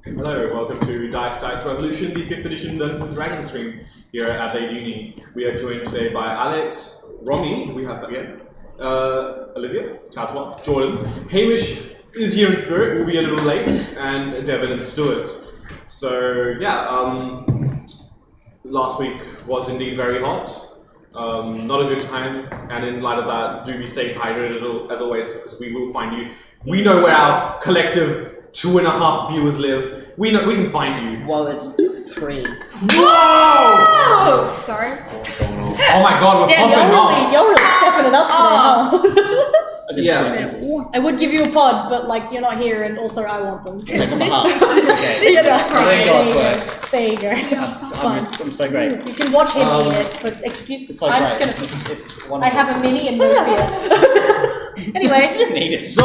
Hello, welcome to Dice Revolution, the 5th edition Dungeons & Dragons stream here at Adelaide Uni. We are joined today by Alex, Romy, who we have again, Olivia, Tazwa, Jordan. Hamish is here in spirit, will be a little late, and Devin and Stuart. So, yeah, last week was indeed very hot. Not a good time, and in light of that, do be staying hydrated as always, because we will find you. We know where our collective 2.5 viewers live. We can find you. Well, it's 3. Whoa! Sorry. Oh my god, we're popping off. You're really stepping it up today, huh? Yeah. I would give you a pod, but like you're not here, and also I want them. Take them up. Okay. There you go. It's fun. I'm so great. You can watch him eat it, but excuse me. It's so I'm great. I have a mini and no fear. Anyway. So,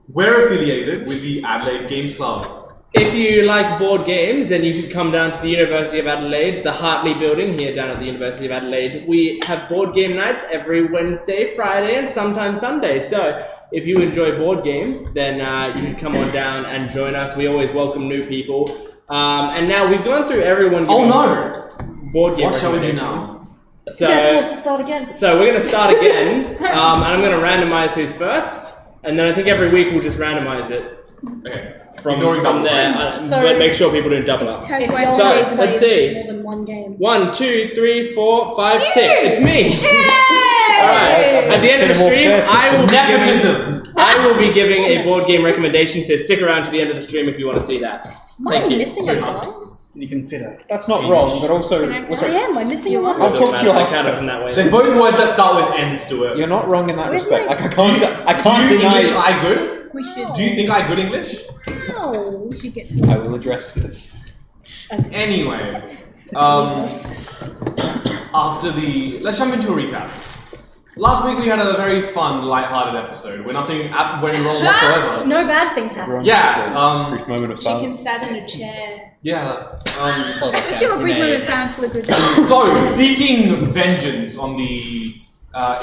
we're affiliated with the Adelaide Games Club. If you like board games, then you should come down to the University of Adelaide, the Hartley building here down at the University of Adelaide. We have board game nights every Wednesday, Friday, and sometimes Sunday. So if you enjoy board games, then you can come on down and join us. We always welcome new people. And now we've gone through everyone. Oh no! Board game. What shall we do now? So, Guess we'll have to start again. So we're going to start again, and I'm going to randomize who's first, and then I think every week we'll just randomize it. Okay. From there, So but make sure people don't double up. If So, y'all let's see. more than one game. 1, 2, 3, 4, 5, 6. It's me. Alright. At the end of the stream, I will be giving a board game recommendation. So stick around to the end of the stream if you want to see that. Thank you. Missing a dice? Did you consider? That's not wrong, but also... I am. I'm missing a one. I'll talk to you I count it after. from that way. They're both words that start with N, Stuart. You're not wrong in that Where's respect. my- Like, I can't Do you deny... English I good? We should. Do you think I good English? No. We should get to I will address this. Anyway, after the... Let's jump into a recap. Last week we had a very fun, light-hearted episode where nothing went wrong whatsoever. No bad things happen. Everyone Yeah, just a brief moment of Chicken silence. sat in a chair. Yeah. Let's give a brief moment of silence for the group. So, seeking vengeance on the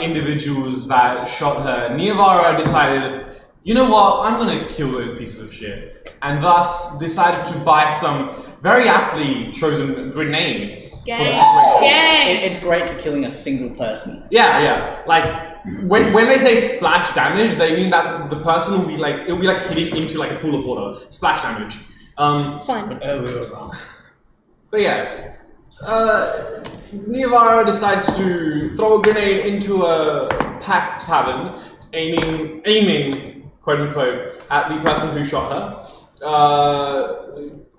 individuals that shot her, Niavara decided, you know what, I'm gonna kill those pieces of shit. And thus decided to buy some very aptly chosen grenades for the situation. Yay! It's great for killing a single person. Yeah. Like, when they say splash damage, they mean that the person will be like, it'll be like hitting into like a pool of water. Splash damage. It's fine. But yes, Niavara decides to throw a grenade into a packed tavern, aiming, quote unquote, at the person who shot her.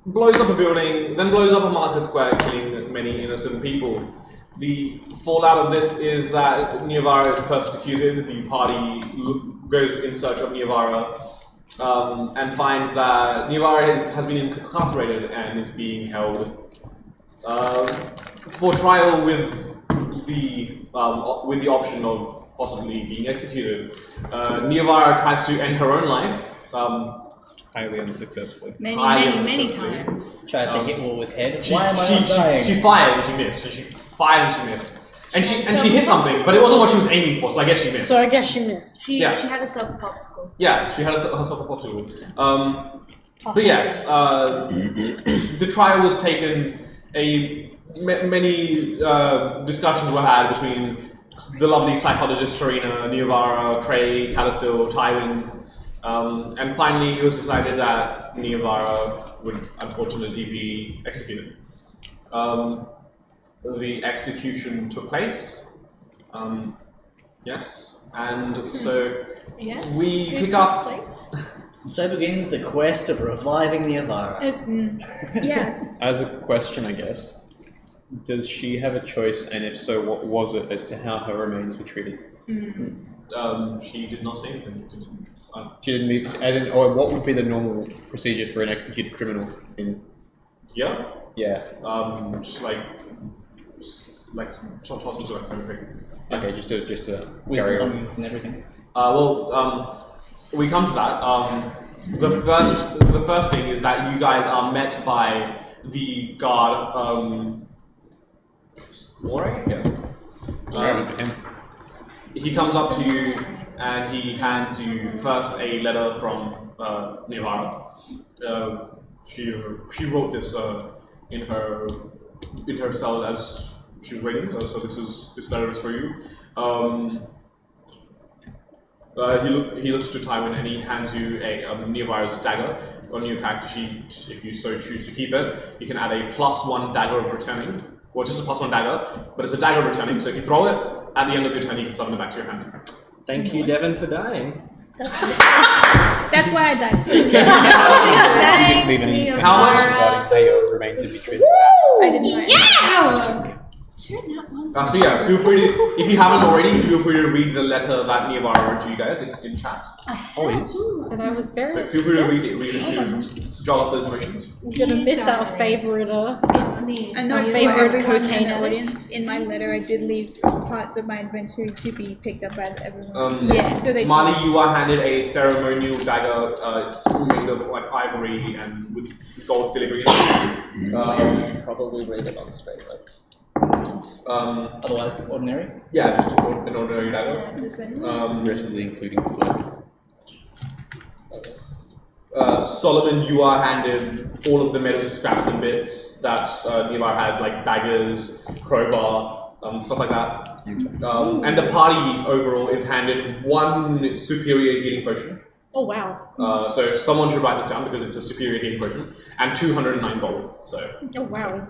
Blows up a building, then blows up a market square, killing many innocent people. The fallout of this is that Niavara is persecuted. The party goes in search of Niavara and finds that Niavara has been incarcerated and is being held for trial with the option of possibly being executed. Niavara tries to end her own life. Highly unsuccessfully. Many unsuccessfully. times. Tries to hit wall with head. She Why am I not dying? fired and she missed. She fired and she missed. And she hit something, but it wasn't what she was aiming for, so I guess she missed. So I guess she missed. She Yeah. had herself a popsicle. Yeah, she had herself a popsicle. But yes, the trial was taken. Many discussions were had between the lovely psychologist Tarina, Niavara, Trey, Calathil, Tywin, and finally it was decided that Niavara would unfortunately be executed. The execution took place. Yes, and so Yes. we pick up. So begins the quest of reviving the Avara. Yes. As a question, I guess, does she have a choice, and if so, what was it, as to how her remains were treated? She did not say anything. She didn't leave, as in, or what would be the normal procedure for an executed criminal? Yeah. Yeah. Just like toss into like cemetery. Okay, just to With carry on. lungs and everything. We come to that. The first thing is that you guys are met by the guard. Moray? Yeah. He comes up to you and he hands you first a letter from Niavara. She wrote this in her cell as she was waiting. So this letter is for you. He looks to Tywin and he hands you a Neovir's dagger on your character sheet. If you so choose to keep it, you can add a +1 dagger of returning. Well, just a +1 dagger, but it's a dagger of returning. So if you throw it at the end of your turn, you can summon it back to your hand. Thank you, Devon, for dying. That's why I died. So Thanks, Neo. How much? Regarding Bayo remains in between. I didn't know. Yeah! So yeah, feel free to, if you haven't already, feel free to read the letter that Neovar wrote to you guys. It's in chat. Always. And I was very Feel free to upset. read it to jog up those emotions. I'm gonna miss our favorite. It's me. My I know for favorite everyone cocaine in the addict. audience, in my letter, I did leave parts of my adventure to be picked up by everyone. Yeah. So they Marley, you are handed a ceremonial dagger. It's made of like ivory and with gold filigree. Probably read it on straight like. Otherwise, ordinary. Yeah, just an ordinary dagger. Relatively including float. Solomon, you are handed all of the metal scraps and bits that Nevar had, like daggers, crowbar, stuff like that. And the party overall is handed 1 superior healing potion. Oh wow. So someone should write this down because it's a superior healing potion, and 209 gold. So Oh wow.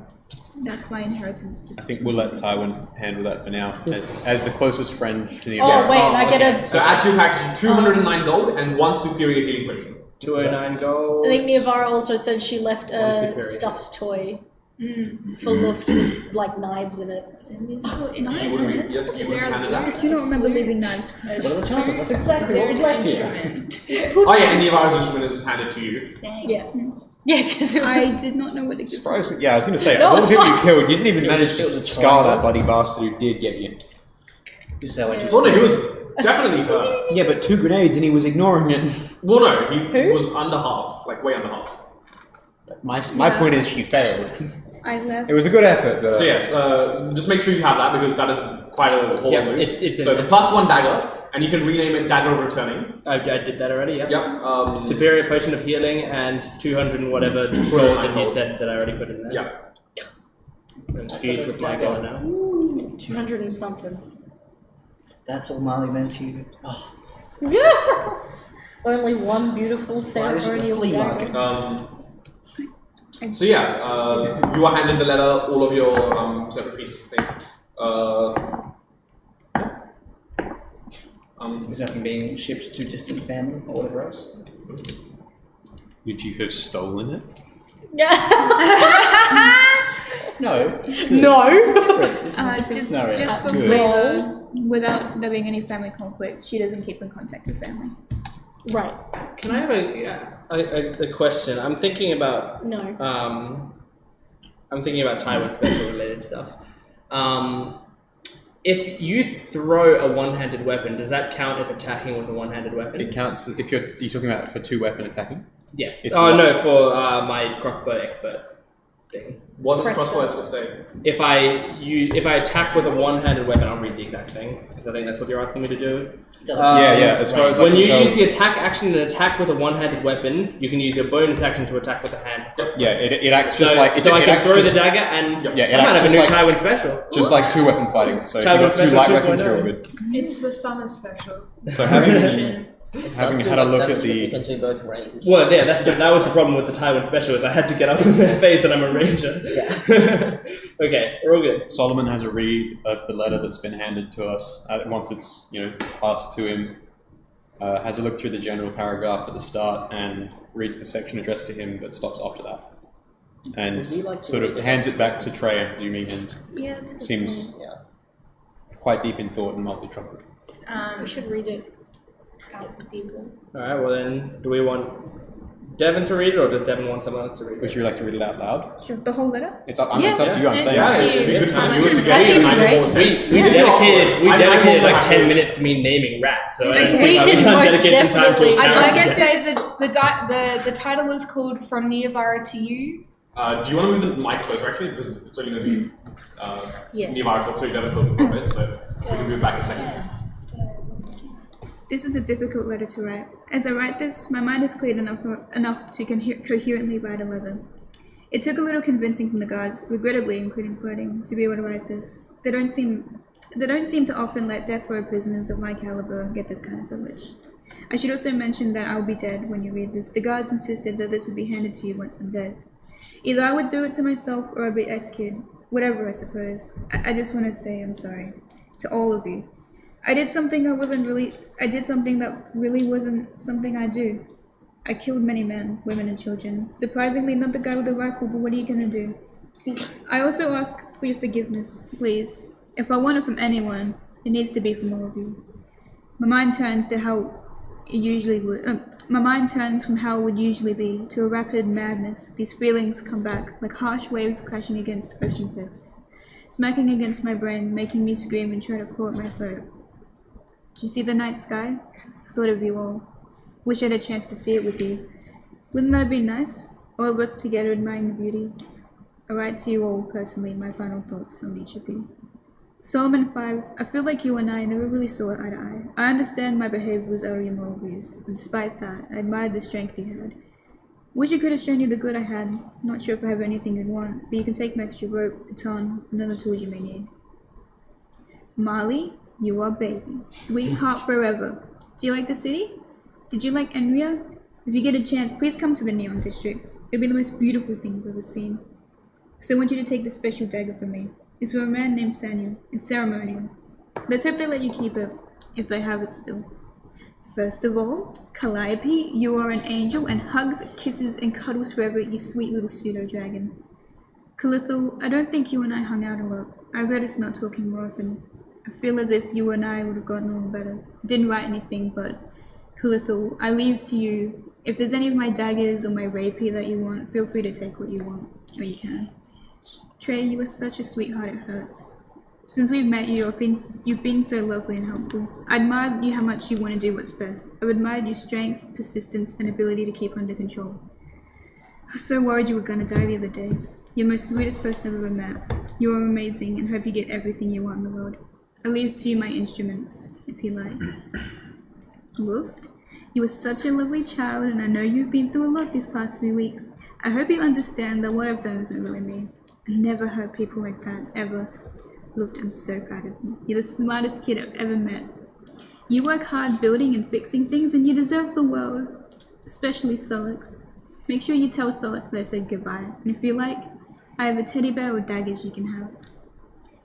That's my inheritance. I think we'll let Tywin handle that for now, as the closest friend to the Oh Yes. wait, and I get a. So add to your character sheet 209 gold and 1 superior healing potion. 209 gold. I think Neovara also said she left One a superior. stuffed toy full of like knives in it. Is there musical You knives would in be, this? yes, you Is would there be a handed that. do you not remember leaving knives? What are the chances? That's exactly what was left here. Oh yeah, and Nevar's instrument is handed to you. Yes. Yeah, because I did not know what to give. Surprisingly, yeah, I was going to say, No, all the it's people you fine. killed, you didn't even It was manage a- it to was a scar triangle. that bloody bastard who did get you. This is how I do. Well, no, he was definitely hurt. Yeah, but 2 grenades and he was ignoring it. Well, no, he Who? was under half, like way under half. My point is she failed. I left. It was a good effort, but... So yes, just make sure you have that because that is quite a whole Yeah, move. it's so in the there. +1 dagger, and you can rename it Dagger of Returning. I did that already, yeah. Yep. Superior potion of healing and 200 and whatever gold that you said that I already put in there. Yeah. And fused with my gold now. 200 and something. That's all Marley meant to you. Oh. Only one beautiful Why is it the ceremonial flea dagger. market? So yeah, you are handed the letter, all of your separate pieces of things. Is nothing being shipped to distant family or whatever else? Would you have stolen it? No. No. This is a different Just, scenario. just for Good. flavor, without there being any family conflict, she doesn't keep in contact with family. Right. Can I have a question? I'm thinking about No. I'm thinking about Taiwan special related stuff. If you throw a one-handed weapon, does that count as attacking with a one-handed weapon? It counts if you're talking about for 2-weapon attacking. Yes. It's Oh not- no, for my crossbow expert thing. What does Crossbow. crossbow expert say? If I attack with a one-handed weapon, I'll read the exact thing because I think that's what you're asking me to do. Doesn't Yeah, as far as I When can you tell, use the attack action and attack with a one-handed weapon, you can use your bonus action to attack with a hand. yeah, it acts So, just like so I it can acts throw just, the dagger and Yeah, it I might acts have a just new like- Taiwan special. just like 2-weapon fighting. So if Taiwan you've got 2 special light 2.0. weapons, you're all good. It's the summer special. So having had a look at You the can do both range. Well, yeah, that was the problem with the Taiwan special is I had to get up in their face and I'm a ranger. Yeah. Okay, we're all good. Solomon has a read of the letter that's been handed to us once it's passed to him. Has a look through the general paragraph at the start and reads the section addressed to him, but stops after that. And Would you like to sort of read it? hands it back to Trey, I'm presuming, and Yeah, it's a good seems Yeah. quite deep in thought and mildly troubled. We should read it out for people. Alright, well then, do we want Devon to read it or does Devon want someone else to read it? Would you like to read it out loud? Sure, the whole letter? It's up, Yeah. it's up to you, I'm Yeah, saying. Yeah, to it'd be you. good for the I viewers to think get it. it'd And be I great. know more We dedicated I'm also like happy. 10 minutes to me naming rats, so I don't We think can we can't most dedicate some time to definitely- a I'd Like I character. say, the title is called From Neovara to You. Do you want to move the mic closer actually? Because it's only going to be Yes. Nevar talk to you, Devon talking for a bit, so we can move back in a second. This is a difficult letter to write. As I write this, my mind is cleared enough to coherently write a letter. It took a little convincing from the guards, regrettably including flirting, to be able to write this. They don't seem to often let death row prisoners of my caliber get this kind of privilege. I should also mention that I'll be dead when you read this. The guards insisted that this would be handed to you once I'm dead. Either I would do it to myself or I'd be executed. Whatever, I suppose. I just want to say I'm sorry. To all of you. I did something that really wasn't something I do. I killed many men, women, and children. Surprisingly, not the guy with the rifle, but what are you gonna do? I also ask for your forgiveness, please. If I want it from anyone, it needs to be from all of you. My mind turns from how it would usually be to a rapid madness. These feelings come back like harsh waves crashing against ocean cliffs, smacking against my brain, making me scream and try to pull at my throat. Did you see the night sky? Thought of you all. Wish I had a chance to see it with you. Wouldn't that be nice? All of us together admiring the beauty. I write to you all personally my final thoughts on each of you. Solomon 5, I feel like you and I never really saw eye to eye. I understand my behavior was out of your moral views, but despite that, I admired the strength you had. Wish I could have shown you the good I had. Not sure if I have anything you'd want, but you can take my extra rope, baton, and other tools you may need. Marley, you are baby. Sweetheart forever. Do you like the city? Did you like Enriya? If you get a chance, please come to the Neon Districts. It'll be the most beautiful thing you've ever seen. So I want you to take this special dagger from me. It's from a man named Samuel. It's ceremonial. Let's hope they let you keep it, if they have it still. First of all, Calliope, you are an angel, and hugs, kisses, and cuddles forever, you sweet little pseudo-dragon. Calithal, I don't think you and I hung out a lot. I regret us not talking more often. I feel as if you and I would have gotten along better. Didn't write anything, but Calithal, I leave to you. If there's any of my daggers or my rapier that you want, feel free to take what you want, or you can. Trey, you are such a sweetheart, it hurts. Since we've met you, you've been so lovely and helpful. I admire you how much you want to do what's best. I've admired your strength, persistence, and ability to keep under control. I was so worried you were going to die the other day. You're the most sweetest person I've ever met. You are amazing, and hope you get everything you want in the world. I leave to you my instruments, if you like. Luft, you are such a lovely child, and I know you've been through a lot these past few weeks. I hope you understand that what I've done isn't really me. I never hurt people like that, ever. Luft, I'm so proud of you. You're the smartest kid I've ever met. You work hard building and fixing things, and you deserve the world. Especially Solix. Make sure you tell Solix that I said goodbye. And if you like, I have a teddy bear or daggers you can have.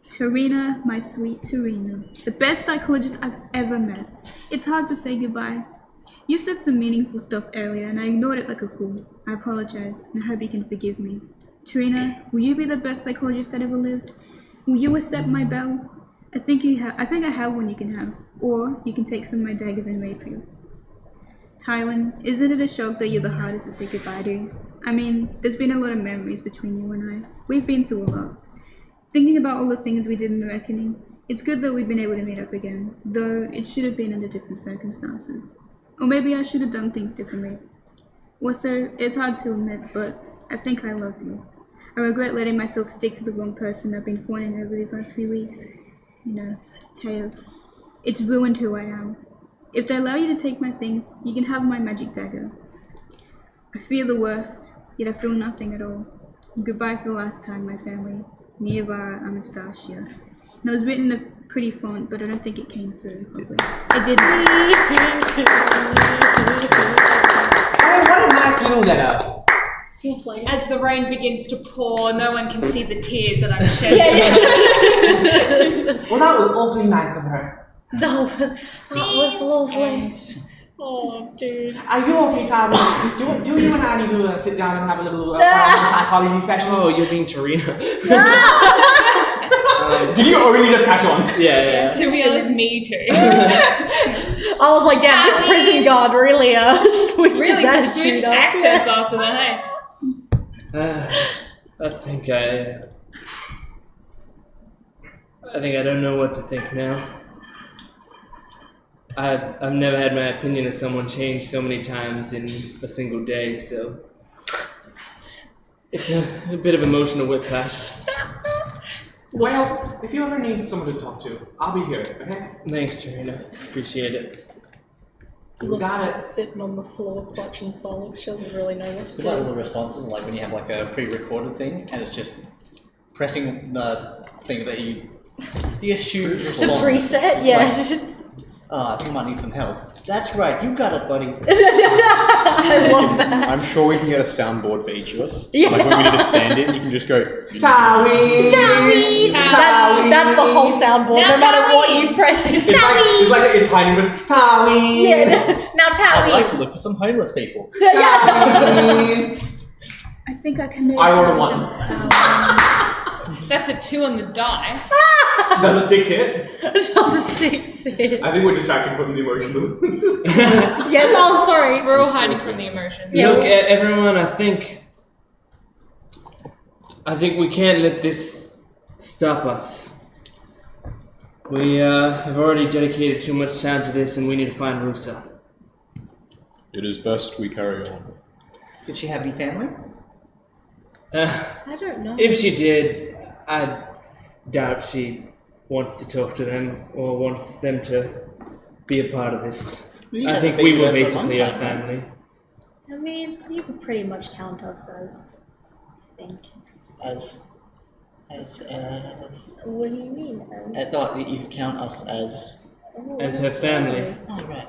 Tarina, my sweet Tarina. The best psychologist I've ever met. It's hard to say goodbye. You said some meaningful stuff earlier, and I ignored it like a fool. I apologize, and I hope you can forgive me. Tarina, will you be the best psychologist that ever lived? Will you accept my bell? I think I have one you can have. Or you can take some of my daggers and rapier. Tywin, isn't it a shock that you're the hardest to say goodbye to? I mean, there's been a lot of memories between you and I. We've been through a lot. Thinking about all the things we did in the Reckoning, it's good that we've been able to meet up again, though it should have been under different circumstances. Or maybe I should have done things differently. Also, it's hard to admit, but I think I love you. I regret letting myself stick to the wrong person I've been fawning over these last few weeks. You know, Taev. It's ruined who I am. If they allow you to take my things, you can have my magic dagger. I fear the worst, yet I feel nothing at all. Goodbye for the last time, my family. Niavara Anastasia. And it was written in a pretty font, but I don't think it came through properly. It didn't. Oh, what a nice little letter. As the rain begins to pour, no one can see the tears that I'm shedding. Well, that was awfully nice of her. That was lovely. Oh, dude. Are you okay, Tyler? Do you and I need to sit down and have a little psychology session? Oh, you're being Tarina. Did you already just catch on? Yeah. To be honest, me too. I was like, damn, this prison guard really switched his attitude switched up. accents after that, hey? I think I don't know what to think now. I've never had my opinion of someone change so many times in a single day, so it's a bit of emotional whiplash. Well, if you ever need someone to talk to, I'll be here, okay? Thanks, Tarina. Appreciate it. Love's got it. just sitting on the floor clutching Solix. She doesn't really know what to It's like all do. the responses, like when you have like a pre-recorded thing, and it's just pressing the thing that you assume The response. preset, yeah. Oh, I think I might need some help. That's right, you got it, buddy. I love that. I'm sure we can get a soundboard for each of us. Yeah. Like when we need to stand in, you can just go. Towie! Towie! That's the whole soundboard. Now no matter what Towie! you press, it's It's like it's hiding with Towie! Yeah. Now I'd like Towie! to look for some homeless people. Towie! I think I committed. I rolled a terrorism. That's a 2 on the dice. Does a 6 hit? That was a 6 hit. I think we're detracting from the emotional. Yes, oh, sorry. We're all hiding from the emotions. Yeah. Look, everyone, I think we can't let this stop us. We have already dedicated too much time to this, and we need to find Rusa. It is best we carry on. Did she have any family? I don't know. If she did, I doubt she wants to talk to them or wants them to be a part of this. You I guys think have we been were together for a long basically a time, right? family. I mean, you could pretty much count us as, I think. As What do you mean? I thought that you could count us as. As her family. Oh, right.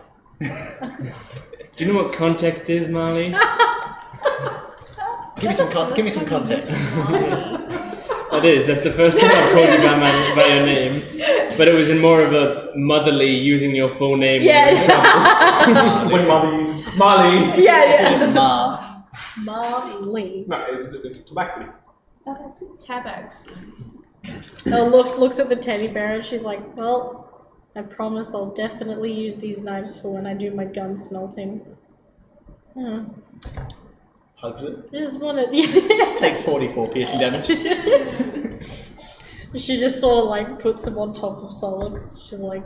Do you know what context is, Marley? Give me some context. It is. That's the first time I've called you by your name. But it was in more of a motherly using your full name. when you're in trouble. When Marley used Marley. Yeah, yeah. It's just Ma. Marley. No, it's Tabaxi. Tabax. Luft looks at the teddy bear and she's like, well, I promise I'll definitely use these knives for when I do my gun smelting. Hugs it. I just wanted... Takes 44 piercing damage. She just sort of like puts him on top of Solix. She's like,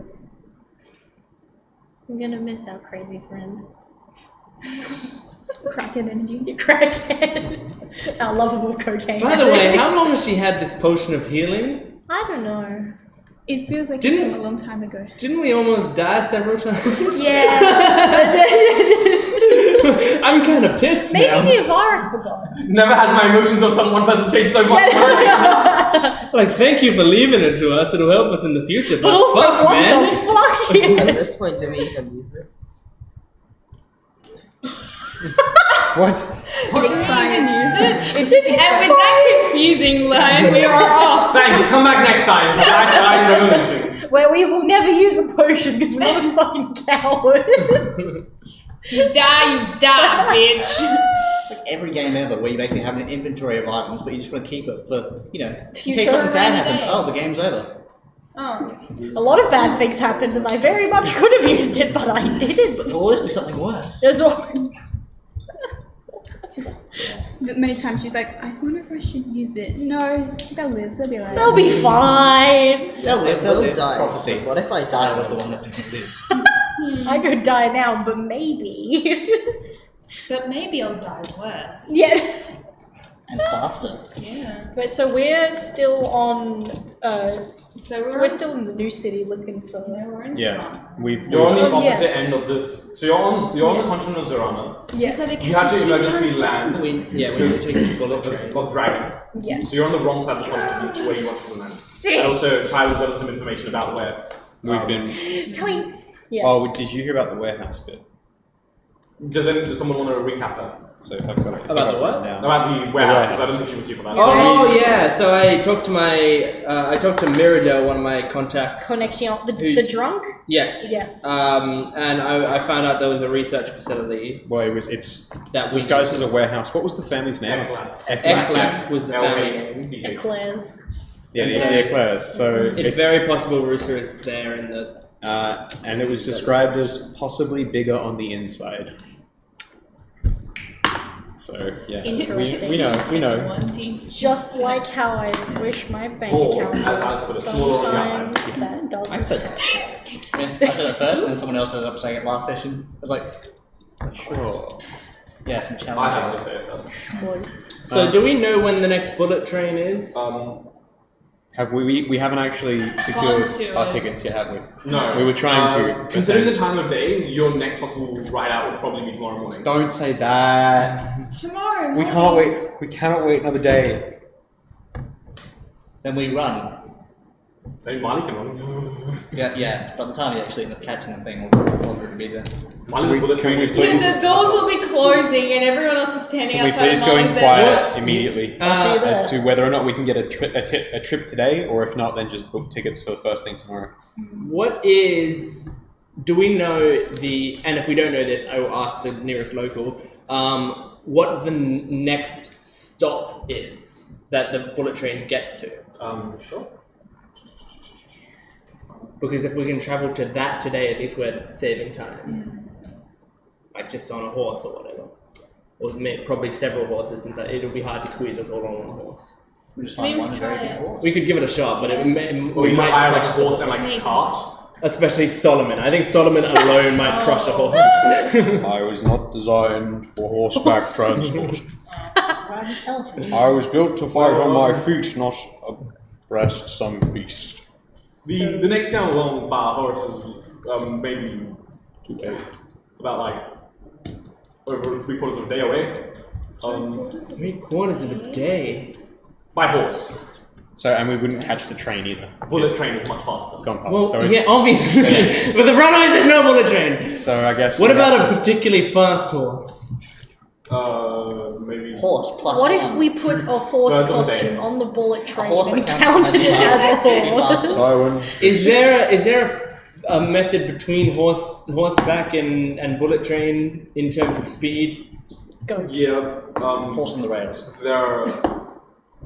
I'm gonna miss our crazy friend. Crackhead energy. You crackhead. Our lovable cocaine. By the way, how long has she had this potion of healing? I don't know. It feels like Didn't- it's from a long time ago. Didn't we almost die several times? Yeah. I'm kind of pissed Maybe now. the Avara forgot. Never has my emotions on one person changed so much. Like, thank you for leaving it to us. It'll help us in the future. But also, fuck, what man. the fuck? At this point, do we even use it? What? It expired. Use it? It's And with that confusing line, we are off. Thanks, come back next time. Nice revolution. Where we will never use a potion because we're not a fucking coward. You die, bitch. Like every game ever where you basically have an inventory of items, but you just want to keep it for, you know, in Future case something bad rainy happens. day. Oh, the game's over. Oh. A lot of bad things happened and I very much could have used it, but I didn't. But there'll always be something worse. There's all... Just many times she's like, I wonder if I should use it. No, they'll live. They'll be alright. They'll be fine. They'll live, they'll live. die. Prophecy. What if I I die? was the one that didn't live. I could die now, but maybe. But maybe I'll die worse. Yeah. And faster. Yeah. But so we're still on. So We're still in the new city looking for. We're in Yeah, we've. You're on the Oh, yeah. opposite end of this. So you're on the Yes. continent of Zorana. Yeah. So they You have to emergency land. land. We need to take the bullet train. Well, dragon. Yeah. So you're on the wrong side of the continent to where you want to land. And also, Tyler's got some information about where. We've been. Towing. Yeah. Oh, did you hear about the warehouse bit? Does someone want to recap that? So if I've got it. About the what? Now. About the warehouse, because I warehouse. don't think she was here for that. Oh yeah, so I talked to Mirada, one of my contacts. Connection. Who- The drunk. Yes. Yes. And I found out there was a research facility Well, it's that disguised as a warehouse. What was the family's name? Eclat. Eclat was the family name. LACH. Eclairs. Yeah, the Eclairs. So It's very possible Rusa is there in the. and it was described as possibly bigger on the inside. So yeah, Interesting. we know. Just like how I wish my bank Or, account as Alex put was, it, smaller on the outside. sometimes that doesn't I said happen. I said it first, and then someone else ended up saying it last session. I was like, Sure. yeah, some I challenging. have to say it first. So do we know when the next bullet train is? Have we haven't actually secured to our it. tickets yet, have we? No. We were trying to. but Considering the then- time of day, your next possible ride out would probably be tomorrow morning. Don't say that. Tomorrow We can't wait. We cannot wait another day. Then we run. Hey, Marley can run. Yeah. By the time you actually end up catching the thing, we'll already be there. Marley's a bullet Can we train. please- The doors will be closing and everyone else is standing Can we outside. please and go in Molly's quiet immediately See you there. as to whether or not we can get a trip today, or if not, then just book tickets for the first thing tomorrow. What is? Do we know the? And if we don't know this, I will ask the nearest local. What the next stop is that the bullet train gets to? Sure. Because if we can travel to that today, at least we're saving time. Like just on a horse or whatever. Or probably several horses, since it'll be hard to squeeze us all on one horse. We just Maybe find one try very it. good horse. We could give it a shot, but Or you might hire like a crush horse the and like Maybe. a cart. Especially Solomon. I think Solomon alone might crush a horse. I was not designed for horseback transport. I was built to fight on my feet, not abreast some beast. The next town along by horse is maybe about like over 3/4 of a day away. 3/4 of a day. By horse. So, and we wouldn't catch the train either. Bullet train is much faster. It's gone past. Well, so, it's, yeah, obviously. But the front is there's no bullet train. so I guess. What we have about to- a particularly fast horse? Maybe. Horse plus What one. if we put a horse Third of the costume day. on the bullet train horse and that counted it as a horse? Tywin, Is there a method between horseback and bullet train in terms of speed? Yeah. Horse on the rails.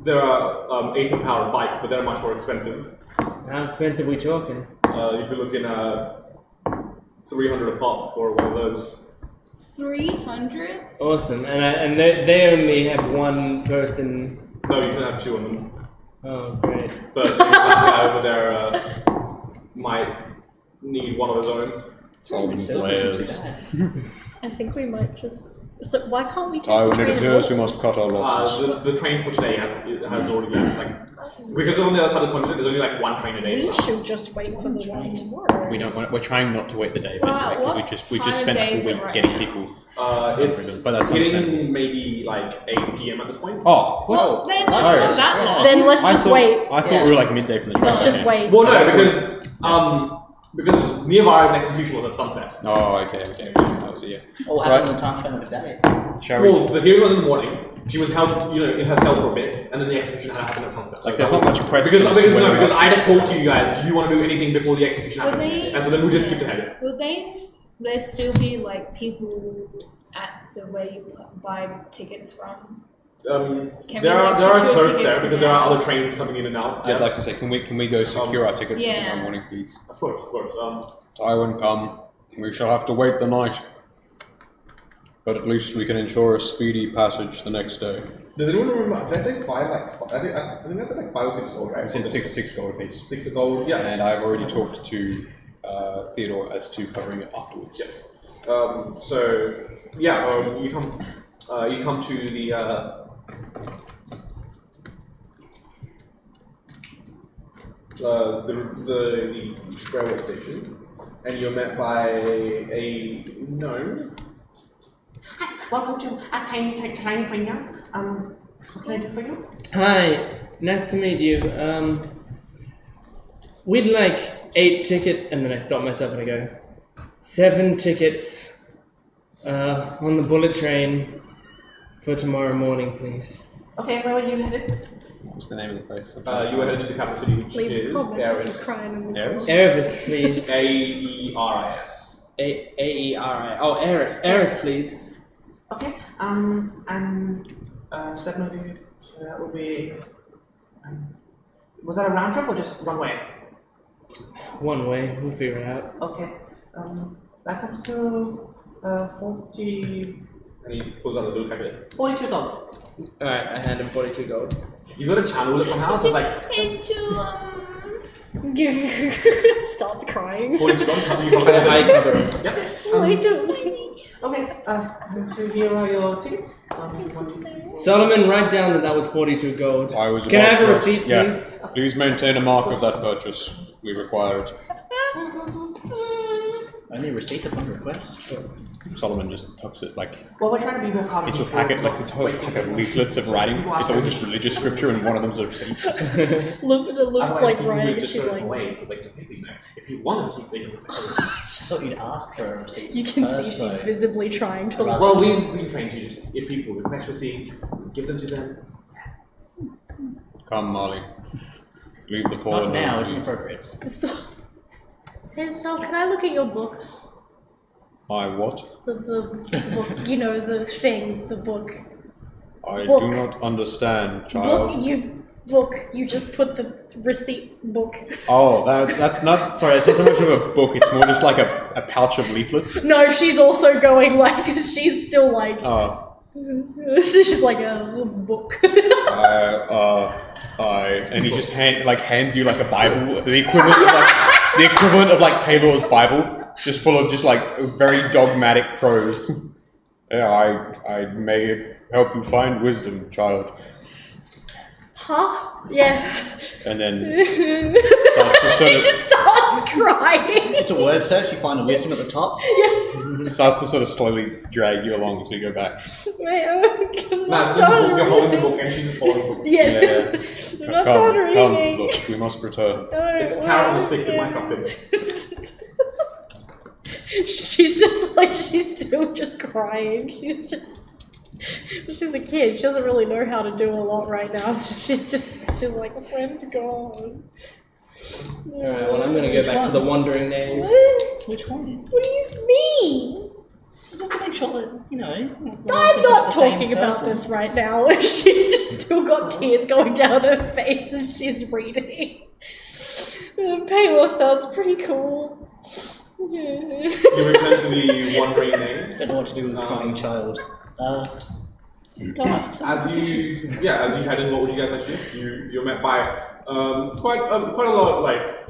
There are Aether powered bikes, but they're much more expensive. How expensive are we talking? You'd be looking at 300 a pop for one of those. 300? Awesome, and they only have one person. No, you can have two of them. Oh, great. But the guy over there might need one of his own. Solomon Still players. I think we might just. So why can't we take Tywin, the it train? appears we must cut our losses. The train for today has already been because on the other side of the continent there's only like one train a day. We should just wait for the one tomorrow. We don't want. We're trying not to wait the day. Wow, Basically, what we time just of spent day a is whole it week right getting now? people. It's But that's understandable. getting maybe like 8 p.m. at this point. Oh, Well, then it's Oh, not that long. Then let's I just thought, wait. I thought we were like midday from the train. Let's just wait. Well, no, because Nehemiah's execution was at sunset. Oh, okay. So yeah. Oh, how Right. long the time span of the day? Shall we? Well, the hearing was in the morning. She was held, in her cell for a bit, and then the execution had happened at sunset. So Like, there's that not was- much question Because, as to because, whether no, or because not- I had talked to you guys. Do you want to do anything before the execution Would happened? they- And so then we just skipped ahead. Would there still be like people at the where you buy tickets from? Can There we, are like, there are secure clerks tickets there because there are now? other trains coming in and out. I'd Yes. like to say, can we go secure our tickets for yeah. tomorrow morning, please? Of course, of course. Tywin, come. We shall have to wait the night, but at least we can ensure a speedy passage the next day. Does anyone remember? Did I say 5? I think I said like 5 or 6 gold, right? I said six gold apiece. 6 gold. Yeah. And I've already talked to Theodore as to covering it afterwards. Yes. So yeah, you come to the railway station, and you're met by a gnome. Welcome to a train for you. What can I do for you? Hi, nice to meet you. We'd like 8 tickets, and then I stop myself and I go, 7 tickets on the bullet train for tomorrow morning, please. Okay, where were you headed? What's the name of the place? You were headed to the capital city, which Leave a is comment if Eris. you're crying in the Eris? Eris, please. Aeris. A-E-R-I. Oh, Eris. Eris, please. Okay, and 7 of you, so that would be. Was that a round trip or just one way? One way, we'll figure it out. Okay, that comes to 40. And he pulls out a little packet. 42 gold. Alright, I hand him 42 gold. You've got to channel it somehow, so it's like It's to Starts crying. 42 gold. You I cover him. Yep. Like, Okay, so here are your tickets. 1, 2, Solomon, write down that was 42 gold. Can I have a receipt, please? Please maintain a mark of that purchase. We require it. Only receipt upon request. Solomon just tucks it like Well, we're trying to be more calm. into a packet, like it's whole like leaflets of writing. It's all just religious scripture, and one of them's a receipt. Looks like writing. Just She's throw like, them away. It's a waste of paper, you know. If you want the receipts, they can request a receipt. So you'd ask for a receipt. you can see first, she's so- visibly trying to lie. Well, we've been trained to just, if people request receipts, give them to them. Come, Molly. Leave the poor Not now, alone. it's inappropriate. So, can I look at your book? My what? The book, you know, the thing, the book. I Book. do not understand, child. You just put the receipt book. Oh, that's not. Sorry, it's not so much of a book. It's more just like a pouch of leaflets. No, she's also going like, she's still like, Oh, she's like a book. and he just hands you like a Bible, the equivalent of like Paylor's Bible, just full of just like very dogmatic prose. Yeah, I may help you find wisdom, child. Huh? Yeah. And then starts to She just starts crying. It's a word search, you find a wisdom at the top. starts to sort of slowly drag you along as we go back. Wait, I'm Nah, not it's done the book, you're holding the reading. book and she's just holding the book. Yeah. I'm not Come, done come, reading. look, we must return. It's carrot on a stick in Minecraft. She's just like, she's still just crying. She's a kid. She doesn't really know how to do a lot right now. So she's like, a friend's gone. Alright, well, I'm gonna go back to the wandering name. What? Which one? What do you mean? Just to make sure that, you know... I'm not talking about this right now. She's just still got tears going down her face and she's reading. Paylor sounds pretty cool. You return to the wandering name. Don't know what to do with a crying child. Go ask someone. As you head in, what would you guys like to do? You're met by quite a lot of like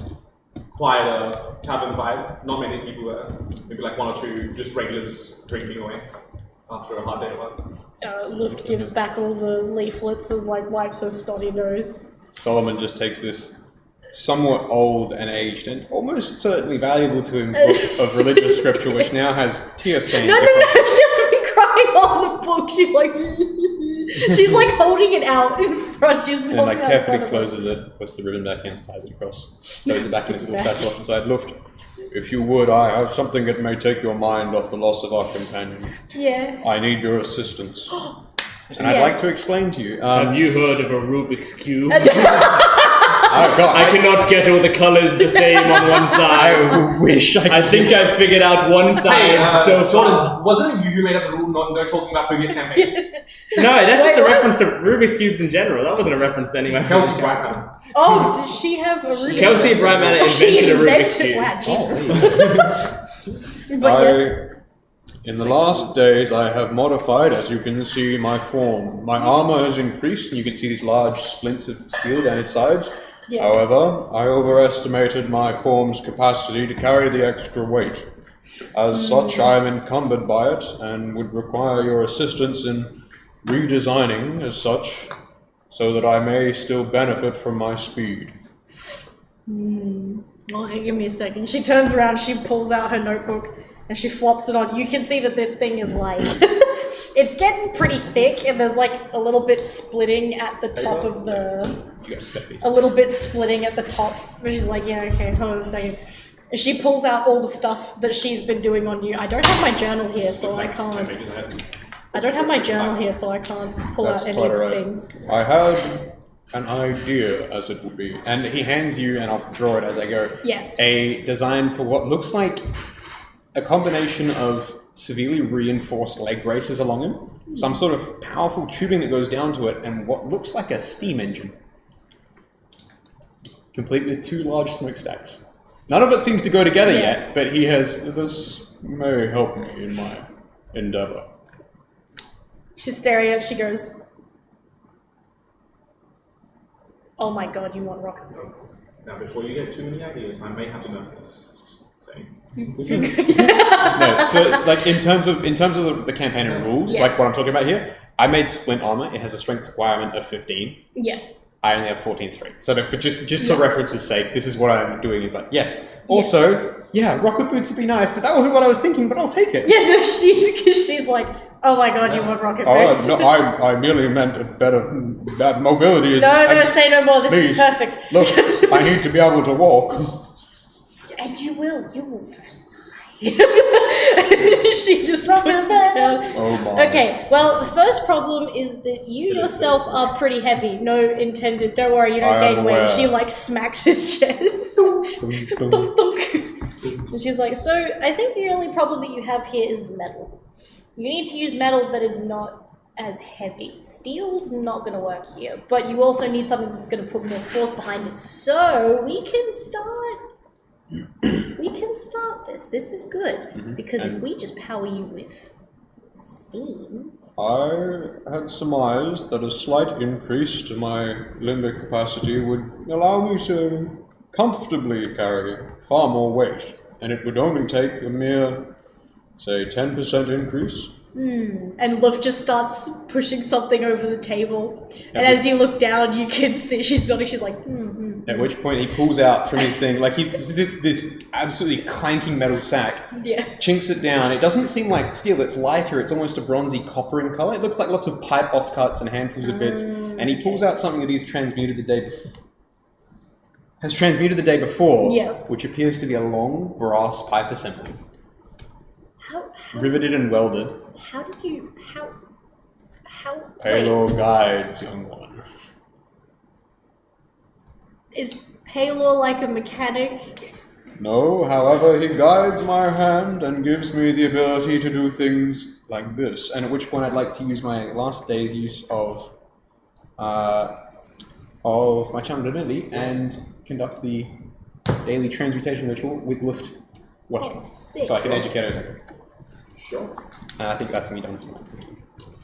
quieter tavern vibe. Not many people there. Maybe like 1 or 2 just regulars drinking away after a hard day of work. Luft gives back all the leaflets and like wipes her snotty nose. Solomon just takes this somewhat old and aged and almost certainly valuable to him book of religious scripture, which now has tear stains No, across it. she hasn't been crying on the book. She's like holding it out in front. She's And holding like it out in carefully front of her. closes it, puts the ribbon back in, ties it across, stows it back in its little satchel off the side. Luft, if you would, I have something that may take your mind off the loss of our companion. Yeah. I need your assistance. And I'd like to explain to you. Have you heard of a Rubik's Cube? Oh God, I cannot get all the colors the same on one side. I wish I could. I think I've figured out one side so far. Jordan, wasn't it you who made up the rule not talking about previous campaigns? No, that's just a what? reference to Rubik's Cubes in general. That wasn't a reference to anyone. Kelsey Brightman. Oh, did she have a Rubik's Kelsey Brightman She invented a Rubik's invented. Cube. Wow, Jesus. But yes. In the last days, I have modified, as you can see, my form. My armor has increased, and you can see these large splints of steel down his sides. Yeah. However, I overestimated my form's capacity to carry the extra weight. As such, I am encumbered by it, and would require your assistance in redesigning as such, so that I may still benefit from my speed. Okay, give me a second. She turns around, she pulls out her notebook, and she flops it on. You can see that this thing is like, it's getting pretty thick, and there's like a little bit splitting at the top of the, You got a spec piece. a little bit splitting at the top. But she's like, yeah, okay, hold on a second. And she pulls out all the stuff that she's been doing on you. I don't have my journal here, so I can't. I don't have my journal here, so I can't pull That's out any quite of the alright. things. I have an idea, as it would be, and he hands you, and I'll draw it as I go, Yeah. a design for what looks like a combination of severely reinforced leg braces along him, some sort of powerful tubing that goes down to it, and what looks like a steam engine, complete with 2 large smokestacks. None of it seems to go together yet, but he has, this may help me in my endeavor. She's staring at it, she goes, oh my god, you want rocket boats. Now, before you get too many ideas, I may have to nerf this. Just saying. This is no, like in terms of the campaign and rules, Yes. like what I'm talking about here. I made splint armor. It has a strength requirement of 15. Yeah. I only have 14 strength. So for just for reference's sake, this is what I'm doing. But yes, also, rocket boots would be nice, but that wasn't what I was thinking. But I'll take it. Yeah, no, she's like, oh my god, you want rocket boots? No, I merely meant better mobility. No, say no more. This is perfect. Look, I need to be able to walk. And you will fly. She just puts down. Oh my. Okay, well, the first problem is that you yourself are pretty heavy. No intended. Don't worry, you don't gain weight. She like smacks his chest. Thunk, thunk. And she's like, so I think the only problem that you have here is the metal. You need to use metal that is not as heavy. Steel's not going to work here, but you also need something that's going to put more force behind it. So we can start this. This is good, because if we just power you with steam... I had surmised that a slight increase to my limbic capacity would allow me to comfortably carry far more weight, and it would only take a mere, say, 10% increase. And Luff just starts pushing something over the table, and as you look down, you can see she's nodding. She's like, At which point he pulls out from his thing, like he's this absolutely clanking metal sack, chinks it down. It doesn't seem like steel, it's lighter, it's almost a bronzy copper in colour. It looks like lots of pipe offcuts and handfuls of bits. And he pulls out something that he's transmuted the day before, which appears to be a long brass pipe assembly. how Riveted and welded. how did you, how, Paylor guides, young one. is Paylor like a mechanic? No, however, he guides my hand and gives me the ability to do things like this. And at which point I'd like to use my last day's use of my charmed ability and conduct the daily transmutation ritual with Lift watching. Sick. So I can educate her a second. Sure. And I think that's me done for now.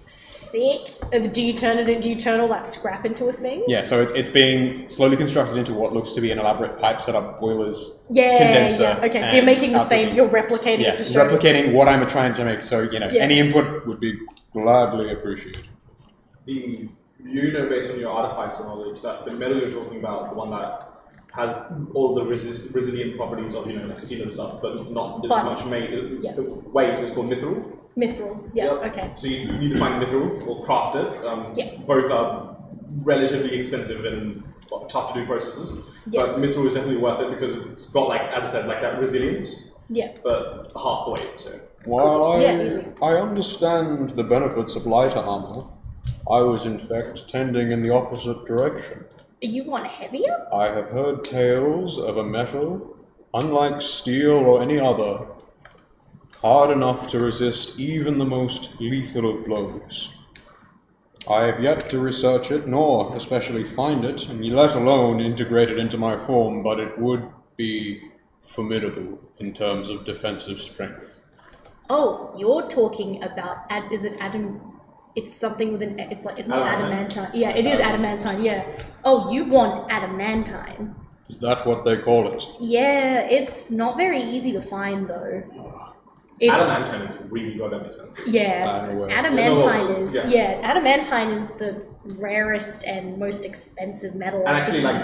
Sick. Do you turn all that scrap into a thing? Yeah, so it's being slowly constructed into what looks to be an elaborate pipe setup, boilers, condenser. Yeah. Okay, so you're making the same, you're replicating it to show. Replicating what I'm trying to make, so, any input would be gladly appreciated. Based on your artifacts and knowledge, that the metal you're talking about, the one that has all the resilient properties of, like steel and stuff, but not as much weight, is called mithril. Mithril, okay. So you need to find mithril or craft it. Both are relatively expensive and tough to do processes. But mithril is definitely worth it because it's got, as I said, that resilience. But half the weight. So. While I understand the benefits of lighter armor, I was in fact tending in the opposite direction. You want heavier? I have heard tales of a metal, unlike steel or any other, hard enough to resist even the most lethal of blows. I have yet to research it, nor especially find it, and let alone integrate it into my form, but it would be formidable in terms of defensive strength. Oh, you're talking about, is it Adam? It's something with it's not adamantine. Yeah, it is adamantine, Oh, you want adamantine. Is that what they call it? Yeah, it's not very easy to find though. Adamantine is really goddamn expensive. Adamantine is the rarest and most expensive metal. And actually, if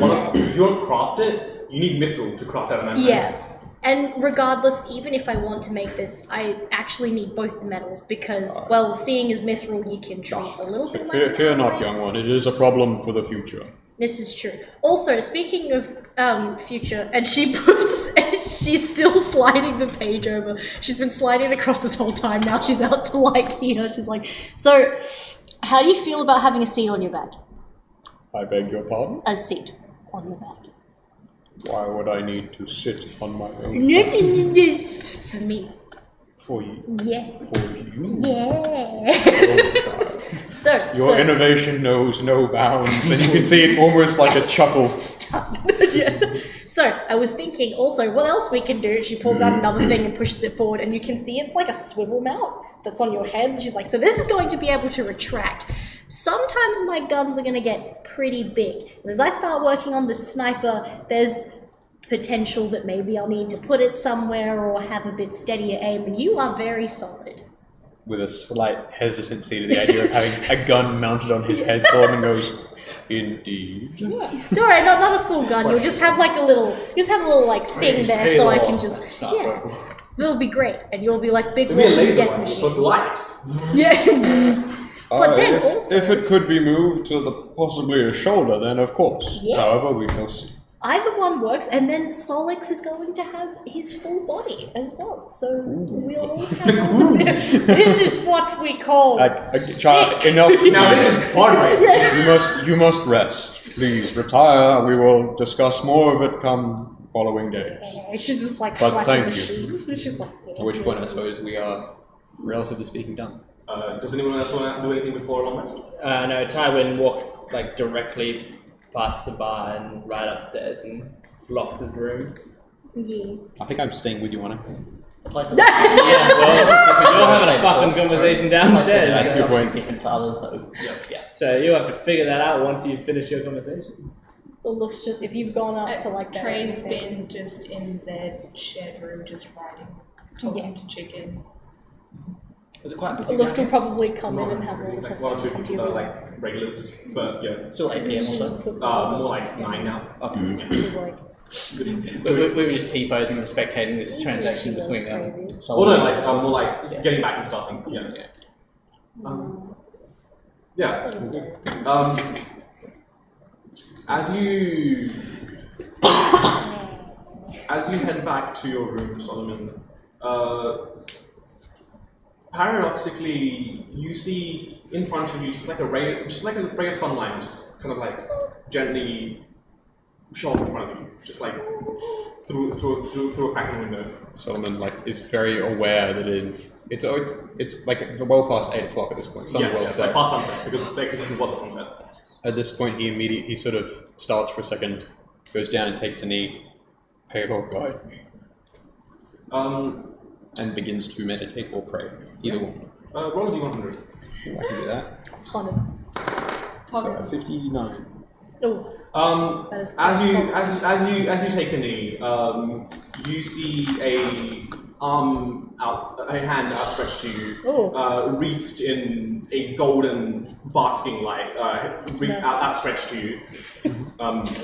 you want to craft it, you need mithril to craft adamantine. Yeah. And regardless, even if I want to make this, I actually need both the metals because, seeing as mithril, you can treat a little bit like Fear not, young one. It is a problem for the future. This is true. Also, speaking of future, and she's still sliding the page over. She's been sliding it across this whole time. Now she's out to here. She's like, so, how do you feel about having a seat on your back? I beg your pardon? A seat on your back. Why would I need to sit on my own? Nothing in this for me. For you? Yeah. For you? Yeah. Your innovation knows no bounds, and you can see it's almost like a chuckle. So, I was thinking also, what else we can do? She pulls out another thing and pushes it forward, and you can see it's like a swivel mount that's on your head. She's like, so this is going to be able to retract. Sometimes my guns are going to get pretty big. And as I start working on the sniper, there's potential that maybe I'll need to put it somewhere or have a bit steadier aim, and you are very solid. With a slight hesitancy to the idea of having a gun mounted on his head, Solomon goes, "Indeed." Don't worry, not a full gun. You'll just have like a little, like thing there, so I can just It'll be great, and you'll be like big It'll be a walking laser death one, machine. so it's light. Yeah. But then also, if it could be moved to possibly a shoulder, then of course. Yeah. However, we shall see. either one works, and then Solix is going to have his full body as well. So we'll all have this is what we call Child, enough. Now this is part You must rest. Please retire. We will discuss more of it come following days. She's just like But slapping thank the you. sheets. She's like, At which point, I suppose we are, relatively speaking, done. Does anyone else want to do anything before long rest? No, Tywin walks like directly past the bar and right upstairs and locks his room. yeah. I think I'm staying with you on it. Yeah, well, you're having a fucking conversation downstairs. That's a good point. Different to others, though. Yeah. So you have to figure that out once you finish your conversation. The Luft's just, if you've gone up to like that. Trey's been just in their shared room, just writing, talking to Chicken. Was it quite The busy? Luft will probably come in and have all the Like rest one or of two them come to you. like regulars, but yeah. Still 8 PM or so. More like 9 now. Okay. She's like, We were just T-posing and spectating this transaction between them. Oh no, like more like getting back and starting. Yeah. As you head back to your room, Solomon, paradoxically, you see in front of you just like a ray of sunlight, just kind of like gently shone in front of you, just like through a crack in the window. Solomon is very aware that it's like well past 8 o'clock at this point. Sun's well It's set. like past sunset because the execution was at sunset. At this point, he sort of starts for a second, goes down and takes a knee. Pale, guide me. And begins to meditate or pray. Either one. Roll a d100. I can do that. Haunted. So 59. Oh. That is As you take a knee, you see a hand outstretched to you, wreathed in a golden basking light, outstretched to you.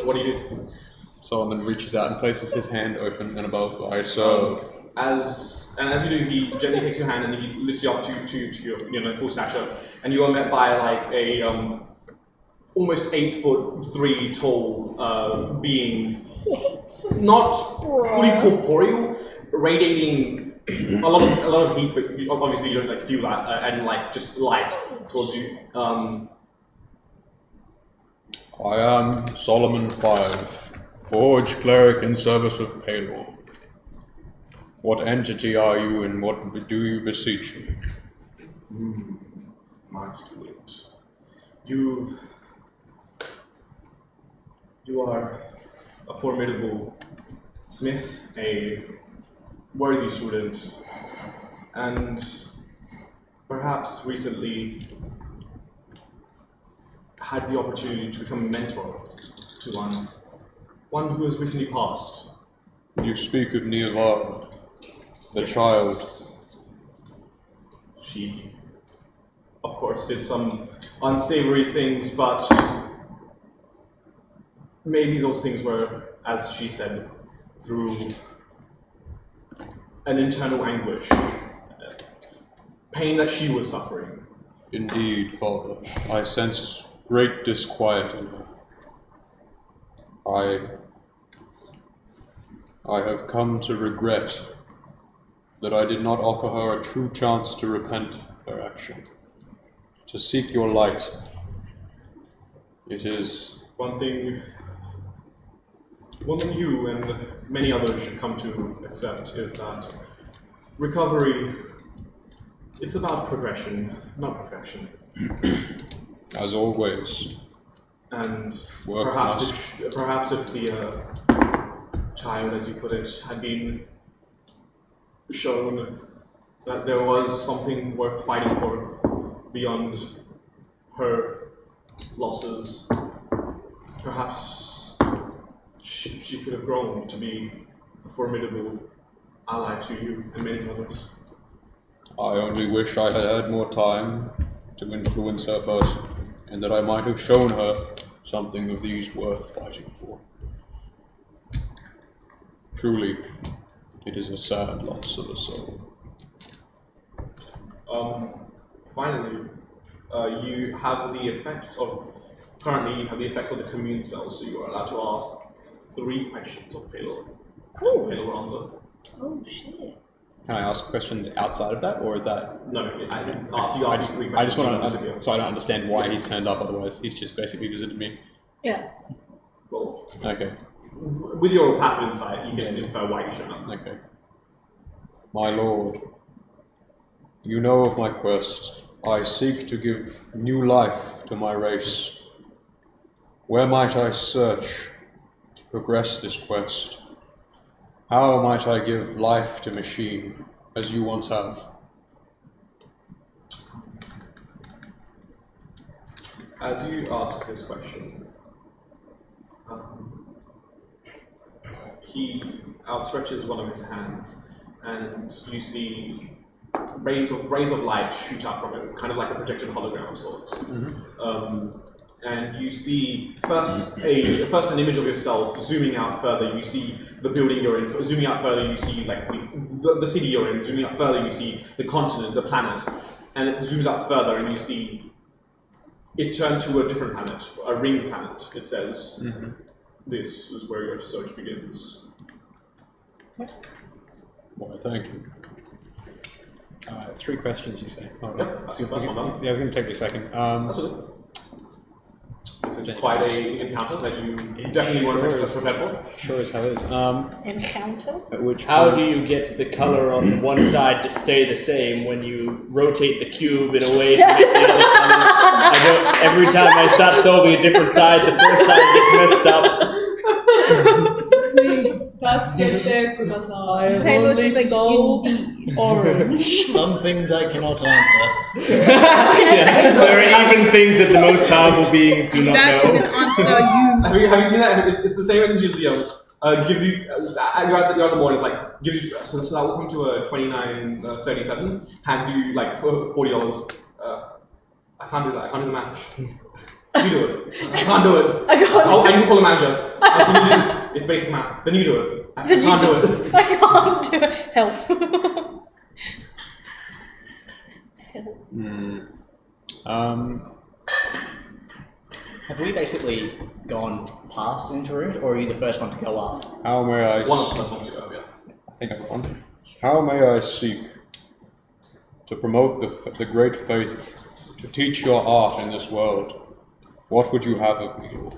What do you do? Solomon reaches out and places his hand open and above. I serve. As you do, he gently takes your hand and he lifts you up to your full stature, and you are met by like a almost 8'3" tall being, not fully corporeal, radiating a lot of heat, but obviously you don't feel that, and just light towards you. I am Solomon 5, Forge Cleric in service of Palor. What entity are you, and what do you beseech me? My student, you are a formidable smith, a worthy student, and perhaps recently had the opportunity to become a mentor to one who has recently passed. You speak of Neavara, the child. She, of course, did some unsavory things, but maybe those things were, as she said, through an internal anguish, pain that she was suffering. Indeed, Father. I sense great disquiet in her. I have come to regret that I did not offer her a true chance to repent her action, to seek your light. It is One thing you and many others should come to accept is that recovery, it's about progression, not perfection. as always. And Work perhaps must. if the child, as you put it, had been shown that there was something worth fighting for beyond her losses, perhaps she could have grown to be a formidable ally to you and many others. I only wish I had had more time to influence her personally, and that I might have shown her something of these worth fighting for. Truly, it is a sad loss of a soul. Finally, you have the effects of. Currently, you have the effects of the commune spell, so you are allowed to ask 3 questions of Payload. Payload will answer. Oh shit. Can I ask questions outside of that, or is that? No, after you ask these 3 questions, I just want to, disappear. so I don't understand why he's turned up. Otherwise, he's just basically visited me. Yeah. Well, Okay. with your passive insight, you can infer why you showed up. Okay. My lord, you know of my quest. I seek to give new life to my race. Where might I search to progress this quest? How might I give life to machine, as you once have? As you ask this question, he outstretches one of his hands, and you see rays of light shoot out from it, kind of like a projected hologram of sorts. And you see first an image of yourself. Zooming out further, you see the building you're in. Zooming out further, you see like the city you're in. Zooming out further, you see the continent, the planet. And it zooms out further, and you see it turn to a different planet, a ringed planet. It says, "This is where your search begins." Why, thank you. 3 questions, you say? Oh, Yep, that's the first one. Yeah, it's going to take me a second. That's okay. This is quite an encounter that you definitely weren't prepared for. Sure as hell is. Encounter? At which How point- do you get the color on one side to stay the same when you rotate the cube in a way to make the other colors? Every time I start solving a different side, the first side gets messed up. Please,助けてください. Payload, she's like, orange. Some things I cannot answer. There are even things that the most powerful beings do not that know. is an answer you. Have you seen that? It's the same energy as the gives you. You're at the board. It's like gives you. So that will come to a 29.37. Hands you like $40. I can't do that. I can't do the maths. You do it. I can't do it. I need to call the manager. Can you do this? It's basic math. Then you do it. I can't do it. I can't do it. Help. Have we basically gone past into rooms, or are you the first one to go up? How may I? One of the first ones to go. Yeah. I think I've won. How may I seek to promote the great faith, to teach your art in this world? What would you have of me, Lord?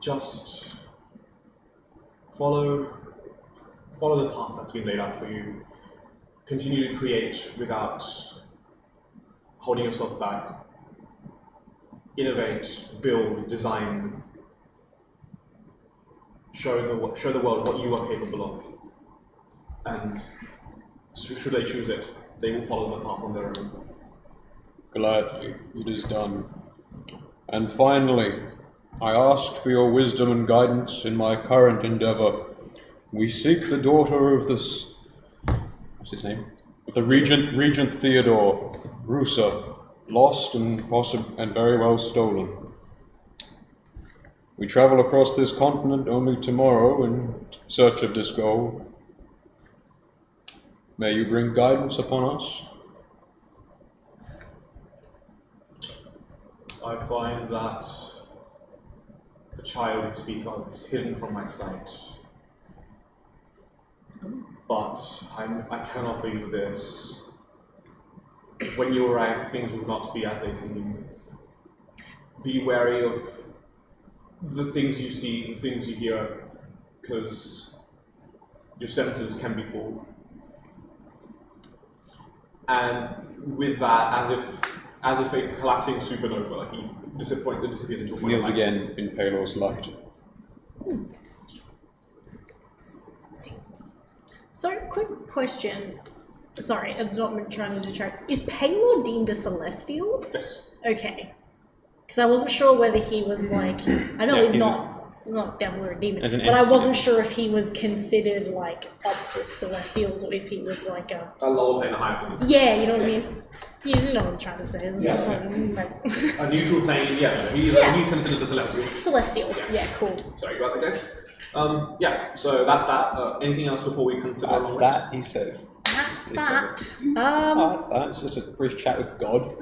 Just follow the path that's been laid out for you. Continue to create without holding yourself back. Innovate, build, design. Show the world what you are capable of. And should they choose it, they will follow the path on their own. Gladly, it is done. And finally, I ask for your wisdom and guidance in my current endeavor. We seek the daughter of this... What's his name? Of the Regent Theodore, Rusa, lost and very well stolen. We travel across this continent only tomorrow in search of this goal. May you bring guidance upon us. I find that the child you speak of is hidden from my sight. But I can offer you this. When you arrive, things will not be as they seem. Be wary of the things you see, the things you hear, because your senses can be fooled. And with that, as if a collapsing supernova, he disappears into a point of Kneels light. again in Palor's light. So, quick question. Sorry, I'm not trying to detract. Is Palor deemed a celestial? Yes. Okay. Because I wasn't sure whether he was like, I know Yeah, he's he's not devil or a demon, As an but I entity. wasn't sure if he was considered like up with celestials or if he was like a lower plane, a higher plane. yeah, you know what I mean. You know what I'm trying to say. It's Yeah. fucking, A neutral plane, yeah. He's considered a celestial. celestial. Yes. Yeah, cool. Sorry about that, guys. Yeah, so that's that. Anything else before we consider That's that, he says. That's He that. Oh, that's that. It's just a brief chat with God.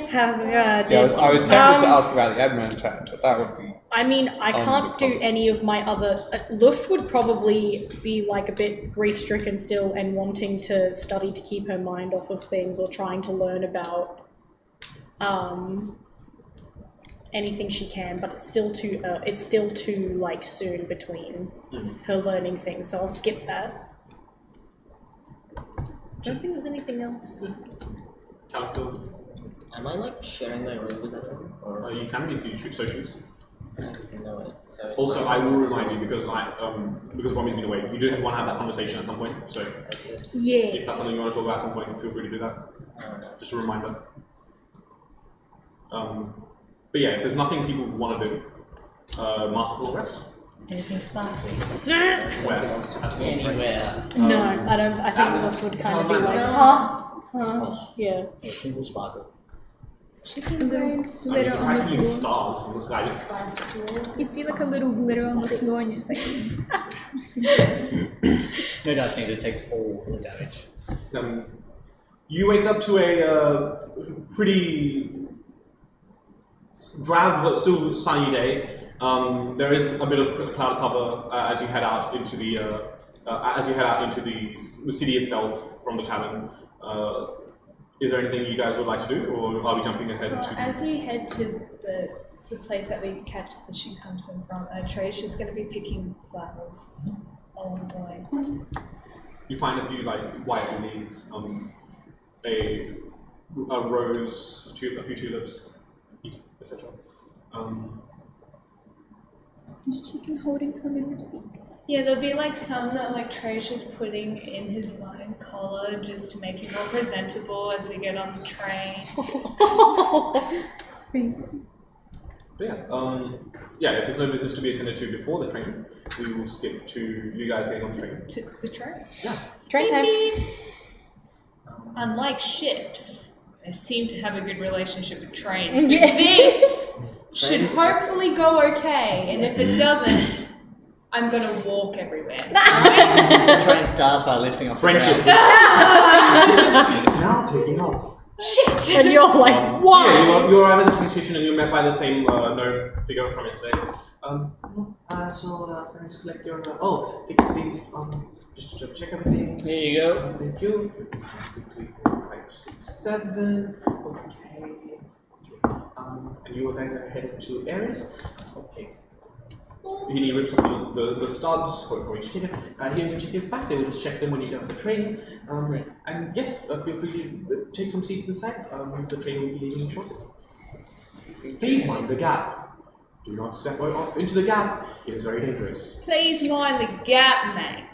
How's it going? See, I was tempted to ask about the Adman chat, but that would be. I mean, I can't do any of my other. Luft would probably be like a bit grief-stricken still and wanting to study to keep her mind off of things or trying to learn about anything she can. But it's still too like soon between her learning things. So I'll skip that. I don't think there's anything else. Council. Am I like sharing my room with them? Or You can be if you so choose. I don't know it. So it's Also, fine. I will remind you because Rommy's been away. You do want to have that conversation at some point. So Okay. Yeah. if that's something you want to talk about at some point, feel free to do that. Just a reminder. But yeah, if there's nothing people want to do, mark for long rest. Anything sparkly? Where? Anywhere. No, I don't. I think Luft would kind of be like, yeah. A single sparkle. A little I glitter mean, on try the seeing floor. stars from the sky. You see like a little glitter on the floor and just like. No dice needed, takes all the damage. You wake up to a pretty drab but still sunny day. There is a bit of cloud cover as you head out into the city itself from the tavern. Is there anything you guys would like to do, or are we jumping ahead Well, to? as we head to the place that we catch the Shinkansen from, Trey's just going to be picking flowers along the way. You find a few like white lilies, a rose, a few tulips, etc. Is Chicken holding some in his beak? Yeah, there'll be like some that like Trey's just putting in his wine collar just to make him more presentable as we get on the train. But yeah, if there's no business to be attended to before the train, we will skip to you guys getting on the train. To the train? Yeah. Train time. Unlike ships, they seem to have a good relationship with trains. So Yeah. this should hopefully go okay, and if it doesn't, I'm gonna walk everywhere. The train starts by lifting off Friendship. the ground. Now taking off. Shit! And you're like, So why? yeah, you arrive at the train station and you're met by the same gnome figure from yesterday. Can I just collect your tickets, please? Just to check everything. Here you go. Thank you. 1, 2, 3, 4, 5, 6, 7. Okay. And you guys are headed to Ares. Okay. He rips off the stubs for each ticket. Here's your tickets back. They will just check them when you get off the train. And yes, feel free to take some seats inside. The train will be leaving shortly. Please mind the gap. Do not step off into the gap. It is very dangerous. Please mind the gap, mate.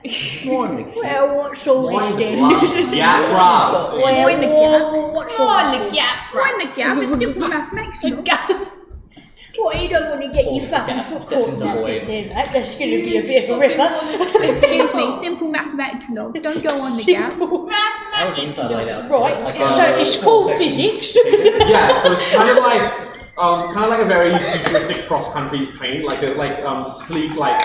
Well, what's all this Mind the then? glass gap, bruv. Mind the gap. What's all Mind this the gap, Mind the gap. It's simple mathematics, you know. then? What, you don't want to get your fucking Yeah, foot steps caught into in that void. bit then, right? That's going to be a bit of a ripper. Excuse me, simple mathematics, love. Don't go on the gap. I was inside laid out. Right, Like, so it's small called sections. physics. Yeah, so it's kind of like a very futuristic cross-country train. Like there's like sleek like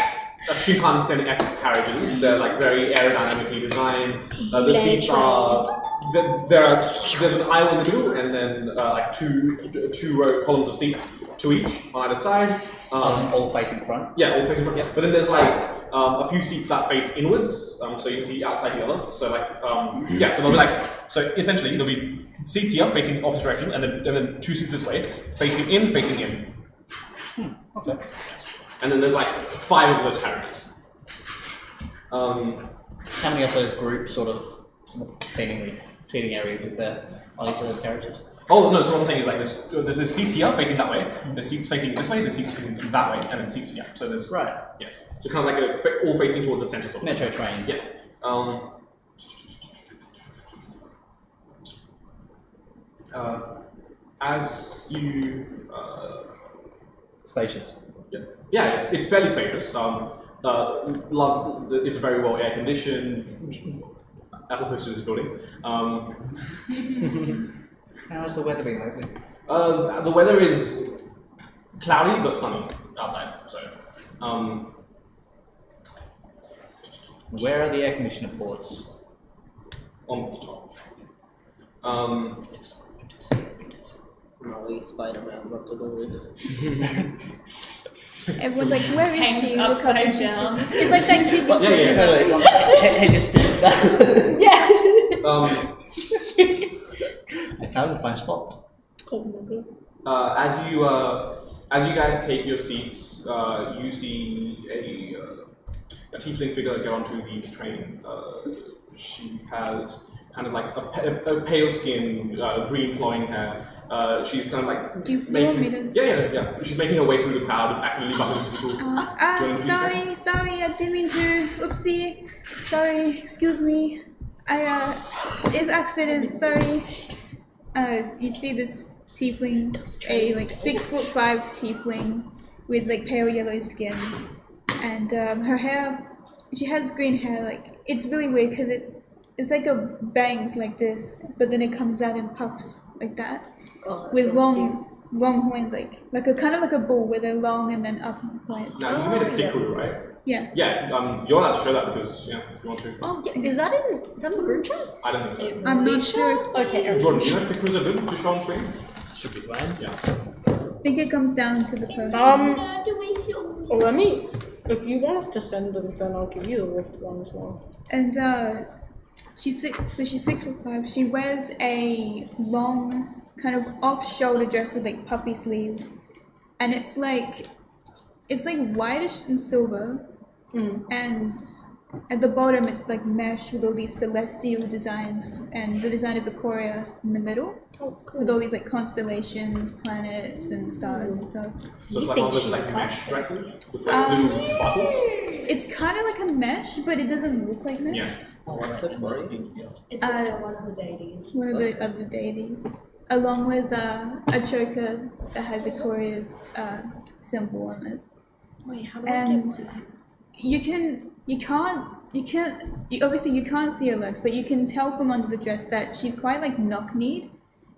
Shinkansen-esque carriages. They're like very aerodynamically designed. The seats are there's an aisle in the middle, and then like two row columns of seats to each on either side. All facing front. Yeah, all facing front. Yeah. But then there's like a few seats that face inwards, so you can see outside the other. So like yeah, so there'll be like essentially there'll be seats here facing opposite direction, and then 2 seats this way, facing in, facing in. Okay. And then there's like 5 of those carriages. How many of those group sort of seemingly seating areas is there on each of those carriages? Oh no! So what I'm saying is like there's seats here facing that way, there's seats facing this way, there's seats facing that way, and then seats yeah. So there's Right. yes. So kind of like all facing towards the center sort of. Metro train. Yeah. as you Spacious. yeah, it's fairly spacious. It's very well air conditioned, as opposed to this building. How's the weather been lately? The weather is cloudy but sunny outside. So, Where are the air conditioner ports? on the top. Molly Spider-Man's up to the roof. Everyone's like, where is Hangs she? Look up upside and she's down. just- It's like that kid. Hey, just spins back. Yeah. I found my spot. Oh my god. As you guys take your seats, you see a tiefling figure get onto the train. She has kind of like a pale skin, green flowing hair. She's kind of like Do you want me to? yeah. She's making her way through the crowd, accidentally bumping into people. Sorry, I didn't mean to. Oopsie. Sorry, excuse me. It's accident. Sorry. You see this tiefling, a like 6'5" tiefling with like pale yellow skin, and her hair. She has green hair. Like it's really weird because it's like a bangs like this, but then it comes out in puffs like that. Oh, With long horns, like a kind of like a bull with a long and then up point. Now you made a pig crew, right? Yeah. Yeah. You're allowed to show that because if you want to. Oh yeah, is that in the group chat? I don't think so. I'm not sure. Okay, Eric. Jordan, do you know if pig crews are good to show on screen? Should be fine. Yeah. I think it comes down to the person. Let me. If you want us to send them, then I'll give you the lift one as well. And she's 6'5". She wears a long kind of off-shoulder dress with like puffy sleeves, and it's like whitish and silver, and at the bottom it's like mesh with all these celestial designs and the design of Victoria in the middle. Oh, it's cool. With all these like constellations, planets, and stars and stuff. So it's like one of those like mesh dresses with Um, like little sparkles. It's kind of like a mesh, but it doesn't look like mesh. Yeah. What's it worrying? It's like one of the deities. One of the other deities, along with a choker that has Ikoria's symbol on it. Wait, how do And obviously you can't see her legs, but you can tell from under the dress that she's quite like knock-kneed,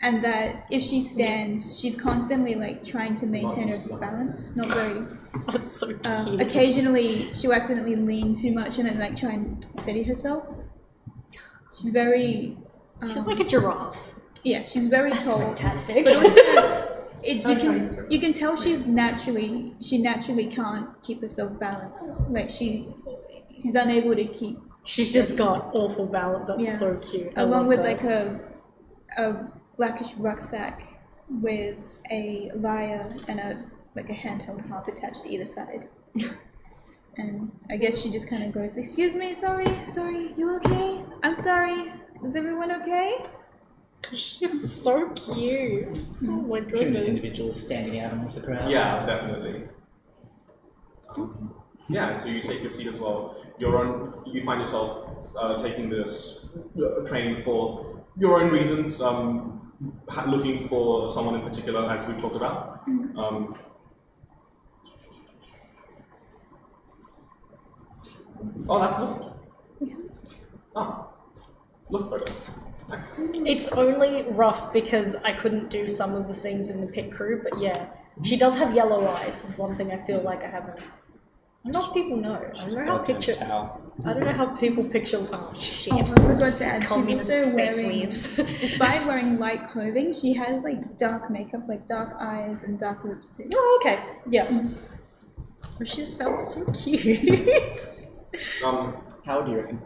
and that if she stands, she's constantly like trying to maintain her balance. Not very. That's so cute. Occasionally, she'll accidentally lean too much and then like try and steady herself. She's very. She's like a giraffe. Yeah, she's very That's tall. fantastic. But also, Sorry. you can tell she naturally can't keep herself balanced. Like she's unable to keep. She's just got awful balance. That's Yeah. so cute. I Along love with that. like a blackish rucksack with a lyre and a handheld harp attached to either side. And I guess she just kind of goes, "Excuse me, sorry, you okay? I'm sorry. Is everyone okay?" She's so cute. Oh my This goodness. individual is standing out amongst the crowd. Yeah, definitely. Yeah, so you take your seat as well. You find yourself taking this train for your own reasons, looking for someone in particular, as we've talked about. Oh, that's looked. Oh, look photo. Nice. It's only rough because I couldn't do some of the things in the pit crew, but yeah. She does have yellow eyes, is one thing I feel like I haven't. I don't know if people know. I don't know how people picture. Oh shit. Oh, I forgot to add, she's Communist also space wearing, weaves. despite wearing light clothing, she has like dark makeup, like dark eyes and dark lipstick. Oh, okay. Yeah. Oh, she sounds so cute. How old do you reckon?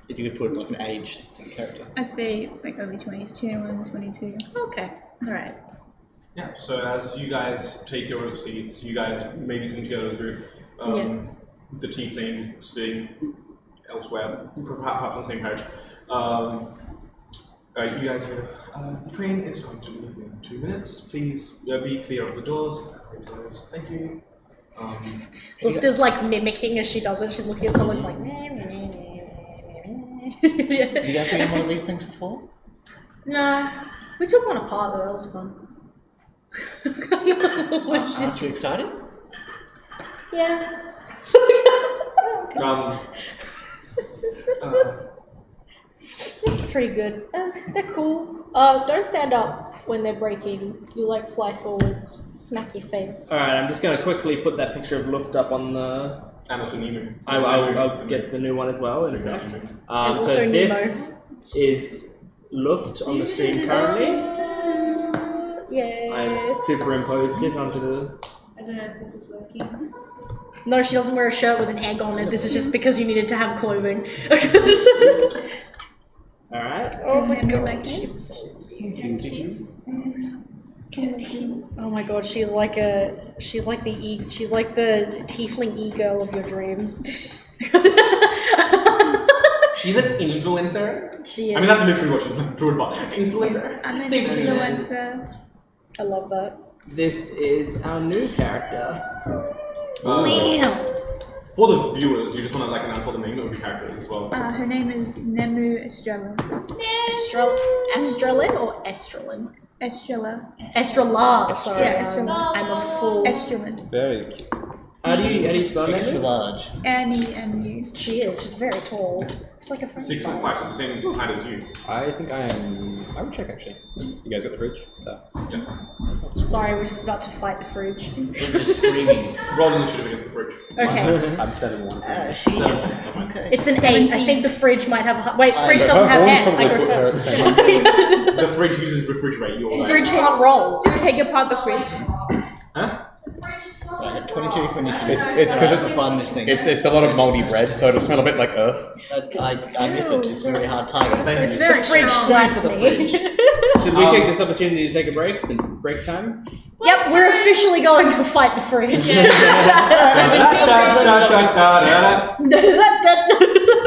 If you could put like an age to the character. I'd say like early 20s, 21, 22. Okay. Alright. Yeah, so as you guys take your seats, you guys maybe sitting together as a group, the tiefling sitting elsewhere, perhaps on the same page. You guys hear, the train is going to leave in 2 minutes. Please be clear of the doors as they close. Thank you. Lifter's like mimicking as she does it. She's looking at someone like, meh, meh, meh, meh, meh, meh. Have you guys been in one of these things before? No. We took one apart though, that was fun. Aren't you excited? Yeah. Um, This is pretty good. They're cool. Don't stand up when they're breaking. You like fly forward, smack your face. Alright, I'm just gonna quickly put that picture of Luft up on the. and also Nemo. I'll get the new one as well in a sec. And So also this is Luft on the stream currently. Yes. I've superimposed it onto the. I don't know if this is working. No, she doesn't wear a shirt with an egg on it. This is just because you needed to have clothing. Alright. Oh my And we god, like she's it. so Oh my god, she's like the tiefling e-girl of your dreams. She's an influencer. She is. I mean, that's literally what she's doing about. Influencer. I'm an Save the trees. influencer. I love that. This is our new character. Meow. For the viewers, do you just want to like announce what the name of the character is as well? Her name is Nemu Estrella. Astralin or Estrelin? Estrella. Estrella. Sorry, Yeah, Estrella. I'm a fool. Estrella. Very cute. How do you spell Extra it? large. N-E-M-U. She is. She's very tall. She's like a French 6'5", so the same height as you. I think I am. I would check actually. You guys got the fridge? So. Yeah. Sorry, we're just about to fight the fridge. We're just screaming. Roll initiative against the fridge. Okay. I'm 7-1. Okay. It's an 8. I 17. think the fridge might have. Wait, fridge Her doesn't have horns hands. I probably go put her at the first. same time. The fridge uses refrigerate. You're Fridge can't roll. Just take apart the fridge. Huh? Right, 22 for initiative. It's because It's fun, this thing. It's a lot of moldy bread, so it'll smell a bit like earth. I miss it. It's a very hard target. It's very fridge slaps For the me. fridge. Should we take this opportunity to take a break since it's break time? Yep, we're officially going to fight the fridge.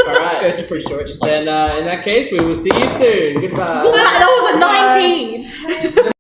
Alright. Goes to fridge storage. Just like Then in that case, we will see you soon. Goodbye. That was a 19.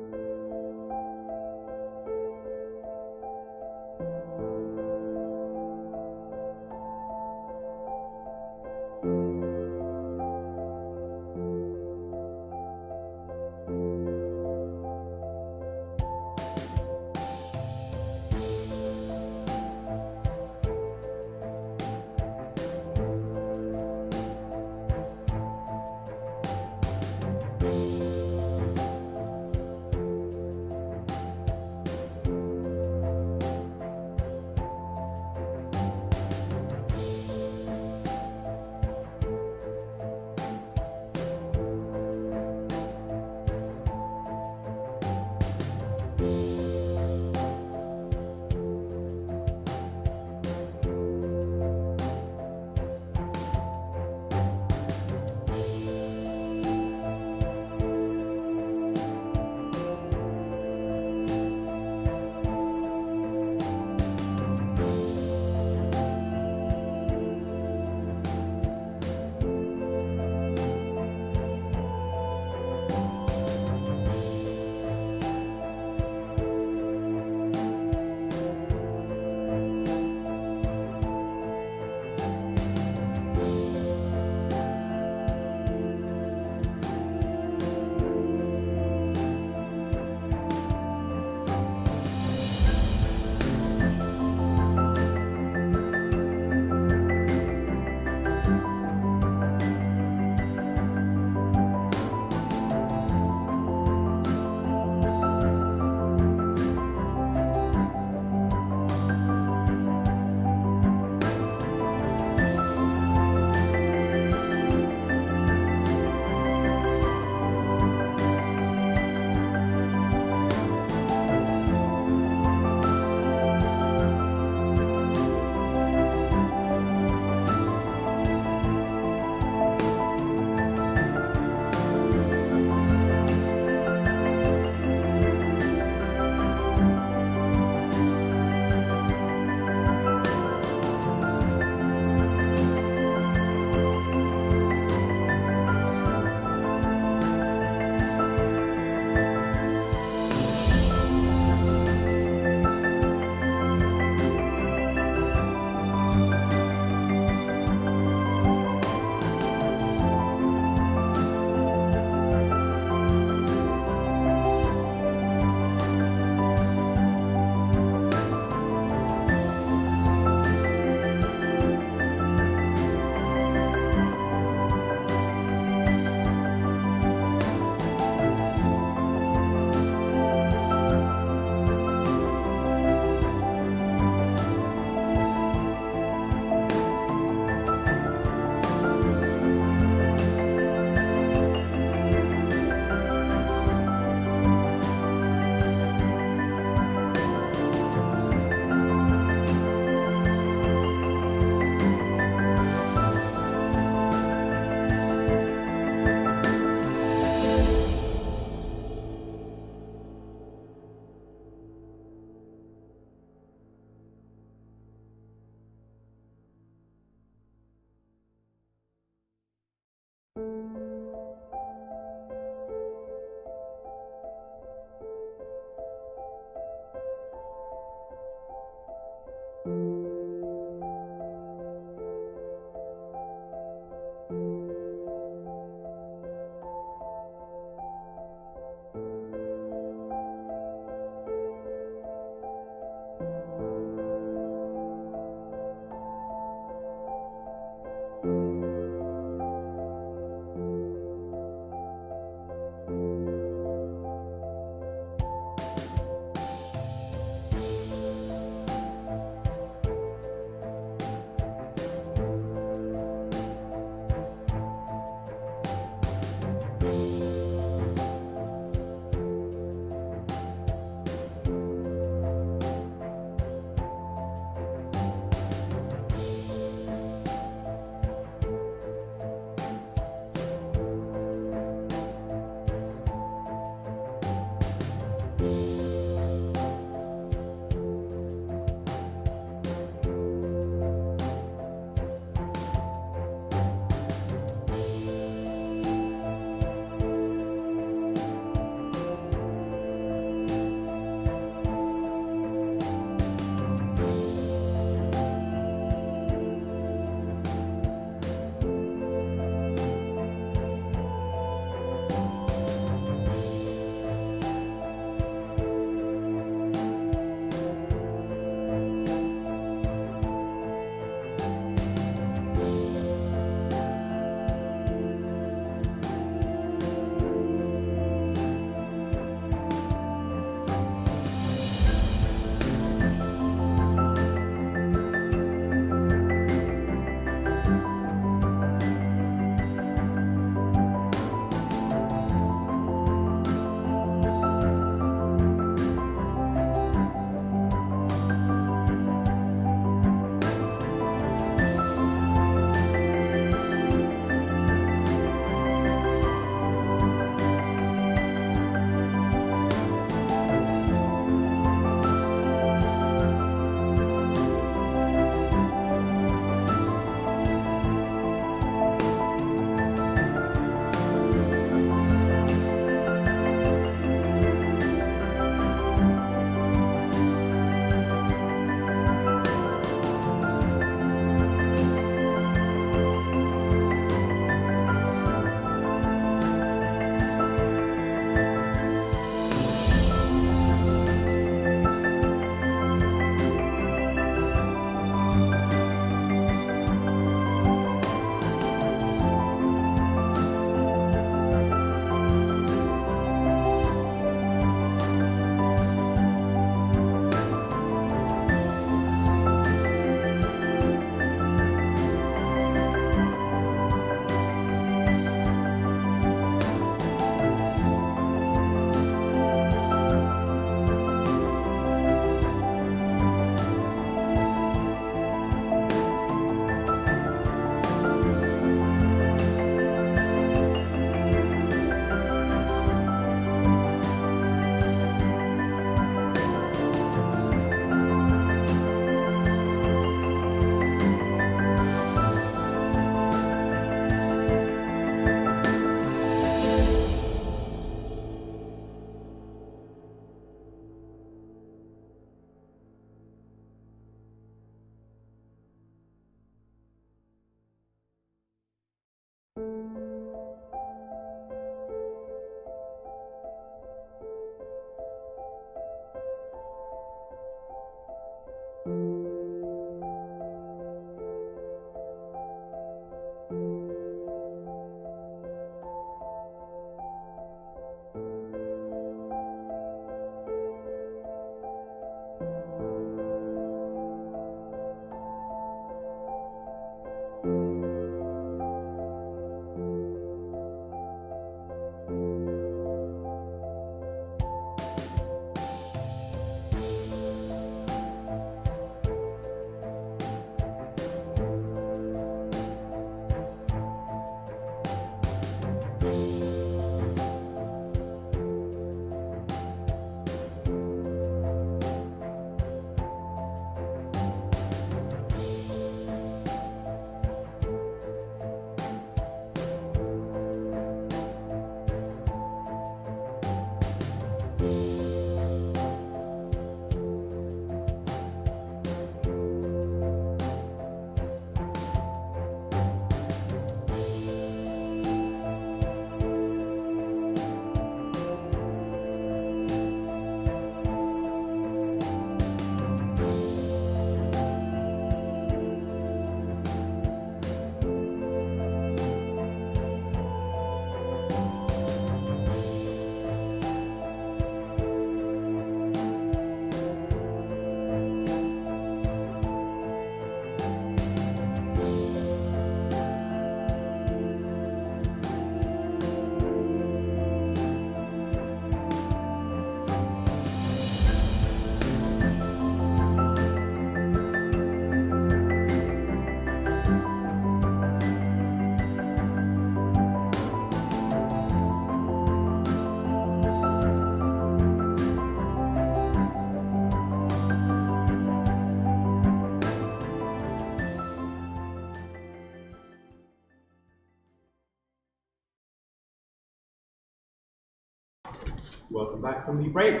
Welcome back from the break.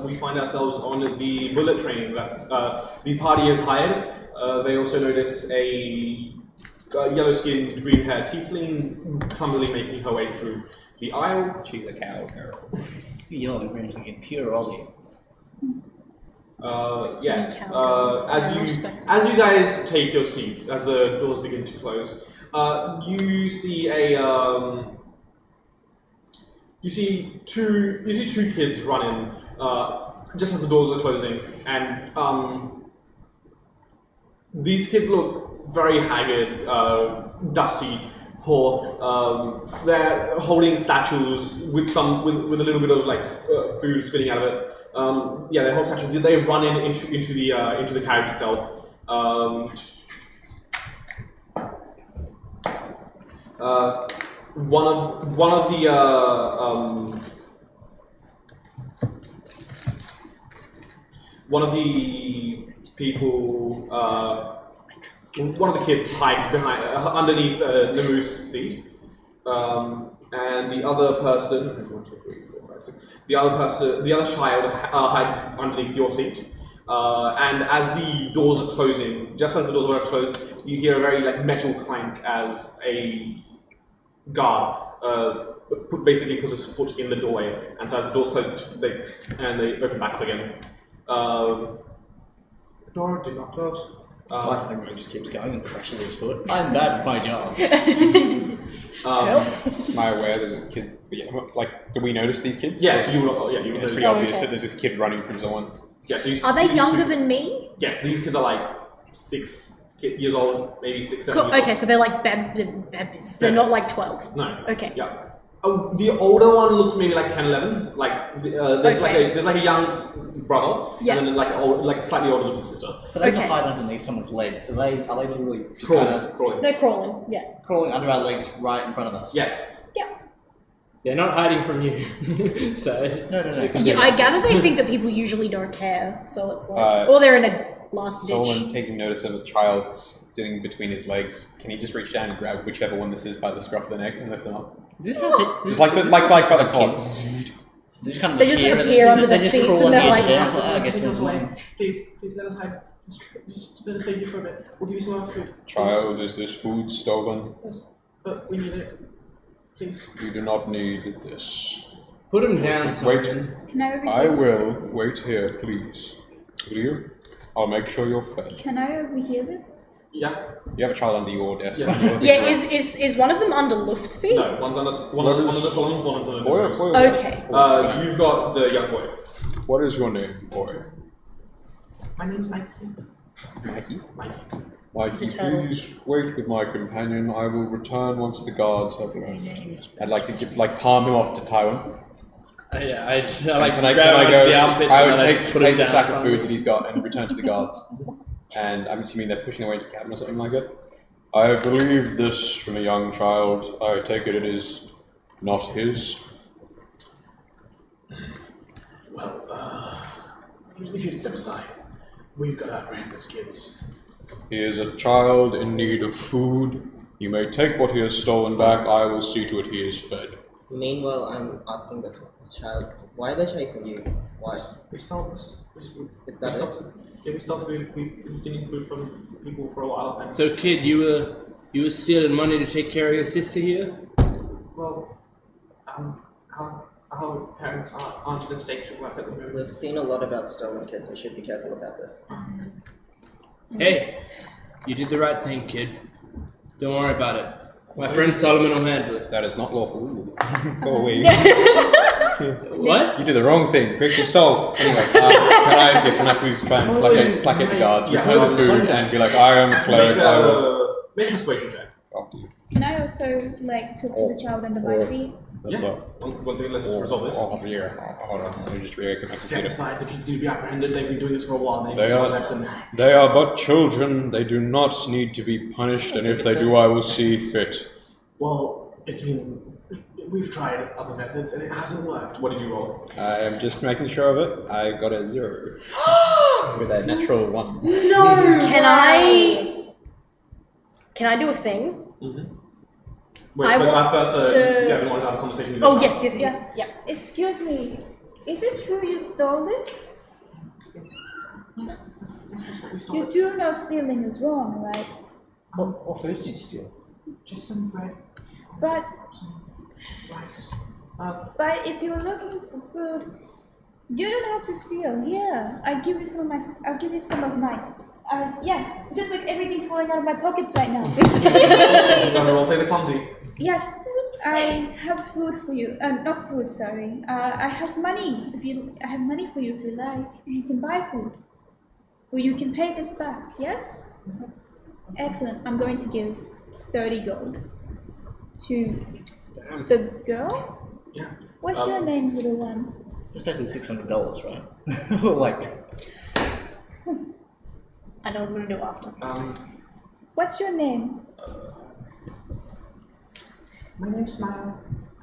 We find ourselves on the bullet train that the party has hired. They also notice a yellow-skinned, green-haired tiefling clumsily making her way through the aisle. She's a cowgirl. Yellow and green is thinking pure Aussie. Yes. cowgirl. I As you guys take your seats, as the doors begin to close, you see a you see two kids running just as the doors are closing, and these kids look very haggard, dusty, poor. They're holding statues with a little bit of like food spitting out of it. Yeah, they hold statues. Did they run into the carriage itself? One of the people, one of the kids hides behind underneath the moose seat, and the other person, 1, 2, 3, 4, 5, 6. The other child hides underneath your seat. And as the doors are closing, just as the doors are closed, you hear a very like metal clank as a guard basically puts his foot in the doorway, and so as the door closes, they open back up again. The door did not close. Everyone just keeps going and crushes his foot. I'm bad at my job. Am I aware there's a kid? Yeah, like, do we notice these kids? Yes, you will. Yeah, you will. It's notice. pretty obvious okay. that there's this kid running from someone. Yeah, so you Are see they younger than me? Yes, these kids are like 6 years old, maybe 6, 7 Cool. years old. Okay, so they're like babies. They're not like 12. No. Okay. Yeah. The older one looks maybe like 10, 11. Like there's Okay. like a young brother, Yeah. and then like a slightly older looking sister. For them to Okay. hide underneath someone's legs, are they literally just Crawling. Crawling. They're crawling. Yeah. crawling under our legs right in front of us? Yes. They're not hiding from you. So No. Yeah, I gather they think that people usually don't care, so it's like, Uh, or they're in a last ditch. Someone taking notice of a child sitting between his legs. Can he just reach down and grab whichever one this is by the scruff of the neck and lift them up? This is how Just like by the collar. They just kind of They just appear under the seats crawl and on they're the like, edge, I guess Take us there's away. one. Please let us hide. Just let us stay here for a bit. We'll give you some more food. Child, is this food stolen? Yes. We need it. Please. You do not need this. Put him down, Wait. Simon. Can I overhear? I will wait here, please. Will you? I'll make sure you're fed. Can I overhear this? Yeah. You have a child under your desk. Yeah. Yeah, is one of them under Luft's feet? No, one's on the salon, one is on the Boy, nose. boy, Okay. You've got the young boy. What is your name, boy? My name's Mikey. Mikey? Mikey. He's a Mikey, turtle. please wait with my companion. I will return once the guards have left. I'd like to give, palm him off to Tywin. Yeah, I Can like I grab him go? under the armpit I and would then take, just put take him the down sack in of front food that he's got and return to the guards. And I'm assuming they're pushing away into cabin or something like that. I believe this from a young child. I take it is not his. Well, if you'd step aside, we've got to apprehend those kids. He is a child in need of food. You may take what he has stolen back. I will see to it he is fed. Meanwhile, I'm asking the child, why are they chasing you? Why? We stole this. Is that it? Yeah, we stole food. We've been stealing food from people for a while. And So, kid, you were stealing money to take care of your sister here? well, our parents aren't in a state to work at the moment. We've seen a lot about stolen kids. We should be careful about this. Hey, you did the right thing, kid. Don't worry about it. My friend Solomon will handle it. That is not lawful. Go away. What? You did the wrong thing. Quickly stole. Anyway, can I please try and placate the guards, return the food, and be like, I am a cleric. I will. Make a persuasion check. After you. Can I also talk to the child under my seat? That's Yeah. all. Once again, let's just resolve this. Hold on. Let me just reopen my Step computer. aside. The kids need to be apprehended. They've been doing this for a while. And They they are, just lesson. they are but children. They do not need to be punished, and if they do, I will see fit. Well, we've tried other methods and it hasn't worked. What did you roll? I am just making sure of it. I got a 0 with a natural 1. No. Can I do a thing? Mm-hmm. Wait, I but want first, to- Devin wanted to have a conversation with your Oh child. yes. Yeah. Excuse me, is it true you stole this? Yes, we stole You it. do know stealing is wrong, right? What food did you steal? Just some bread, But some rice. but if you're looking for food, you don't have to steal. Here, I'll give you some of mine. Yes, just like everything's falling out of my pockets right now. I'm gonna roleplay the clumsy. Yes, I have food for you. Not food, sorry. I have money. I have money for you if you like. You can buy food, or you can pay this back. Yes. Excellent. I'm going to give 30 gold to the girl. Yeah. What's your name, little one? It's basically $600, right? Like, I know what I'm gonna do after. What's your name? My name's Maya.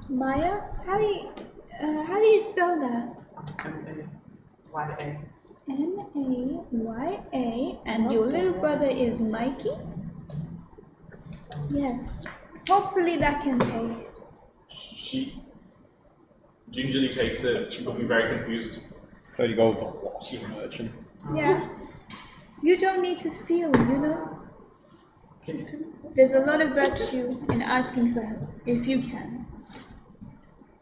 Maya? How do you spell that? M-A-Y-A. M-A-Y-A. And your little brother is Mikey? Yes. Hopefully that can pay. She gingerly takes it. She's looking very confused. 30 gold's a lot, merchant. Yeah. You don't need to steal, you know? There's a lot of virtue in asking for help, if you can.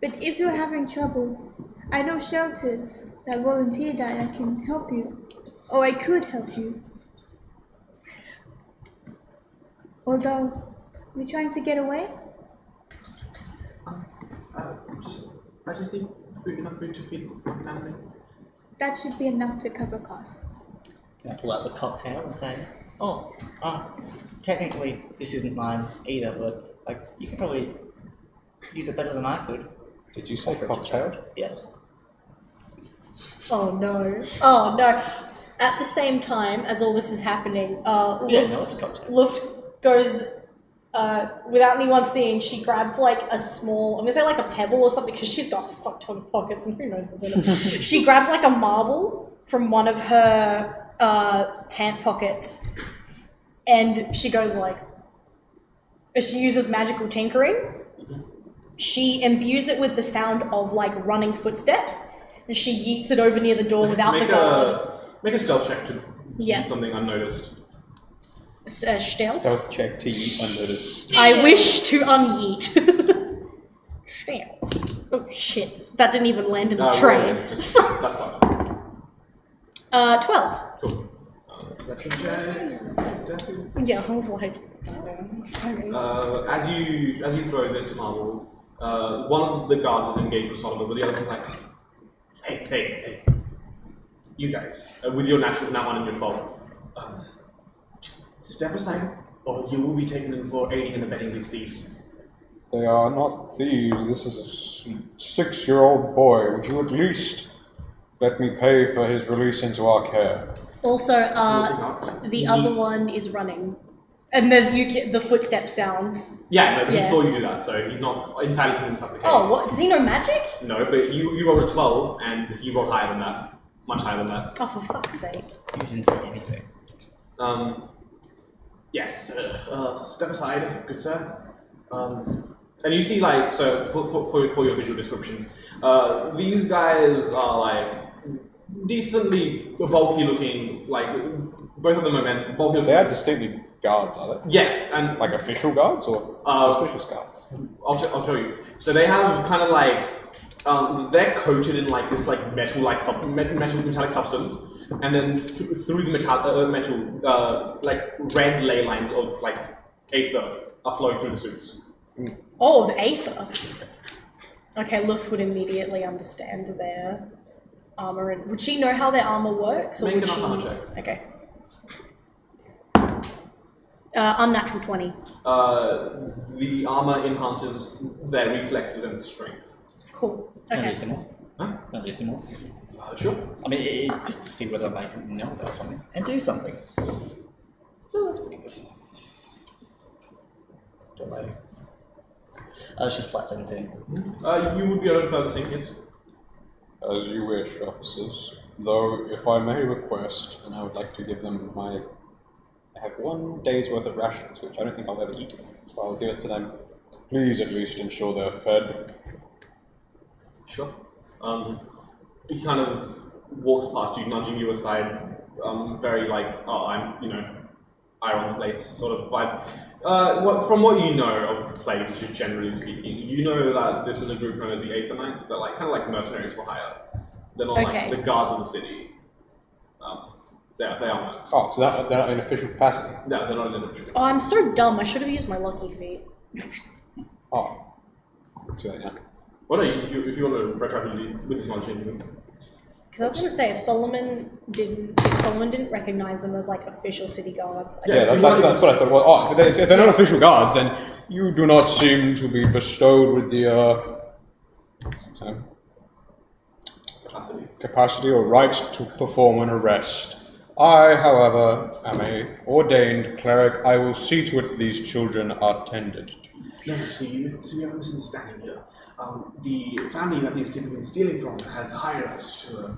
But if you're having trouble, I know shelters that volunteer that I can help you. Or I could help you. Although, you're trying to get away? I just need enough food to feed my family. That should be enough to cover costs. can I pull out the cocktail and say, oh, technically this isn't mine either, but like you can probably use it better than I could. Did you say Offer it to cocktail? Chad. Yes. Oh no. At the same time as all this is happening, Yeah, no, it's a cocktail. Luft goes, without anyone seeing, she grabs like a small, I'm gonna say like a pebble or something, because she's got a fuck ton of pockets and who knows what's in it. She grabs like a marble from one of her pant pockets, and she goes like, she uses magical tinkering. She imbues it with the sound of like running footsteps, and she yeets it over near the door without the guard. Make a stealth check to Yeah. do something unnoticed. Stealth? Stealth check to yeet unnoticed. I wish to unyeet. Stealth. Oh shit. That didn't even land in the tray. That's fine. 12. Cool. Perception check. Dexterity. Yeah, I was like... As you throw this marble, one of the guards is engaged with Solomon, but the other is like, hey, you guys, with your natural now 1 and your 12, step aside, or you will be taken in for aiding and abetting these thieves. They are not thieves. This is a 6-year-old boy. Would you at least let me pay for his release into our care? Also, Absolutely not. the other one is running. And there's the footstep sounds. Yeah, no, but Yeah. he saw you do that, so he's not entirely convinced that's the case. Oh, what? Does he know magic? No, but you rolled a 12, and he rolled higher than that. Much higher than that. Oh, for fuck's sake. You didn't say anything. Yes, step aside, good sir. And you see, like, so for your visual descriptions, these guys are like decently bulky looking, like both of them are bulky looking. They are distinctly guards, are they? Yes, and Like official guards or suspicious guards? I'll tell you. So they have kind of like they're coated in like this like metallic substance, and then through the metal like red ley lines of like Aether are flowing through the suits. Oh, of Aether. Okay, Luft would immediately understand their armor. And would she know how their armor works? Or Make would an she... arcana check. Okay. Unnatural 20. The armor enhances their reflexes and strength. Cool. Can I Okay. do some more? Huh? Can I do some more? Sure. I mean, just to see whether I know about something and do something. Don't know. It's just flat 17. You would be able to further sync, yes. As you wish, officers. Though, if I may request, and I would like to give them I have 1 day's worth of rations, which I don't think I'll ever eat, so I'll give it to them. Please at least ensure they're fed. Sure. He kind of walks past you, nudging you aside, very like, oh, I'm, eye on the place sort of vibe. From what you know of the place, just generally speaking, you know that this is a group known as the Aether Knights. They're like kind of like mercenaries for hire. They're not Okay. like the guards of the city. They are monks. Oh, so they're not in official capacity? No, they're not in the official. Oh, I'm so dumb. I should have used my lucky feet. Oh. Too late now. Well, no, if you want to retroactively with this knowledge, you can. Because I was going to say, if Solomon didn't recognize them as like official city guards, I Yeah, don't Yeah, that's what I thought. Well, oh, if they're not official guards, then you do not seem to be bestowed with the what's the term? Capacity or right to perform an arrest. I, however, am a ordained cleric. I will see to it these children are tended to. No, so you have a misunderstanding here. The family that these kids have been stealing from has hired us to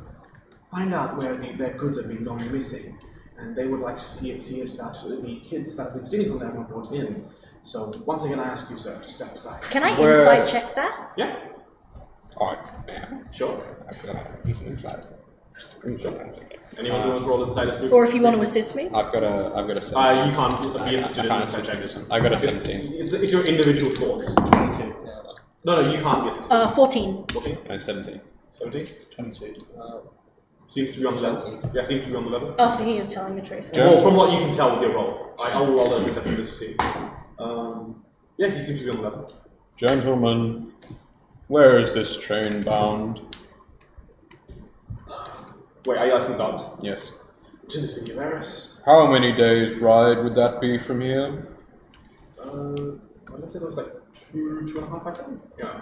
find out where their goods have been gone missing, and they would like to see it that the kids that have been stealing from them are brought in. So once again, I ask you, sir, to step aside. Can I Where- insight check that? Yeah, Oh, man. sure. I forgot I had a piece of inside. Sure, that's okay. Anyone who wants to roll inside this food? Or if you want to assist me? I've got a 17. You can't be assisted in I can't this assist checks. this one. I've got a 17. It's your individual thoughts. 22. No, you can't be assisted. 14. 14? And 17. 17? 22. Seems to be on the level. 20. Yeah, seems to be on the level. Oh, so he is telling the truth. Yeah. Well, from what you can tell with your roll. I will roll a perception just to see. Yeah, he seems to be on the level. Gentlemen, where is this train bound? Wait, are you asking guards? Yes. To the city of Eris. How many days' ride would that be from here? Well, let's say that was like 2.5 by 10. Yeah.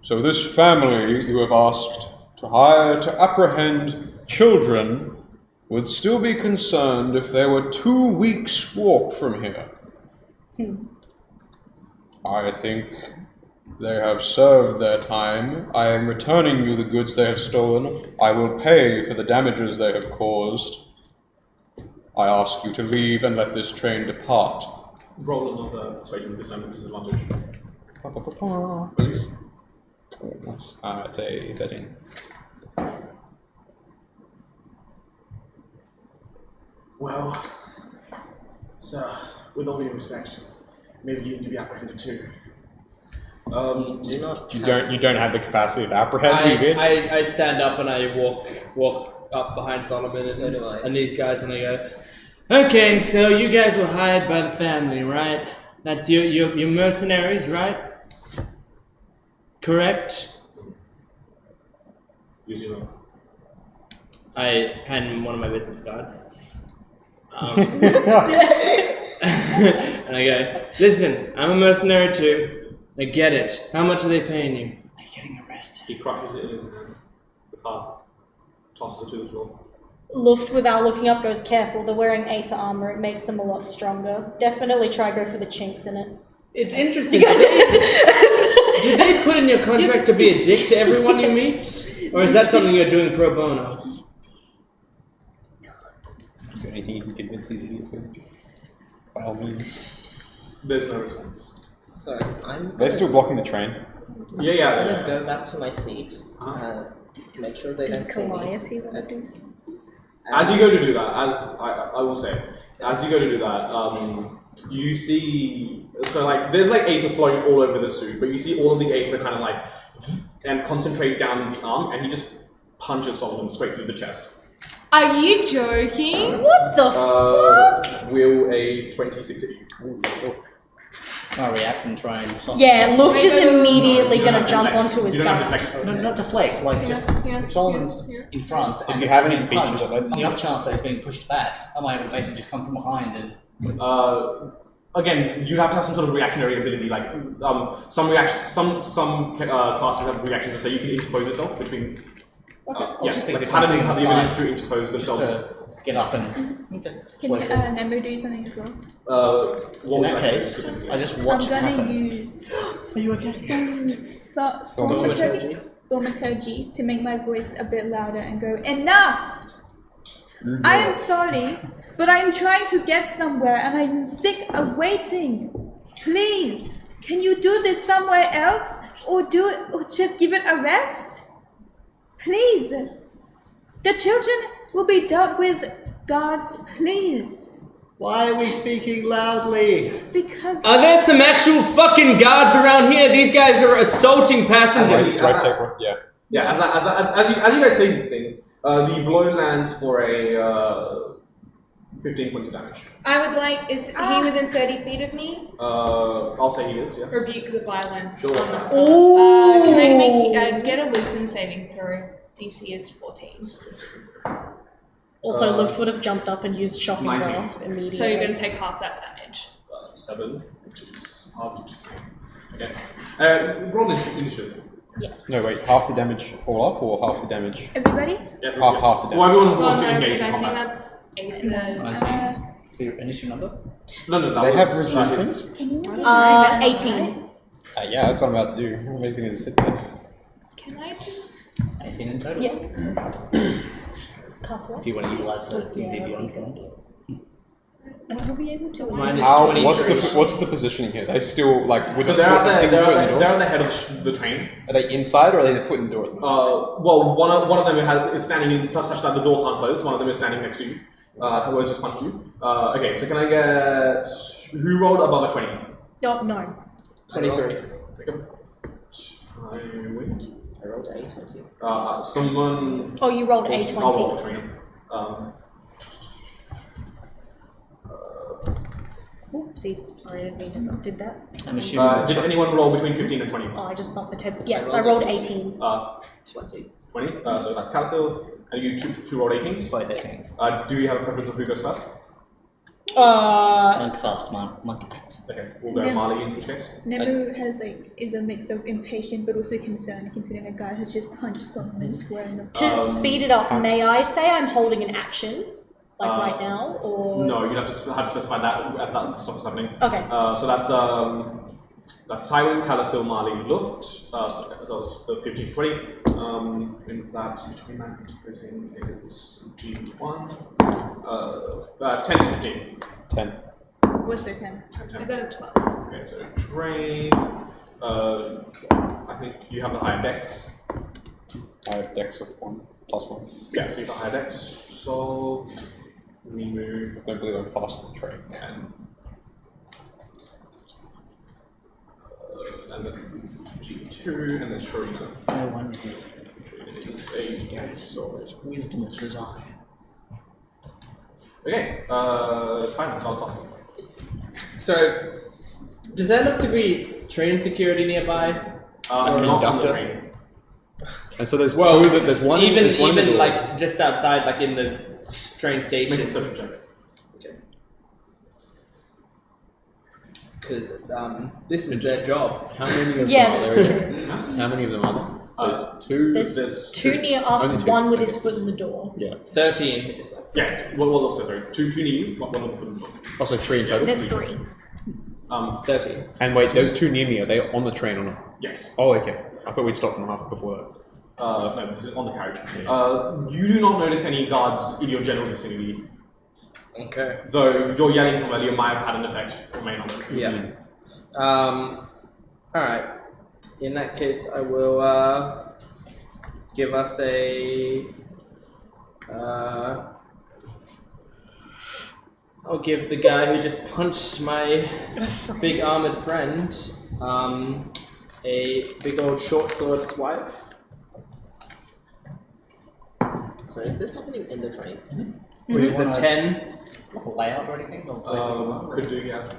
So this family you have asked to hire to apprehend children would still be concerned if they were 2 weeks' walk from here. I think they have served their time. I am returning you the goods they have stolen. I will pay for the damages they have caused. I ask you to leave and let this train depart. Roll another persuasion with discernment disadvantage. Please. It's a 13. Well, Sir, with all due respect, maybe you need to be apprehended too. Do not. You don't have the capacity to apprehend you, bitch. I stand up and I walk up behind Solomon So do I. and these guys, and I go, okay, so you guys were hired by the family, right? That's your mercenaries, right? Correct? Use your own. I hand him one of my business cards. And I go, listen, I'm a mercenary too. I get it. How much are they paying you? Are you getting arrested? He crushes it in his hand. The card. Tosses it to the floor. Luft, without looking up, goes, careful, they're wearing Aether armor, it makes them a lot stronger. Definitely try go for the chinks in it. It's interesting. Did they put in your contract to be a dick to everyone you meet? Or is that something you're doing pro bono? Is there anything you can convince these idiots with? By all means. There's no response. So I'm. They're still blocking the train. Yeah. I'm gonna go back to my seat. Make sure they don't Does see me. Calliope want to do something? As you go to do that, as I will say, as you go to do that, you see, so like, there's like Aether flowing all over the suit, but you see all of the Aether kind of like, and concentrate down the arm, and he just punches Solomon straight through the chest. Are you joking? What the fuck? Will a 26 hit you? Ooh, let's go. I'll react and try and soften. Yeah, Luft is immediately You don't gonna have jump deflect. onto his You don't have back. deflect. No, not deflect, like just if Solomon's in front and you have any being features punched, that lets on the you- off chance that he's being pushed back, I might basically just come from behind and Again, you have to have some sort of reactionary ability. Like some classes have reactions that say you can interpose yourself between. Yeah, just like think paladins have the ability side. to interpose just themselves. to get up and okay. Can flow forward. Nembo do something as well? What In was that that case, specifically? I just I'm watch it gonna happen. use Are you okay? thaumaturgy to make my voice a bit louder and go, enough! I am sorry, but I am trying to get somewhere and I'm sick of waiting. Please, can you do this somewhere else? Or just give it a rest? Please. The children will be dealt with, guards, please. Why are we speaking loudly? Because Are there some actual fucking guards around here? These guys are assaulting passengers. Yeah, as you guys say these things, the blow lands for a 15 points of damage. I would like, is he within 30 feet of me? I'll say he is, yes. Rebuke the violent. Sure. Can I make get a wisdom saving throw? DC is 14. Also, Luft would have jumped up and used shocking 19. grasp immediately. So you're going to take half that damage. 7, which is half to 2. Okay. Roll initiative. Yes. No, wait, half the damage all up or half the damage? everybody? Yeah, Half the damage. Well, everyone Well, wants no, to engage because in I think combat. that's 8. 19. For your initial number? No, Do they have resistance? Can you get my best 18. Yeah, that's what I'm about to do. I'm basically going to sit there. Can I do? 18 in total. Yeah. Cast what? If you want to utilize the D&D Beyond fund. Will be able to. Mine is How? 23. What's the positioning here? They still like with So a they're foot, at a the, single foot in the they're door. on the head of the train. Are they inside or are they the foot in the door? Well, one of them is standing in such that the door can't close. One of them is standing next to you. Who has just punched you? Okay, so can I get who rolled above a 20? No. 23. I win. I rolled a 20. Someone. Oh, you rolled a I'll roll 20. for training. Oopsies. Sorry, I didn't mean to did that. I'm assuming. Did anyone roll between 15 and 20? Oh, I just bumped the table. Yes, I rolled 18. 20. 20. So that's Caliphil. And you two rolled 18s. Both 18. Do you have a preference of who goes first? Monk fast, monkey. Okay, we'll go Yeah. Marley in which case. Nemu is a mix of impatient but also concerned, considering a guy has just punched someone square in the. To speed it up, may I say I'm holding an action? Like right now? Or. No, you have to specify that as that stuff is happening. Okay. So that's Tywin, Calathil, Marley, Luft. So it's the 15 to 20. In that between that interposing is G1. 10 to 15. 10. What's the 10? 10. I got a 12. Okay, so train. I think you have the higher dex. I have dex of 1 plus 1. Yeah, so you have the higher dex. So We move. I don't believe I'm faster than the train. And then G2, and then Sharina. No one is his Sharina is a dinosaur. wisdom as his eye. Okay, time starts off. So, does there look to be train security nearby? Not on the conductor? train. And so there's Well, two. There's one. Even there's one in the door. like just outside, like in the train Make station. a perception check. Okay. Because this is their job. How many of them Yeah, are this there? is How many of them are there? There's two. There's two near us, Only two. one with his foot in the door. Yeah. 13 is what. Yeah, well also, sorry. Two near you, one on the foot of the door. Also 3 in total. There's 3. 13. And wait, those two near me, are they on the train or not? Yes. Oh, okay. I thought we'd stopped them half before that. No, this is on the carriage. You do not notice any guards in your general vicinity, Okay. though your yelling from earlier might have had an effect or may not. Yeah. Alright. In that case, I will give us a. I'll give the guy who just punched my big armored friend a big old short sword swipe. So is this happening in the train? Which is the wanna- 10. Like a layout or anything? Or Could do, yeah.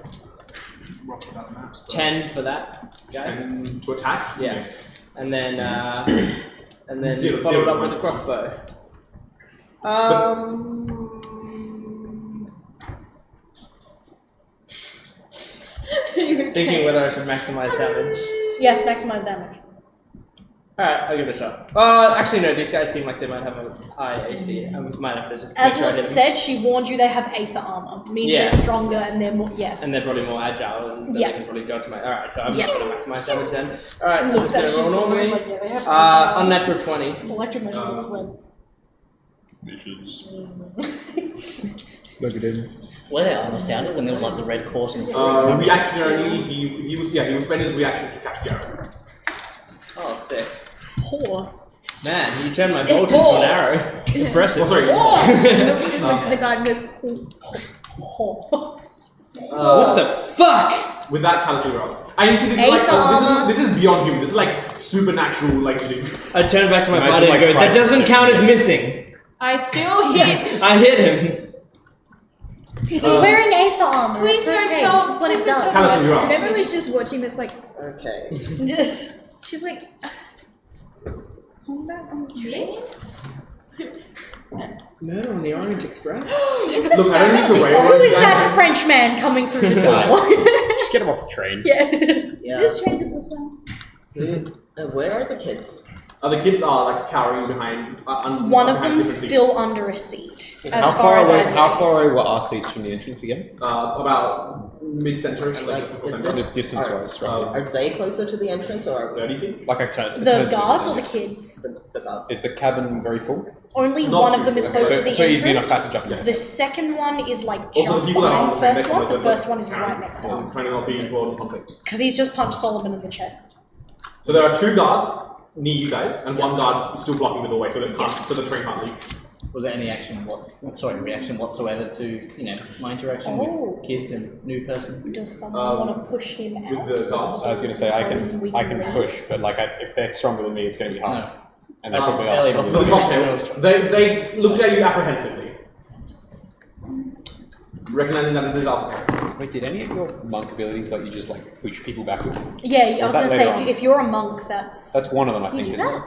Rough without maps. but 10 for that guy. 10 to attack? Yeah. Yes. And then Deal followed with up with one. a crossbow. Thinking whether I should maximize damage. Yes, maximize damage. Alright, I'll give it a shot. Actually no, these guys seem like they might have a high AC. I might have to just As make sure I Liz hit them. said, she warned you they have Aether armor. Means Yeah. they're stronger and they're more. Yeah. And they're probably more agile, and so Yeah. they can probably go to my. Alright, so I'm Yeah. just gonna maximize damage then. Alright, I'm Look, just that's gonna roll just normally. like, yeah, they have Aether armor. Unnatural 20. Electric measurement as well. This is Look at him. where their armor sounded when there was like the red course in front of Reactionary, he will spend his reaction to catch the arrow. Oh, sick. Poor. Man, you turned my bolt into an arrow. Impressive. Oh, sorry. Milky just went to the guard and goes, Poor. What the fuck? With that caliber roll. And you see, this is like Aether this is beyond human. This is like supernatural, like. I turned back to my Imagine, body and like, go, that Crisis doesn't count as Series. missing. I still hit. I hit him. He's wearing Aether armor. Please It's don't okay. tell- This is what please it don't does. tell Caliber roll. Remember was just watching this like, Okay. Just. she's like, hold back on the trace? Murder on the Orient Express? Look, I don't need to Who wait. is that French man coming through the door? Just get him off the train. Yeah. Yeah. Just trying to pull some. Where are the kids? The kids are like cowering behind. One of behind them's different still under a seat. As How far far as away? I know. How far away were our seats from the entrance again? seats. About mid-center, like Like, just before is center. this- Distance-wise, roughly. Are they closer to the entrance or are we? 30 feet. Like I said, The guards or the kids? The guards. Is the cabin very full? Only Not one too of them is good. close so to the so easy enough entrance. passage up. Yeah. The second one is like Also, just the people that are behind on the first they one. can The first one is right next to us. Trying to not be involved in conflict. Because he's just punched Solomon in the chest. So there are 2 guards near you guys, and 1 guard still blocking the doorway, so the train can't leave. Was there any reaction whatsoever to, my interaction with kids and new person? Does someone want to push him out? with the guards. I was going to say I Or we can leave? push, but like if they're stronger than me, it's going to be hard. No. And they probably are Ellie, stronger For the than me. cocktail, they looked at you apprehensively, recognizing that it is alcohol. Wait, did any of your monk abilities let you just like push people backwards? Yeah, I was Was that going to say, later if, on? if you're a monk, that's That's one of them, I Can you think, do isn't that?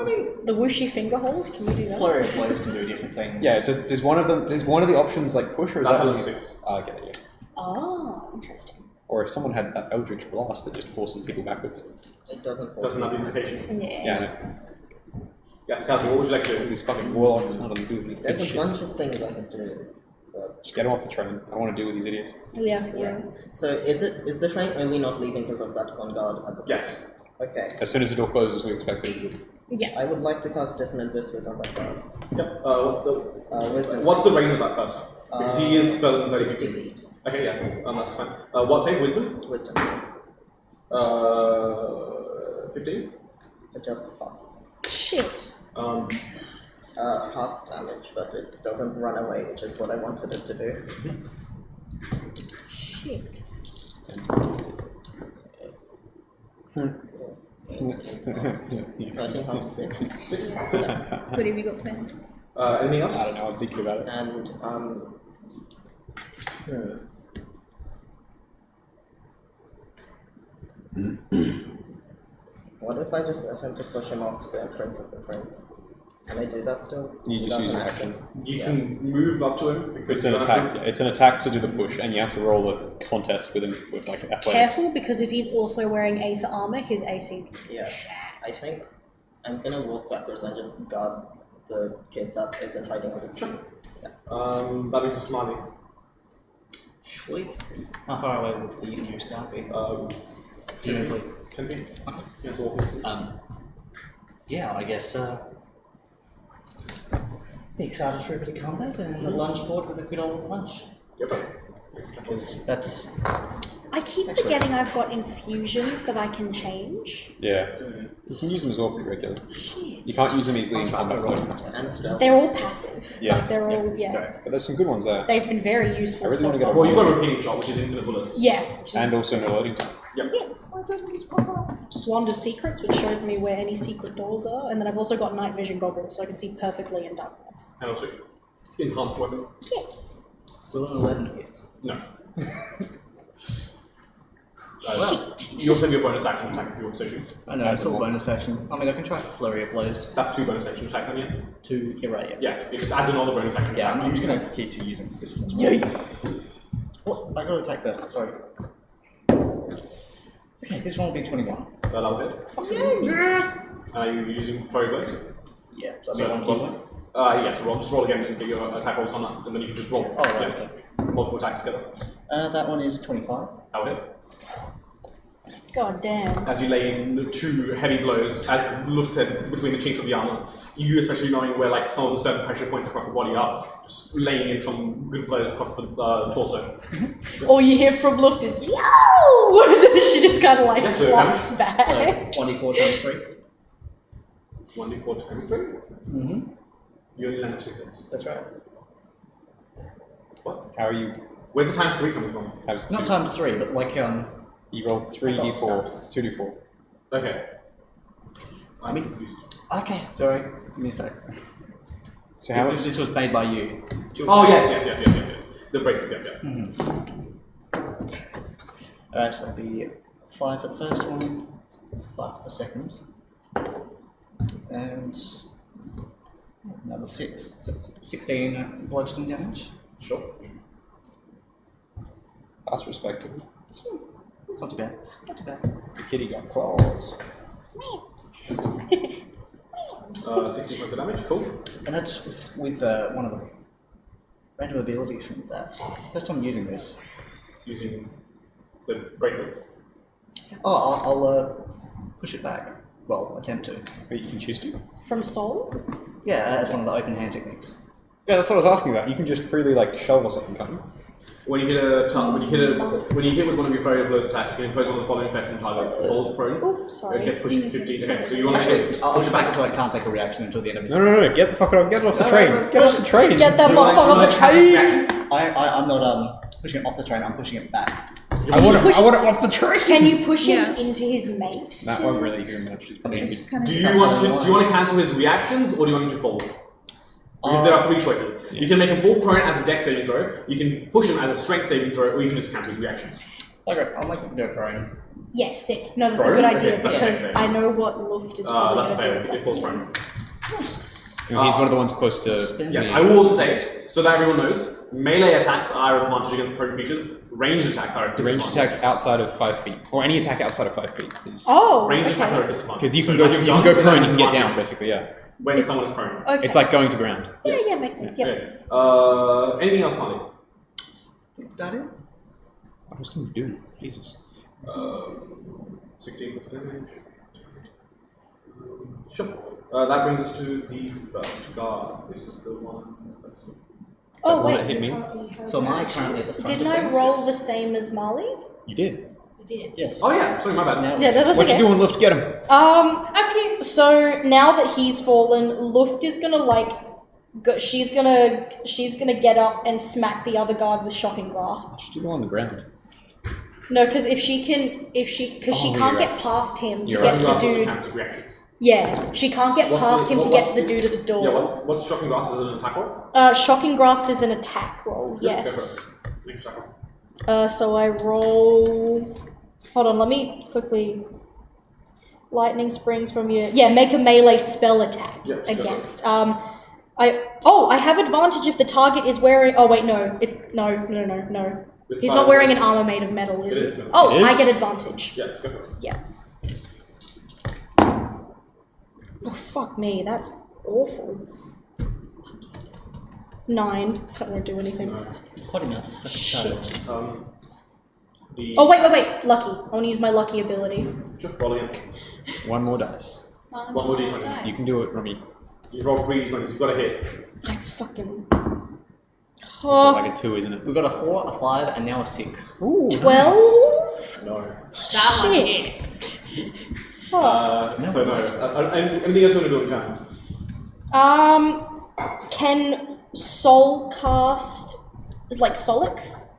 it? the whooshy finger hold. Can you do that? Flurry of blows can do different things. Yeah. Does one of them? Is one of the options like push or is That's that? how it suits. Oh, okay, yeah. Oh, interesting. Or if someone had that Eldritch Blast that just forces people backwards. It doesn't. Doesn't have the invitation. Yeah. Yeah. I know. Yes, Calvin, what would you like to do? These fucking warlocks not on good. There's a shit. bunch of things I could do. But Just get them off the train. I don't want to deal with these idiots. Yeah. For yeah. real. So is the train only not leaving because of that one guard at the Yes. Okay. As soon as the door closes, we expect it to be. Yeah. I would like to cast Dissonant Whispers on that guard. Yep. Wisdom. What's the range of that first? Because he is further than 30 60 feet. feet. Okay, yeah, that's fine. What save? Wisdom? Wisdom. 15? It just passes. Shit. half damage, but it doesn't run away, which is what I wanted it to do. Shit. 13 half to 6. What have you got planned? Anything else? I don't know, I'm thinking about it. And, what if I just attempt to push him off the entrance of the frame? Can I do that still? You just Without use an your action. You can move up to him. It's an attack. It's an attack to do the push, and you have to roll a contest with him with like athletics. Careful, because if he's also wearing Aether armor, his AC is Yeah. I think I'm gonna walk backwards and just guard the kid that isn't hiding under the seat. Yeah. That brings us to Marley. Sweet. How far away would the nearest guard be? 10 feet. 10 feet? Okay. Yeah, so walk easily. Yeah, I guess, be excited for a bit of combat and lunge forward with a good old lunge. Yep. Because that's... I keep Excellent. forgetting I've got infusions that I can change. Yeah. You can use them as well pretty regularly. Shit. You can't use them easily in combat mode. And stealth. They're all passive. Yeah. Like, they're all, yeah. But there's some good ones there. They've been very useful I really so wanna get far. a- Well, you've got a repeating shot, which is infinite bullets. Yeah. which is- And also no loading time. Yep. Yes. Wand of Secrets, which shows me where any secret doors are, and then I've also got night vision goggles, so I can see perfectly in darkness. And also enhanced weapon. Yes. Will an 11 hit? No. You also have your bonus action attack if you want to shoot. I know, it's called bonus action. I mean, I can try a flurry of blows. That's 2 bonus action attacks, haven't you? You're right, yeah. Yeah, it just adds another bonus action Yeah, attack. I'm just gonna keep to using this first. Yeah. What? I gotta attack first, sorry. Okay, this one will be 21. That'll hit. Are you using flurry blows? Yeah, so So, I'll be one key. Yeah, so just roll again and get your attack rolls on that, and then you can just roll. Oh, right, okay. Multiple attacks together. That one is 25. That'll hit. God damn. As you lay in 2 heavy blows, as Luft said, between the chinks of the armor, you especially knowing where like some of the certain pressure points across the body are, just laying in some good blows across the torso. All you hear from Luft is, yo! She just kind of like Yes, so flops So, back. 1d4 times 3. 1d4 times 3? Mm-hmm. You only land 2 hits. That's right. What? How are you? Where's the times 3 coming from? Times Not 2. times 3, but like, You roll 3d4, stats. 2d4. Okay. I'm confused. Okay, sorry. Give me a sec. So how much? This was made by you. Oh, yes. The bracelets, yeah. Alright, so that'll be 5 for the first one, 5 for the second, and another 6. So 16 bludgeoning damage. Sure. That's respectable. It's not too bad. Not too bad. The kitty got claws. 60 points of damage, cool. And that's with one of the random abilities from that. First time using this. Using the bracelets. Oh, I'll push it back. Well, attempt to. Wait, you can choose to? From Soul? Yeah, as one of the open hand techniques. Yeah, that's what I was asking about. You can just freely like shove or something, can't you? When you hit with one of your flurry of blows attacks, you can impose one of the following effects on target. Falls prone. Oh, sorry. It gets pushed to 15. Okay, so you want to Actually, I'll push push it back back? so I can't take a reaction until the end of his No, get the fuck out, get off the No, train. let's Get off the train. Get that motherfucker off the train! I'm not pushing it off the train, I'm pushing it back. I want it off the train. Can you push him into his mate? That won't really hear much. Just I mean, It's kind Do of you want to cancel his reactions, or do you want him to fall? Because there are 3 choices. You can make him fall prone as a dex saving throw, you can push him as a strength saving throw, or you can just cancel his reactions. Okay, I'll make it go prone. Yes, sick. No, that's a Prone? good Okay, idea so that's because okay. I know what Luft is probably That's going to do. fair, if it that's falls the prone. case. He's one of the ones close to. Yes, I will also say, so that everyone knows, melee attacks are an advantage against prone creatures, ranged attacks are a disadvantage. Ranged attacks outside of 5 feet, or any attack outside of 5 feet. Oh, Ranged attacks are a okay. disadvantage. Because you So can go, like you can go prone, you can get disadvantage down, basically. Yeah, when someone is prone. Okay. it's like going to ground. Yes. Yeah, makes sense. Yeah. Okay. Anything else, Marley? That's about it. What was going to do? Jesus. 16 points of damage. Sure. That brings us to the first guard. This is the one. Oh, one wait. that hit me? So am I currently at the front Didn't of I things? roll the same as Marley? You did. You did. Yes. Oh yeah, sorry, my bad. Now- Yeah, that's What okay. you doing, Luft? Get him. Okay, so now that he's fallen, Luft is gonna like she's gonna get up and smack the other guard with shocking grasp. Just do the one on the ground. No, because she can't get past him to get to the dude. Reactions. Yeah, she can't get past him to get to the dude at the door. Yeah, what's shocking grasp? Is it an attack roll? Shocking grasp is an attack roll. Yep, Yes. Make a check roll. So I roll. Hold on, let me quickly. Lightning springs from your. Yeah, make a melee spell attack against. I have advantage if the target is wearing. Oh wait, no. No. He's not wearing an armor made of metal, is he? Oh, I get advantage. Yeah, go for it. Yeah. Oh fuck me, that's awful. 9. That won't do anything. Quite enough. It's like a child. Oh wait. Lucky. I want to use my lucky ability. Sure, roll again. One more dice. One more d20. You can do it, Romy. You've rolled 3 d20s, you've got a hit. I fucking. It's like a 2, isn't it? We've got a 4, a 5, and now a 6. Ooh, 12? Nice. No. That one Shit. hit. So no. Anything else you want to do in turn? Can Sol cast like Solix?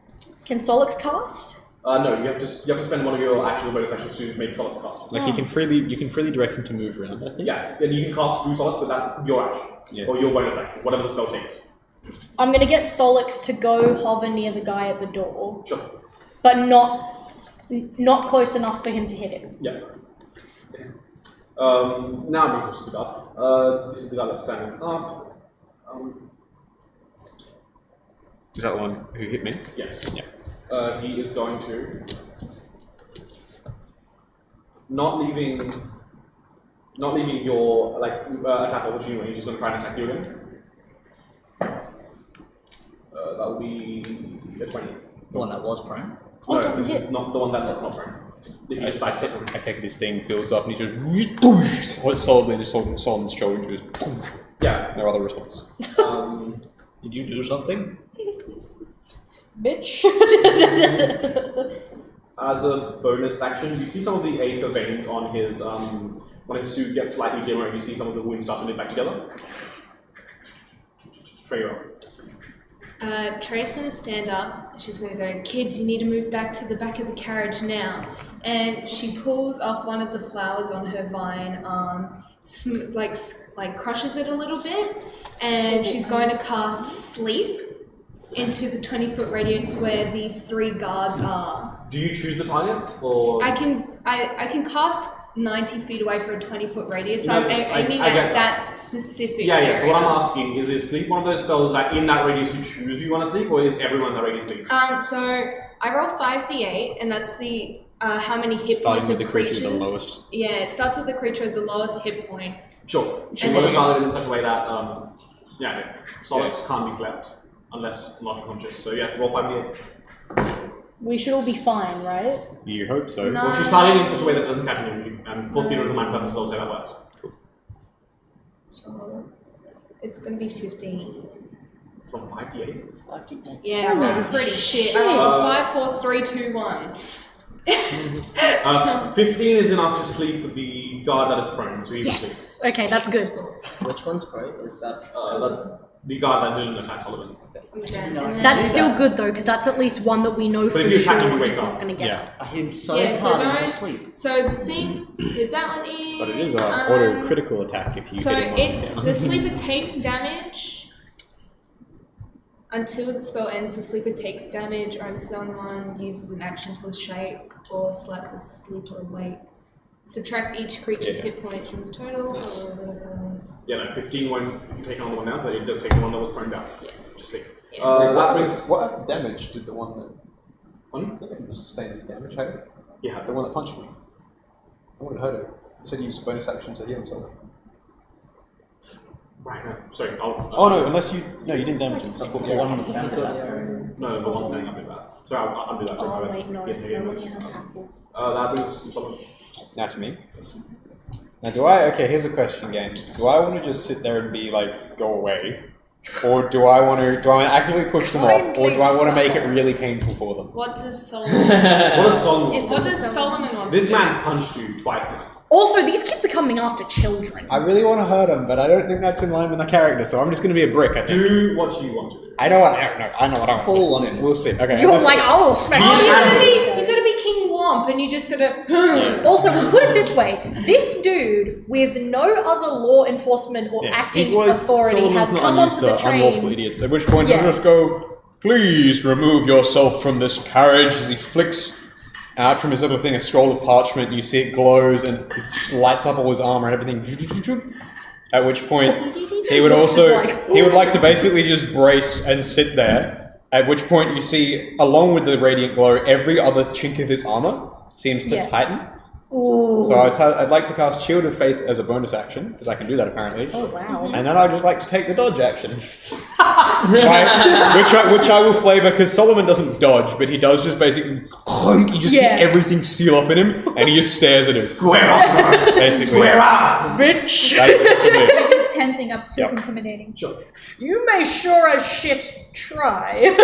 Can Solix cast? No, you have to spend one of your actual bonus actions to make Solace cast. Like you can freely direct him to move around, I think. Yes, and you can cast through Solace, but that's your action. Yeah. Or your bonus action, whatever the spell takes. I'm gonna get Solix to go hover near the guy at the door, Sure. but not close enough for him to hit him. Yeah. Now it brings us to the guard. This is the guy that's standing up. Is that the one who hit me? Yes. Yeah. He is going to not leaving your attack opportunity. He's just going to try and attack you again. That will be a 20. The one that was prone. Oh, No, it doesn't this is hit. not the one that's not prone. He just I sidesteps him. take it this thing builds up and he just solidly just Solomon's shoulder and just Yeah. no other response. Did you do something? Bitch. As a bonus action, you see some of the Aether veins on his when his suit gets slightly dimmer, and you see some of the wounds start to knit back together. Trey, you're up. Trey's gonna stand up. She's gonna go, kids, you need to move back to the back of the carriage now. And she pulls off one of the flowers on her vine, crushes it a little bit, and she's going to cast sleep into the 20-foot radius where the 3 guards are. Do you choose the targets, or I can cast 90 feet away for a 20-foot radius, so No, I'm aiming I at get that specific Yeah. area. So what I'm asking is sleep one of those spells that in that radius you choose who you want to sleep, or is everyone in that radius sleeps? So I roll 5d8, and that's the how many hit Starting points with of the creature creatures. with the lowest. Yeah, it starts with the creature with the lowest hit points. Sure. She's And going to then- target it in such a way that Solix can't be slept unless not conscious. So yeah, roll 5d8. We should all be fine, right? You hope so. No. Well, she's targeting in such a way that doesn't catch any of you, and for theory of the mind purposes, I'll say that works. So it's going to be 15. From 5d8. Yeah, I rolled pretty shit. I rolled 5, 4, 3, 2, 1. 15 is enough to sleep with the guard that is prone, so he's Yes. Okay, that's good. Which one's prone? Is that? That's the guard that didn't attack Sullivan. That's still good though, because that's at least one that we know But for if you attack him, sure he he's wakes not up. going to get Yeah. up. I hit him so Yeah, so hard and I don't- was asleep. So the thing with that one is... But it is an auto critical attack if you So hit him while he's down. the sleeper takes damage until the spell ends. The sleeper takes damage, or if someone uses an action to shake or slap the sleeper awake. Subtract each creature's Yeah. hit points from the total. Yes. Or, Yeah, no, 15 won't take on the one now, but it does take the one that was prone down. Yeah. Just sleep. Yeah. That brings. What damage did the one that One? sustained damage have? Yeah. The one that punched me. I wouldn't hurt him. He said he used a bonus action to heal himself. Right, no. Sorry, I'll. Oh no, unless you. No, you didn't damage him. The one on the back of that. No, the one saying I'll do that. Sorry, I'll do that for Oh you. wait, no, Get nobody the has apple. That brings us to Solomon. Now to me. Now do I, okay, here's a question game. Do I want to just sit there and be like, go away? Or do I want to actively push them off? Or do I want to make it really painful for them? what does Solomon? What does Solomon want? What does Solomon want? This to do? man's punched you twice now. Also, these kids are coming after children. I really want to hurt him, but I don't think that's in line with the character, so I'm just going to be a brick, I think. Do what you want to do. I know what I know what I want. Fall on him. We'll see. Okay. You're like, I will smack Oh, you. you gotta be King Womp, and you just gotta. Also, we'll put it this way: this dude, with no other law enforcement or acting authority, has come onto the train. Unlawful idiots. At which point Yeah. he'll just go, "Please remove yourself from this carriage," as he flicks out from his little thing a scroll of parchment. You see it glows and it just lights up all his armor and everything. At which point he would he would like to basically just brace and sit there. At which point you see, along with the radiant glow, every other chink of his armor seems to tighten. Ooh. So I'd like to cast Shield of Faith as a bonus action, because I can do that apparently. Oh wow. And then I'd just like to take the dodge action. which I will flavour, because Solomon doesn't dodge, but he does just basically clunk, you just see everything seal up in him, and he just stares at him. Square up! Basically. Square up! Bitch! That is effectively it. It's just tensing up, so Yep. intimidating. Sure. You may sure as shit try.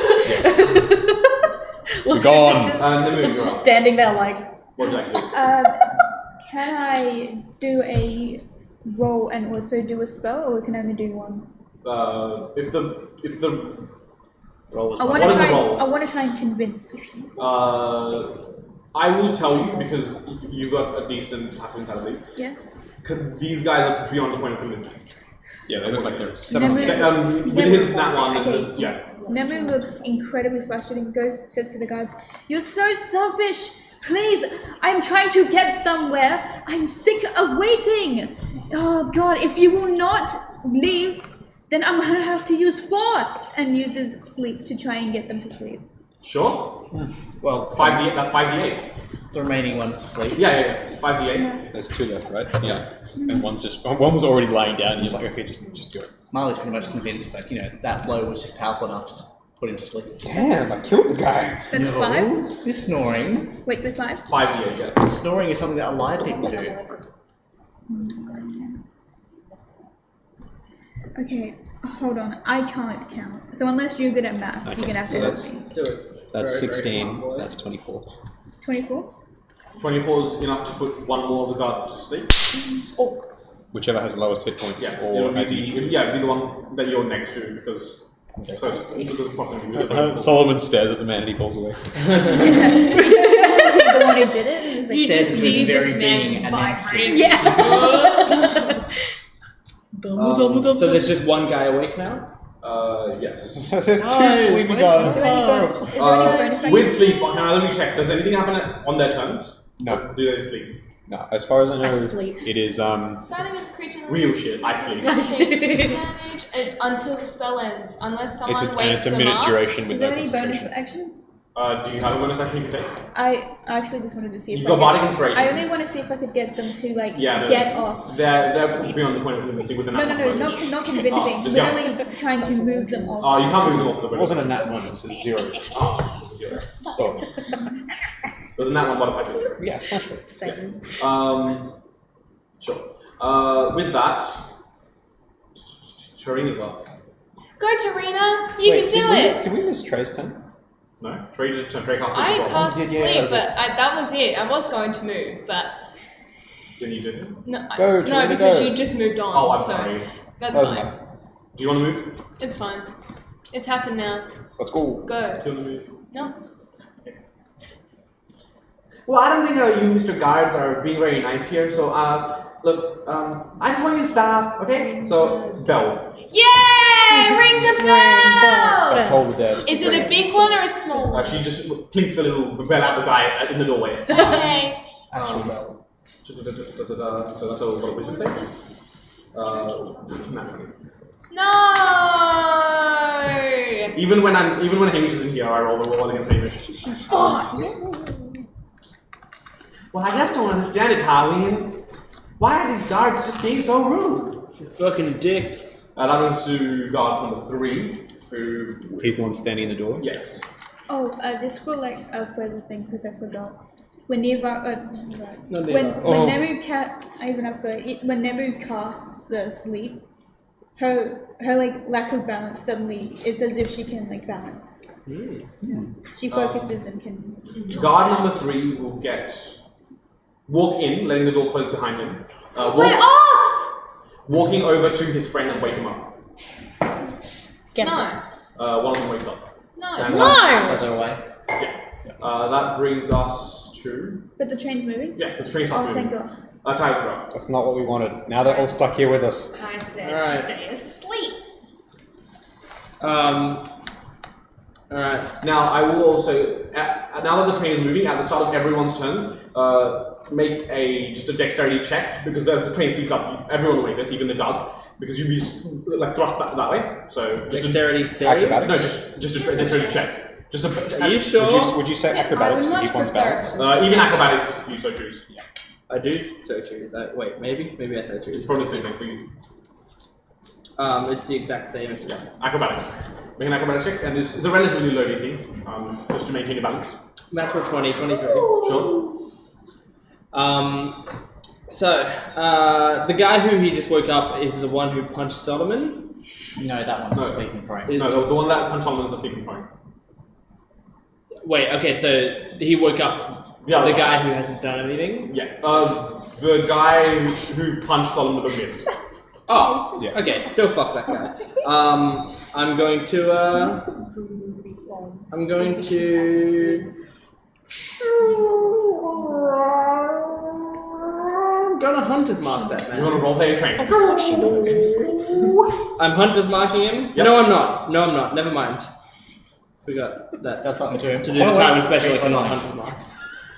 Look, Gone. just standing there like. What exactly? Can I do a roll and also do a spell, or can I only do one? If the Roll as I well. want What to is the try. roll? I want to try and convince. I will tell you, because you've got a decent passive mentality. Yes. These guys are beyond the point of convincing. Yeah, they look like they're Nemu, With his that one, okay. yeah. Nemu looks incredibly frustrated. Says to the guards, "You're so selfish. Please, I'm trying to get somewhere. I'm sick of waiting. Oh God, if you will not leave, then I'm gonna have to use force." And uses sleep to try and get them to sleep. Sure. Well, 5d8. That's 5d8. the remaining one's to sleep. Yeah. 5d8. Yeah. There's two left, right? Yeah. And one was already lying down, and he's like, okay, just do it. Marley's pretty much convinced that, that blow was just powerful enough to just put him to sleep. Damn, I killed the guy. That's No, 5. This snoring. Wait, so 5? 5d8. Yes. Snoring is something that alive people do. Okay, hold on. I can't count. So unless you're good at math, you're gonna have to help me. That's 16. That's 24. 24. 24 is enough to put one more of the guards to sleep. Whichever has the lowest hit points, Yes. or It'll as be, each. it'll be the one that you're next to, because it's close. Because of proximity. Solomon stares at the man and he falls away. The one who did it is like You Stares just into the see very this man being just and then vibrate. Yeah. So there's just one guy awake now? Yes. There's two Nice, sleepy what? guys. Is there any bonus? Is there any bonus With actions? sleep, can I let me check? Does anything happen on their turns? No. Do they sleep? No, as far as I know, sleep. it is Starting with creature Real shit. I sleep. takes damage. It's until the spell ends, unless someone and wakes it's a them minute up. duration with Is no there any bonus concentration. actions? Do you have a bonus action you can take? I actually just wanted to see if You've I got could- bardic inspiration. I only want to see if I could get them to Yeah, get off. They're beyond the point of convincing with the No, not convincing. just go. Literally trying to move them off. Oh, you can't move them off the It bonus. wasn't a nat one, it was a 0. Oh, this is zero. Oh, Doesn't that one modify to 0? yeah, actually. Same. Sure. With that, Tarina's up. Go, Tarina! You can do it! Did we miss Trey's turn? No? Trey cast sleep I before. cast Yeah, that sleep, was but that was it. I was going to move, but Didn't you do it? no, Go, no, Tarina, because go. you just moved on. Oh, I'm so sorry. That's Doesn't fine. matter. Do you want to move? It's fine. It's happened now. Let's go. Go. Do you want to move? No. Well, I don't think you, Mr. Guards, are being very nice here. So, look, I just want you to stop, okay? So, bell. Yay! Ring the bell! Toll the dead. Is it a big one or a small one? She just plinks a little bell at the guy in the doorway. Okay. Actual bell. So that's a wisdom save. Nat 20. No! Even when Hamish isn't here, I roll the roll against Hamish. Well, I just don't understand it, Halloween. Why are these guards just being so rude? You fucking dicks. That was to guard number 3, who... He's the one standing in the door? Yes. Oh, just for like a further thing, because I forgot. Whenever, No, when Oh. when Nemu casts the sleep, her like lack of balance suddenly, it's as if she can like balance. Yeah. She focuses and can. Guard number 3 will get walk in, letting the door close behind him. We're off! Walking over to his friend and wake him up. Get No. One of them wakes up. No. And No! Further away. that brings us to... But the train's moving? Yes, the train Oh, starts thank moving. God. Tiger. That's not what we wanted. Now they're all stuck here with us. I said Alright. stay asleep. Alright. Now, I will also, now that the train is moving, at the start of everyone's turn, make just a dexterity check, because as the train speeds up, everyone will make this, even the guards, because you'll be thrust that way. So just Dexterity save? no, just a dexterity check. Just a, Are you sure? Would you say acrobatics to much keep one's prefer- balance? even acrobatics if you so choose. Yeah. I do so choose. Wait, maybe I so choose. It's probably the same thing for you. It's the exact same. Yeah. Acrobatics. Make an acrobatics check, and this is a relatively low DC, just to maintain your balance. Natural 20, 23. Sure. The guy who he just woke up is the one who punched Solomon? No, that one's No. sleeping prone. No, the one that punched Solomon is a sleeping prone. Wait, okay, so he woke up Yeah, the guy who hasn't done anything? Yeah. The guy who punched Solomon but missed. Oh, Yeah. okay, still fuck that guy. I'm going to I'm gonna Hunter's Mark that You want man. to roleplay a train? I'm Hunter's Marking him? Yep. No, I'm not. Never mind. Forgot that. That's something to him. To do the time and special, I Oh, cannot nice. Hunter's Mark.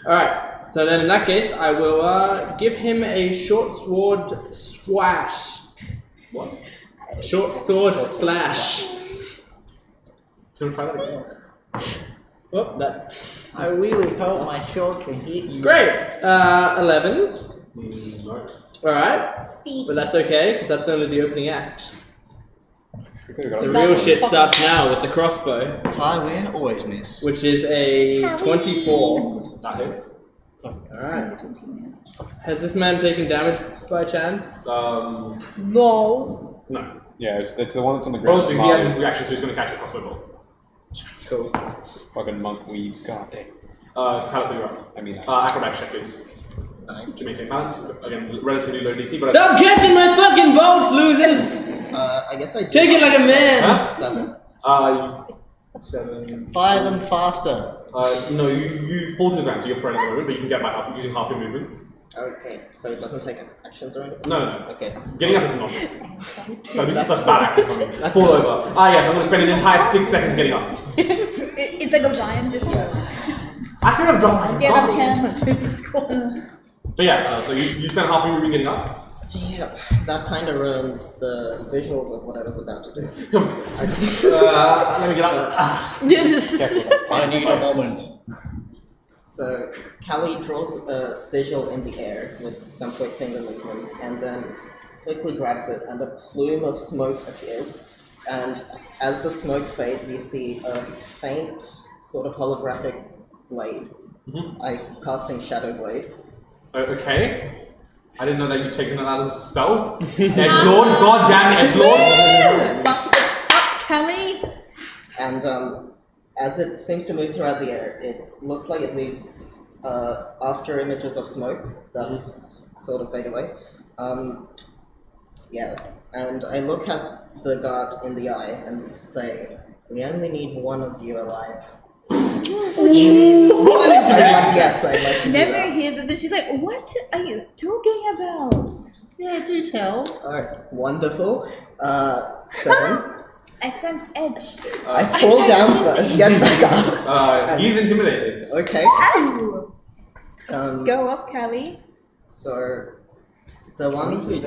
Alright, so then in that case, I will give him a short sword swash. What? Short sword slash. Do you want to try that again? Oh, that. I really hope my short can hit you. Great! 11. No. Alright. But that's okay, because that's only the opening act. We could've got The it. real shit starts now with the crossbow, I win, always miss. which is a 24. That hits. Alright. Has this man taken damage by chance? No. No. No. Yeah, it's the one that's on the ground. Also, he has his reaction, so he's going to catch a crossbow bolt. Cool. Fucking monk weaves. God damn. Calico, you're up. I mean, Acrobatics check, please. Nice. To maintain balance. Again, relatively low DC, but... Stop catching my fucking bolts, losers! I guess I do. Take it like a man! Huh? 7. 7. Fire them faster. No, you fall to the ground, so you're prone at the moment, but you can get back up using half your movement. Okay, so it doesn't take actions or anything? No. Okay. Getting up is not. So this is such bad acting for me. Fall over. Yes, I'm going to spend an entire 6 seconds getting up. It's like a giant just. I could have dropped my Yeah, song. I can. But yeah, so you spend half your movement getting up. Yep, that kind of ruins the visuals of what I was about to do. I just, Let me get up. I need a moment. So, Callie draws a sigil in the air with some quick finger movements and then quickly grabs it, and a plume of smoke appears. And as the smoke fades, you see a faint, sort of holographic blade. I casting Shadow Blade. Okay. I didn't know that you'd taken that as a spell. Edgelord, goddamn Edgelord. And, Fuck it up, Kelly! and as it seems to move throughout the air, it looks like it leaves after images of smoke that sort of fade away. Yeah, and I look at the guard in the eye and say, "We only need one of you alive." Yes, I'd like to do Never that. hears it, and she's like, what are you talking about? Yeah, do tell. Alright, wonderful. 7. I sense edge. I fall down first, get back up. He's intimidated. Okay. Ow! Um, Go off, Kelly. So, the one who...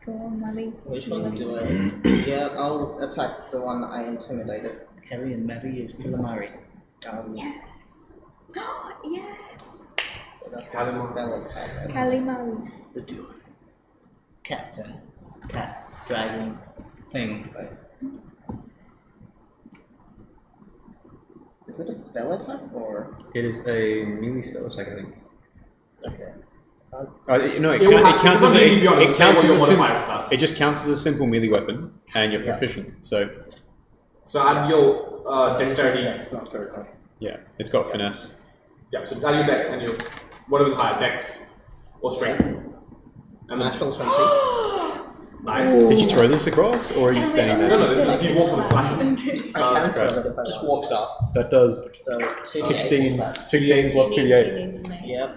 Go on, Molly. Which one do I... Yeah, I'll attack the one I intimidated. Kelly and Mary is calamari. Yes. Yes. So that's a spell attack. I think. Kelly Molly. The duo. Cat, dragon, thing. Wait. Is it a spell attack or... it is a melee spell attack, I think. Okay. No, It will have- counts it's as not a, really beyond it it, counts say as a what your simple. modifiers are. It just counts as a simple melee weapon, and you're Yeah. proficient. So So add your So dexterity. Dex, not charisma. yeah, it's got finesse. Yeah, so add your dex and your Whatever's higher, dex or strength. And then, Natural 20. nice. Did you throw this across, or are you standing No, there? no, this is he walks on the flashes. I can throw it if I Just want. walks up. That does So 16 2d8. 16 plus 2d8. Yep.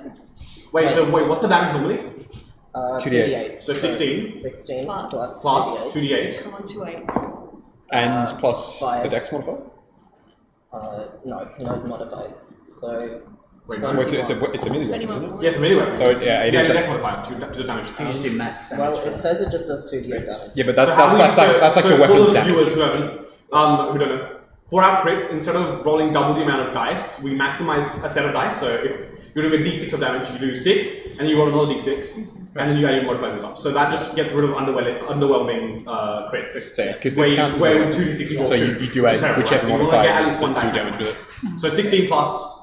Wait, so what's the damage normally? 2d8. So 16 16 Plus. plus 2d8. Come on, 2 8s. And plus five. the dex modifier? No, not modified. So. Wait, Well, it's a melee weapon, isn't it? Yes, anyway. So yeah, it is. dex modifier to the damage. You just do max damage. Well, it says it just does 2d8 damage. Yeah, but that's So how that's we- like so the for weapons the damage. viewers who haven't, who don't know, for our crits, instead of rolling double the amount of dice, we maximize a set of dice. So if you're doing a d6 of damage, you do 6, and then you roll another d6, and then you add your modifiers on top. So that just gets rid of underwhelming crits. So yeah, because Where this you- counts as where a with weapon. 2d6 you roll So 2. you do which add is terrible, whichever right? So you wanna modifier get at is least to one do dice damage with it. So 16 plus.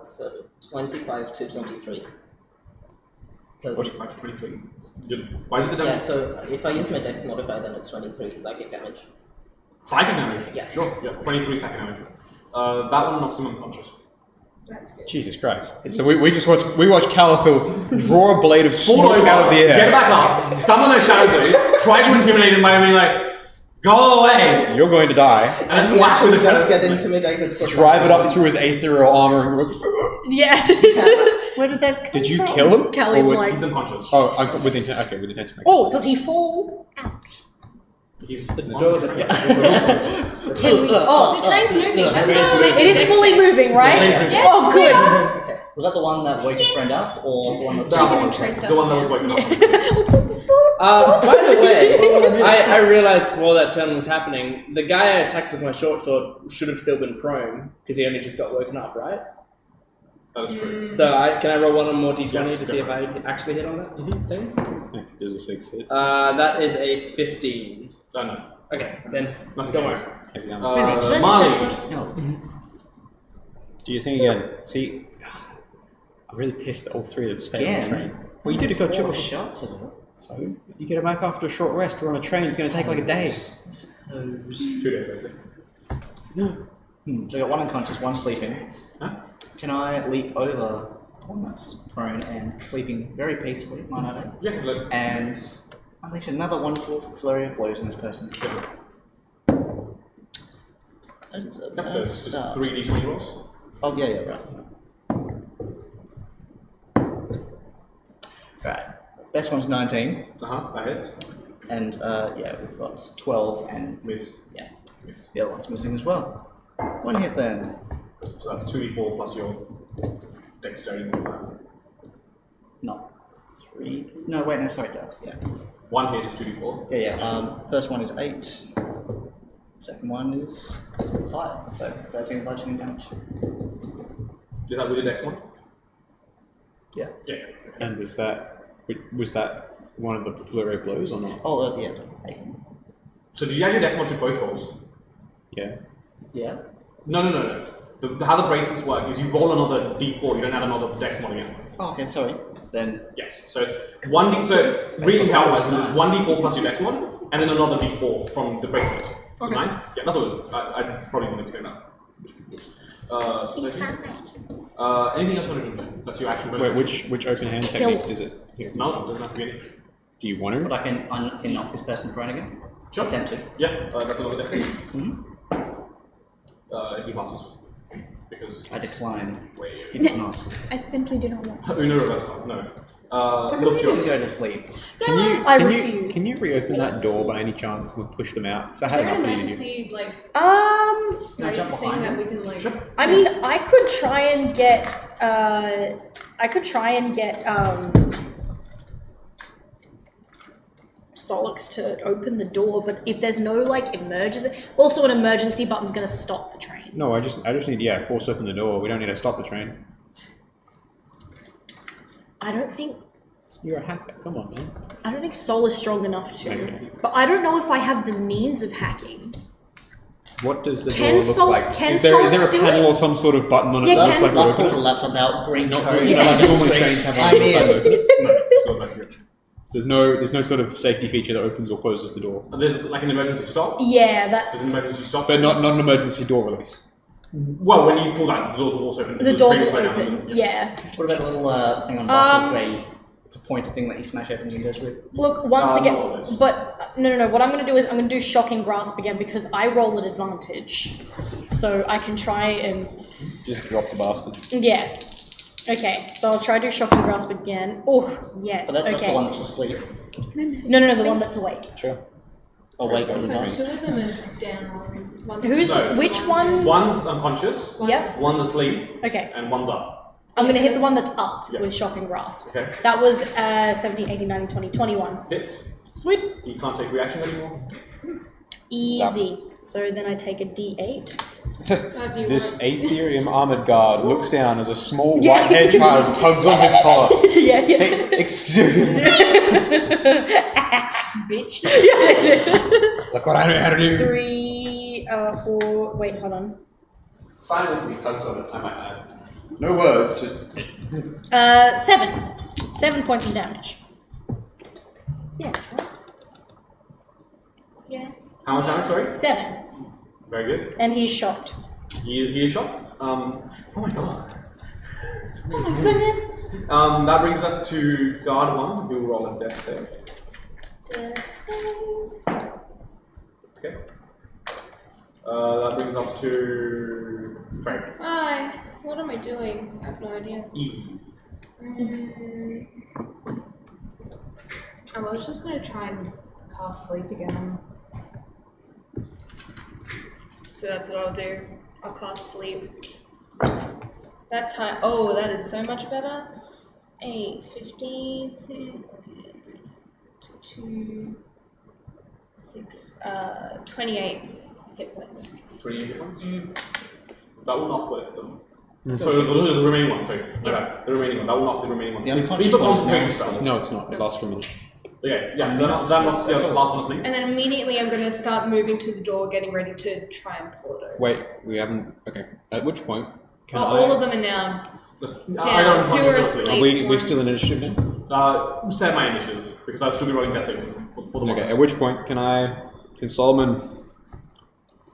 So 25 to 23. Because 45 to 23. Why did the damage? yeah, so if I use my dex modifier, then it's 23 psychic damage. Psychic damage? Yeah. Sure, yeah, 23 psychic damage. That one knocks him unconscious. That's good. Jesus Christ! So we watched Calathil draw a blade of Fall smoke over, out of the air. get back up, summon a shadow blade, try to intimidate him by being like, go away! You're going to die. And He whack with actually the does shadow get intimidated for Drive it some up through his ethereal armor. And Yeah. Where did that come did you from? kill him? Kelly's Or would- like, He's unconscious. Oh, with intent. Okay, with intention. oh, does he fall out? He's The door's on open. Oh, The train's moving. That's Train's not moving. it is fully moving, right? train's moving. Yes, Oh, good. Okay. Was that the one that woke his friend up, or the one that The other one, Trace the one that was doesn't waking up. By the way, I realized while that turn was happening, the guy I attacked with my short sword should have still been prone, because he only just got woken up, right? That is true. So can I roll one more d20 Yes, to see if I actually hit on that thing? There's a 6 hit. That is a 15. No. Okay, then Nothing don't to worry. Heavy armor. Marley. No. Do you think again? See, I'm really pissed that all three of them stayed on the Again? train. Well, you did if you're 4 triple. shots of it. So you get it back after a short rest. We're on a train. It's going to take like a day. I suppose. 2 days, basically. So I got one unconscious, one sleeping. Huh? Can I leap over one that's prone and sleeping very peacefully, might I add, Yeah, look. and unleash another wonderful flurry of blows on this person? That is a So bad it's just start. 3 d20 rolls. Oh, yeah, right. Right. Best one's 19, That hits. and yeah, we've got 12, and Miss. yeah, Miss. the other one's missing as well. One hit then. So that's 2d4 plus your dexterity modifier. No. 3. No, wait, no, sorry, Dad. Yeah. 1 hit is 2d4. Yeah. First one is 8. Second one is 5. So 13 bludgeoning damage. Is that with the dex one? Yeah. Yeah. And was that one of the flurry blows or not? Oh, yeah. 8. So did you add your dex mod to both rolls? Yeah. Yeah. No. How the bracelets work is you roll another d4, you don't add another dex mod again. Oh, okay. Sorry. Then. Yes. So it's 1d. So reading how it works is it's 1d4 plus your dex mod, and then another d4 from the bracelet. So 9? Yeah, that's all. I probably didn't explain that. So 13. Anything else you want to do? That's your action bonus. Wait, which open hand technique is it? No, it doesn't have to be any. Do you want But to? I can knock this person prone again. Sure. Attempt to. Yeah, that's another dex. Mm-hmm. He passes. Because I decline. way He does not. I simply do not want. Uno reverse card, no. You Lovejoy. can go to sleep. I refuse. Can you reopen that door by any chance and push them out? Because I Is had there an enough of you. emergency, like, Can I jump thing behind that him? we can, like... I mean, I could try and get, Solix to open the door, but if there's no, like, emergency... Also, an emergency button's gonna stop the train. No, I just need force open the door. We don't need to stop the train. I don't think... You're a hacker. Come on, man. I don't think Sol is strong enough to. Okay. But I don't know if I have the means of hacking. What does the Can door look Sol- like? can Is there a Solix do panel it? or some sort of button on it Yeah, that looks can- like Love pulls a open? laptop out, green Not code. you know, like normally Screen. trains have on I'm the side in. of it. No, still back here. There's no sort of safety feature that opens or closes the door. There's like an emergency stop. Yeah, There's an that's... emergency stop. But not an emergency door release. Well, when you pull that, the doors will also open. The doors trains will go down, open. and- Yeah. What about a little thing on buses where it's a pointed thing that you smash open windows with? Look, once not again, always. but no. What I'm going to do is I'm going to do shocking grasp again because I roll at advantage, so I can try and Just drop the bastards. yeah. Okay, so I'll try to do shocking grasp again. Oh yes. But that's the one Okay. that's asleep. No, the one that's awake. Sure. Oh wait, Okay. Because two of them are down. One's Who's No. which one? One's unconscious, Yep. one's asleep, Okay, and one's up. I'm going to hit the one that's up Yeah. with shocking grasp. Okay. That was 17, 18, 19, 20, 21. Hits. Sweet. You can't take reaction anymore. Easy. So then I take a D8. This Aetherium armored guard looks down as a small white-haired child tugs on his collar. yeah. Hey, excuse me. Bitch. Look what I know how to do. 3, 4, wait, hold on. Silently tugs on it, I might add. No words, just... 7. 7 points of damage. Yes, right? Yeah. How much damage, sorry? 7. Very good. And he's shocked. He is shot. Oh my god. Oh my goodness. That brings us to guard 1, who will roll a death save. Okay. That brings us to Frank. Hi. What am I doing? I have no idea. E. I was just gonna try and cast sleep again. So that's what I'll do. I'll cast sleep. That's high. Oh, that is so much better. 8, 15, 2, 6, 28 hit points. 28 hit points. That will knock both of them. So the remaining one, sorry. Okay, the remaining one. That will knock the remaining one. The It's unconscious sleep or one is concentration now spell. No, it's not. It lasts for a minute. Okay, yeah, so that knocks the last one asleep. And then immediately I'm gonna start moving to the door, getting ready to try and pull it over. Wait, we haven't... Okay. At which point can I... All of them are now Just, down. either 2 unconscious are or asleep. asleep. We're still in initiative then? Set my initiative, because I'll still be rolling death saves for the Okay, one. at which point can Solomon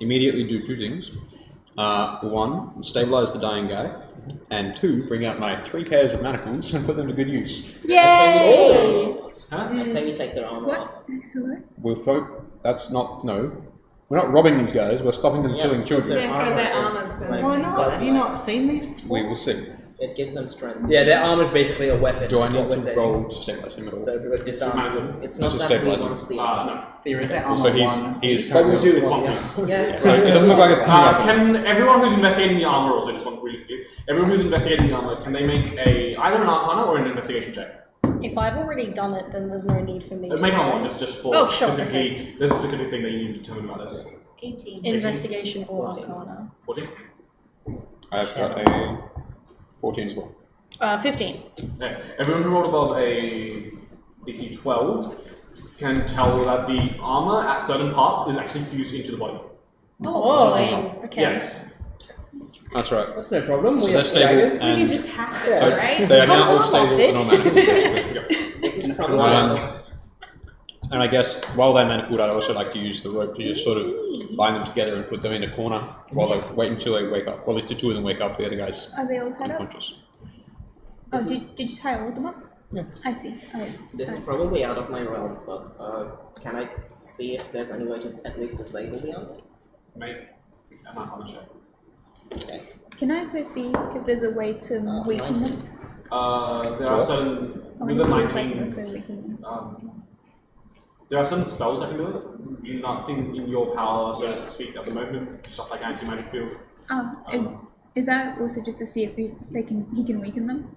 immediately do 2 things? 1, stabilize the dying guy, and 2, bring out my 3 pairs of manacles and put them to good use. Yay! Huh? I say we take their armor off. Hello? That's not... No. We're not robbing these guys, we're stopping them Yes, killing but children. their Yeah, it's got armor their is, armor's done. like, Why not? Have you godlike. not seen these before? We will see. It gives them strength. Yeah, their armor's basically a weapon. Do I is what need we're to saying. roll to stabilize him at all? So we're disarmed. It's not Just that we stabilize him. want the No. armor. Is that armor So he's... one? he's But we do It's want one the piece. armor. Yeah. so it doesn't look like it's coming up. Can everyone who's investigating the armor also, just want really quickly, everyone who's investigating the armor, can they make either an Arcana or an investigation check? If I've already done it, then there's no need for me to. Make one, just for Oh, sure, specifically, there's a specific thing that you need to determine about this. 18. Investigation or 14. Arcana. 14? I've got a 14 as well. 15. Okay. Everyone who rolled above a DC 12 can tell that the armor at certain parts is actually fused into the body. Oh, okay. Yes. That's right. That's no problem. So we they're have stable daggers. We can and just hack so it, right? they are now all Comes stable off, and all manacled. This is probably And I guess while they're manacled, I'd also like to use the rope to just sort of bind them together and put them in a corner while they wait until they wake up. Well, at least the 2 of them wake up, the other guy's Are they all tied up? unconscious. Oh, did you tie all of them up? Yeah. I see. Okay. This is probably out of my realm, but can I see if there's any way to at least disable the armor? Make an Arcana check. Okay. Can I also see if there's a way to weaken 19. them? There are certain, I with want to the see if I can 19, also weaken them. there are some spells that can do it. Nothing in your power, so to speak, at the moment. Stuff like anti-magic field. Is that also just to see if he can weaken them?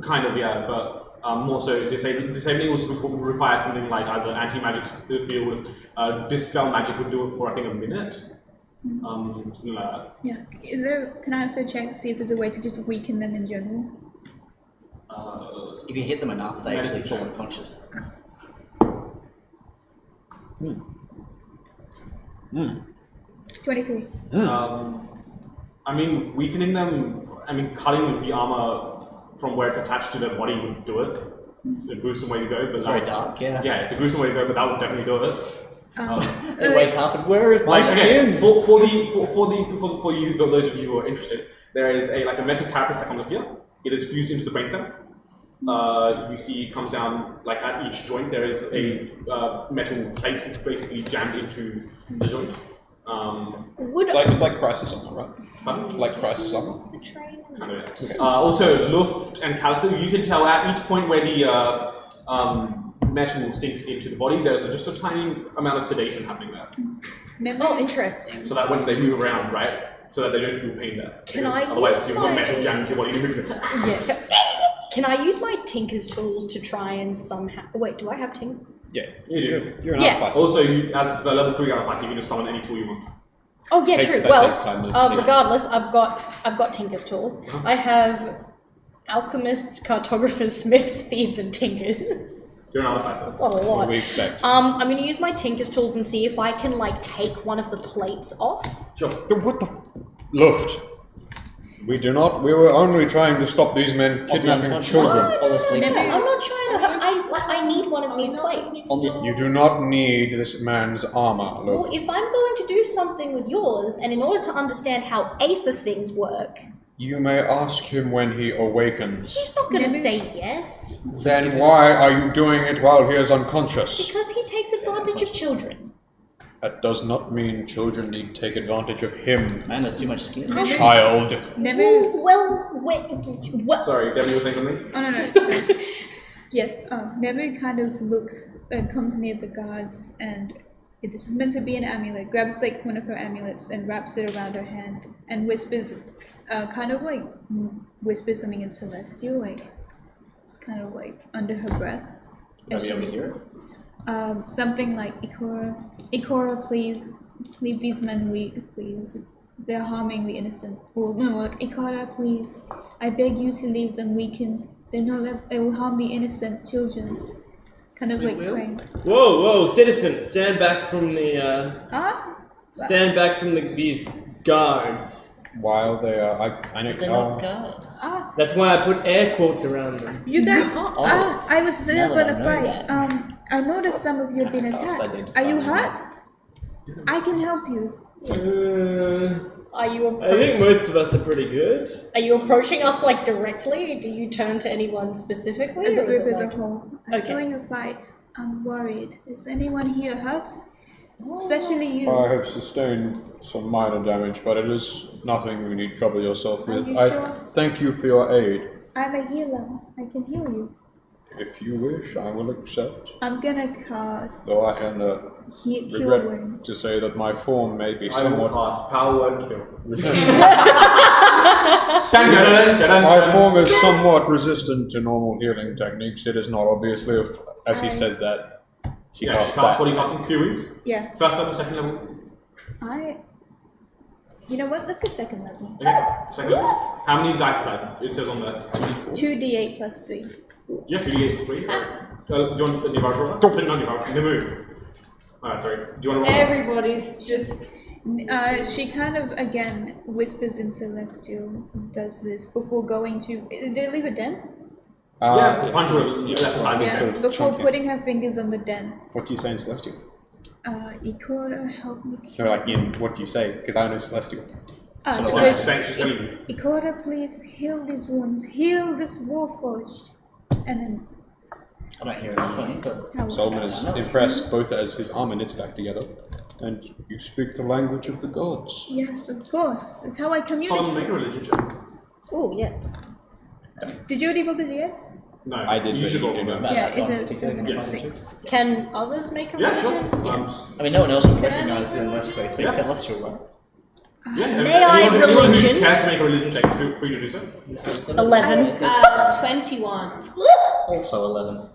Kind of, yeah, but more so disabling also requires something like either anti-magic field, dispel magic would do it for I think a minute, something like that. Yeah. Can I also check to see if there's a way to just weaken them in general? If you hit them enough, they actually Medicine fall check. unconscious. 23. I mean, weakening them. I mean, cutting with the armor from where it's attached to their body would do it. It's a gruesome way to go, but Very dark, yeah. Yeah, it's a gruesome way to go, but that would definitely do it. They wake up and where is my skin? For you, those of you who are interested, there is a metal carapace that comes up here. It is fused into the brainstem. You see it comes down like at each joint. There is a metal plate basically jammed into the joint. It's like crisis armor, right? Pardon? Like crisis armor. Kind of. Okay. Also, Luft and Calico, you can tell at each point where the metal sinks into the body, there's just a tiny amount of sedation happening there. Oh, interesting. So that when they move around, right, so that they don't feel pain there. Can Because I otherwise, use you've got my- metal jammed into your body. You move it. Yes. Can I use my Tinker's tools to try and somehow... Wait, do I have Tinker? Yeah, You do. you're an Yeah. artificer. Also, as a level 3 artificer, you can just summon any tool you want. Oh, yeah, true. That Well, takes time to- yeah. regardless, I've got Tinker's tools. I have alchemists, cartographers, smiths, thieves, and tinkers. You're an artificer. What a What lot. do we expect? I'm going to use my Tinker's tools and see if I can, take one of the plates off. Sure. What the? Luft. We were only trying to stop these men kidnapping children. Honestly, I'm not trying to... I need one of these plates. You do not need this man's armor, Well, Luft. if I'm going to do something with yours, and in order to understand how Aether things work, You may ask him when he awakens. he's not going to say yes. Then why are you doing it while he is unconscious? Because he takes advantage of children. That does not mean children need to take advantage of him. man, there's too much skin. Child. Never. Well, Sorry, Debbie, you were saying something? Oh no. yes. Never kind of comes near the guards, and this is meant to be an amulet. Grabs one of her amulets and wraps it around her hand, and whispers, whispers something in Celestial, it's kind of under her breath. Are we able to hear it? Something like Ikora, please leave these men weak, please. They're harming the innocent. Or no, Ikora, please. I beg you to leave them weakened. They will harm the innocent children. Kind of praying. Whoa, citizens, stand back from these guards. While they are, I know. They're not guards. That's why I put air quotes around them. You guys, Oh, I was still now up that in a I know fight. that. I noticed some of you have been attacked. Are you hurt? I can help you. Are you I think most of us are pretty good. Are you approaching us directly? Do you turn to anyone specifically? The or is group it as a like- whole. I saw Okay. you fight. I'm worried. Is anyone here hurt? Especially you. I have sustained some minor damage, but it is nothing you need trouble yourself with. you I sure? thank you for your aid. I'm a healer. I can heal you. If you wish, I will accept. I'm gonna cast Though I can Cure regret Wounds. to say that my form may be I will somewhat. cast Power Word Kill. My form is somewhat resistant to normal healing techniques. It is not obviously, as he says that. She Yeah, casts cast that. what are you casting? Cure Wounds? Yeah. First level, second level? You know what? Let's go second level. Okay, second level. How many dice is that? It says on there. 2d8 plus 3. Yeah, 2d8 plus 3. Do you want the Nivarj roll? Sorry, not Nivarj. Nimu. Alright, sorry. Do you want to roll? Everybody's just. She kind of, again, whispers in Celestial, does this before going to... Did they leave a den? Yeah, the punch roll. You left aside. Yeah, sort of before chunky. putting her fingers on the den. What do you say in Celestial? Ikora, help me. No, what do you say? Because I know Celestial. Ah, She's so just saying she's telling you. Ikora, please heal these wounds. Heal this warforged. And then... I don't hear anything, but How Solomon is impressed both as his armor knits back together, and you speak the language of the gods. Yes, of course. It's how I communicate. Solomon, make a religion check. Oh, yes. Did you already roll the d8s? No, I did, You but should you roll didn't. one. Yeah, is it Yes. 7 or Yes. 6? Can others make a Yeah, sure. religion? I mean, no one else would recognize it unless they speak Yeah. Celestial, right? Yeah, May I anyone who religion? cares to make a religion check is free to do so. 11. 21. Also 11.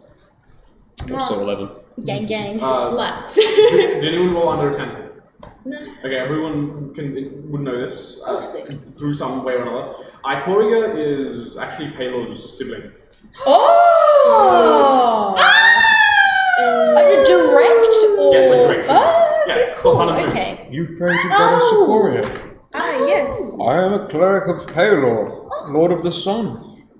Also 11. Gang, gang. Let's. Did anyone roll under a 10? No. Okay, everyone would know this Oh, sick. through some way or another. Ikoria is actually Palo's sibling. Oh! Direct or? Yes, like direct. Oh, Yes, cool. son of Moon. Okay. You pray to Goddess Oh. Ikoria. Yes. I am a cleric of Palor, Lord of the Sun.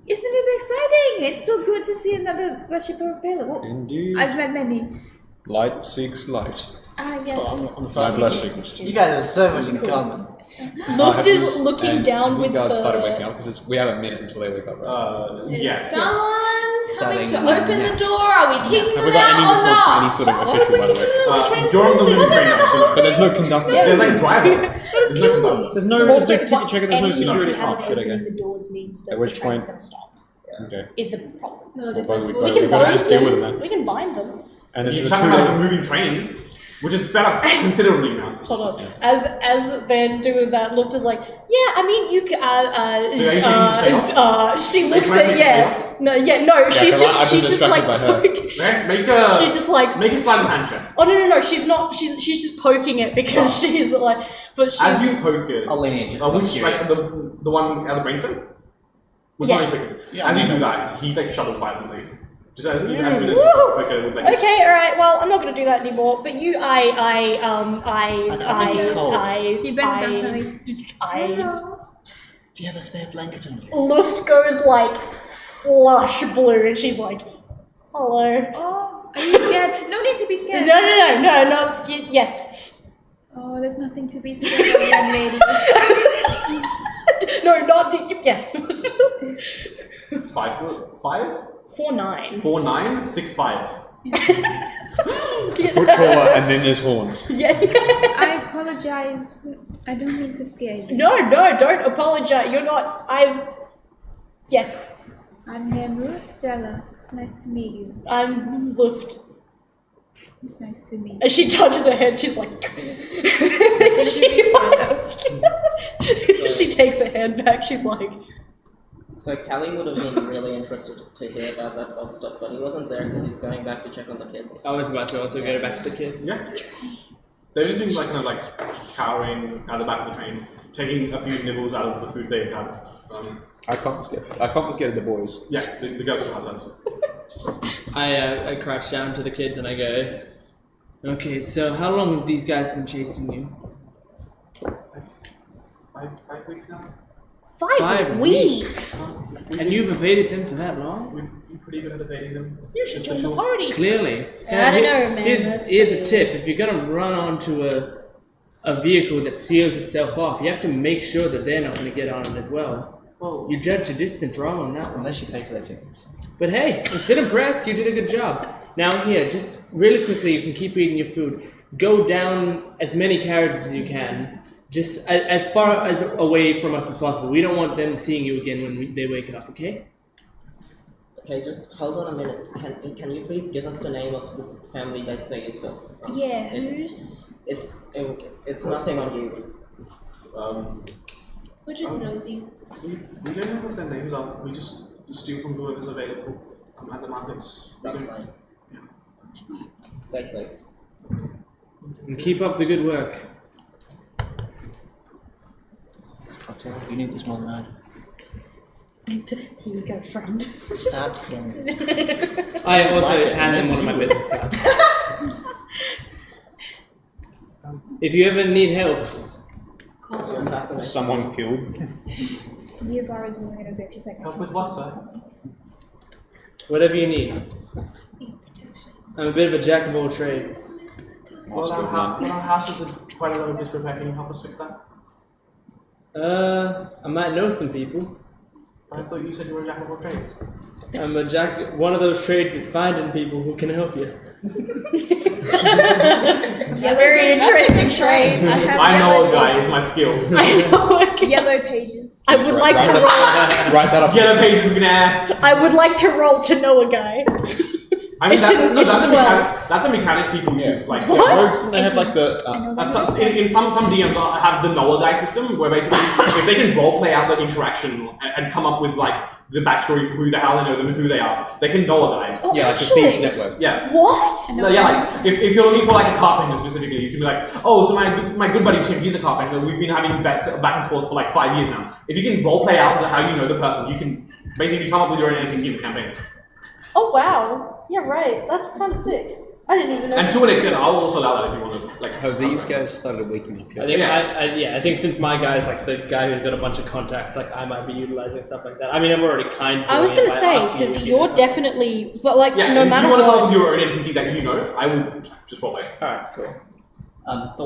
Isn't it exciting? It's so good to see another worshipper of Baylor. Well, Indeed. I've met many. Light seeks light. Ah, So yes. on the My side, blessings. you guys have so much in common. Luft is looking down these with guards started the. waking up because we have a minute until they wake up, right? Is Yes. someone coming to Starting, open yeah. the door? Are we kicking Have we them got any out or response to any not? sort of official, by the way? You're on the living train actually. But there's no conductor. There's like a driver. There's no conductor. There's no Also, ticket checker, there's no any security. means we Oh, have shit, opening okay. the doors means that At the which train's point- going to stop. Okay. Is the problem? No, Well, different we food. We We're can gonna bind just deal with them. them then. We can bind them. And this You're is a talking about a 2-day. moving train, which is sped up considerably now. Hold on. As they're doing that, Luft is like, yeah, I mean, you can. So are you taking payoff? She looks trying to at take yeah. No, yeah, no. She's 'cause I've just been she's just distracted like. by her. Okay, make a. She's just like. Make a sleight of hand check. Oh no! She's not. She's just poking it because she's like. But she's. As you poke it, I'll lean in just which like curious. the one at the brainstem? Which Yeah. one are you picking? Yeah, as you I do know. that, he like shudders violently. Just as soon as you Woo! poke it with like this. Okay, all right. Well, I'm not gonna do that anymore. But you, I think it's cold. She bends down slightly. I. Do you have a spare blanket on you? Luft goes like flush blue, and she's like, "Hello." Oh, are you scared? No need to be No, scared. not scared. Yes. Oh, there's nothing to be scared of, young lady. No, not yes. 5 foot 5? 4'9". 4'9", 6'5". Foot crawler, and then there's horns. Yeah. I apologize. I don't mean to scare you. No, don't apologize. You're not. Yes, I'm Enriya Stella. It's nice to meet you. I'm Luft. It's nice to meet you. And she touches her head. She's like. She takes her head back. She's like. So Callie would have been really interested to hear about that god stuff, but he wasn't there because he's going back to check on the kids. I was about to also go back to the kids. Yeah. They've just been like kind of like cowering out the back of the train, taking a few nibbles out of the food they had. I confiscated the boys. Yeah, the girls still has us. I crouch down to the kids and I go, okay, so how long have these guys been chasing you? 5 weeks now. 5 weeks. And you've evaded them for that long? We've been pretty good at evading them. You should Just join the the two. party. Clearly. I don't know, man. Here's a tip. If you're going to run onto a vehicle that seals itself off, you have to make sure that they're not going to get on it as well. Whoa. You judged the distance wrong on that one. Unless you pay for their tickets. But hey, instead of breast, you did a good job. Now here, just really quickly, you can keep eating your food. Go down as many carriages as you can. Just as far as away from us as possible. We don't want them seeing you again when they wake up, okay? Okay, just hold on a minute. Can you please give us the name of this family they say is stuff? Yeah, who's? It's nothing on you. We're just nosy. We don't know what their names are. We just steal from whoever's available at the markets. That's fine. Stay safe. And keep up the good work. Cocktail, you need this more than I do. Here you go, friend. Start again. I also hand them one of my business cards. If you ever need help, So assassination. Someone killed. Giovanna's going to go. She's like, Help with what, sir? whatever you need. I'm a bit of a jack of all trades. Well, our house is in quite a lot of disrepair. Can you help us fix that? I might know some people. I thought you said you were a jack of all trades. I'm a jack. One of those trades is finding people who can help you. It's a very interesting trade. I know a guy. It's my skill. I know. Yellow pages. I would like to roll. Write that up. Yellow pages with an ass. I would like to roll to know a guy. I mean, It's a that's 12. a mechanic people use. Like What? rogues, They have like the. in some DMs have the Noah die system, where basically if they can role play out the interaction and come up with like the backstory for who the hell they know them and who they are, they can Noah die. Oh, Yeah, like the actually. Thieves Network. Yeah. What? So, yeah, like if you're looking for like a carpenter specifically, you can be like, oh, so my good buddy Tim, he's a carpenter. We've been having bets back and forth for like 5 years now. If you can role play out how you know the person, you can basically come up with your own NPC in the campaign. Oh wow. Yeah, right. That's kind of sick. I didn't even know. And to an extent, I'll also allow that if you want to. Like, Have these guys started waking up I yet? think I think since my guy's like the guy who's got a bunch of contacts, like I might be utilizing stuff like that. I mean, I'm already kind. I was going to say, because you're definitely, but like, Yeah, no and matter if you want to come up what. with your own NPC that you know, I will just roll it. Alright, cool.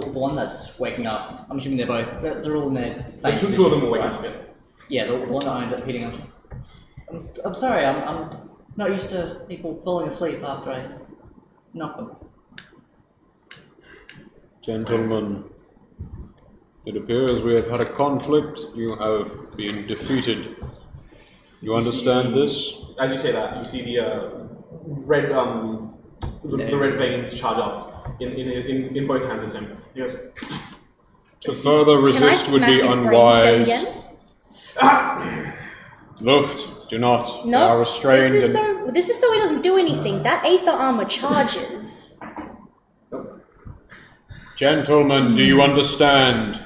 The one that's waking up, I'm assuming they're all in their So same two of them position, will wake right? up. Yeah. Yeah, the one that I ended up hitting up. I'm sorry, I'm not used to people falling asleep after I knock them. Gentlemen, it appears we have had a conflict. You have been defeated. You understand this? As you say that, you see the red the red veins charge up in both hands of him. He goes. To further Can I resist would smack be his brainstem unwise. again? Luft, do not. They No, are restrained. this is so he doesn't do anything. That Aether armor charges. Gentlemen, do you understand?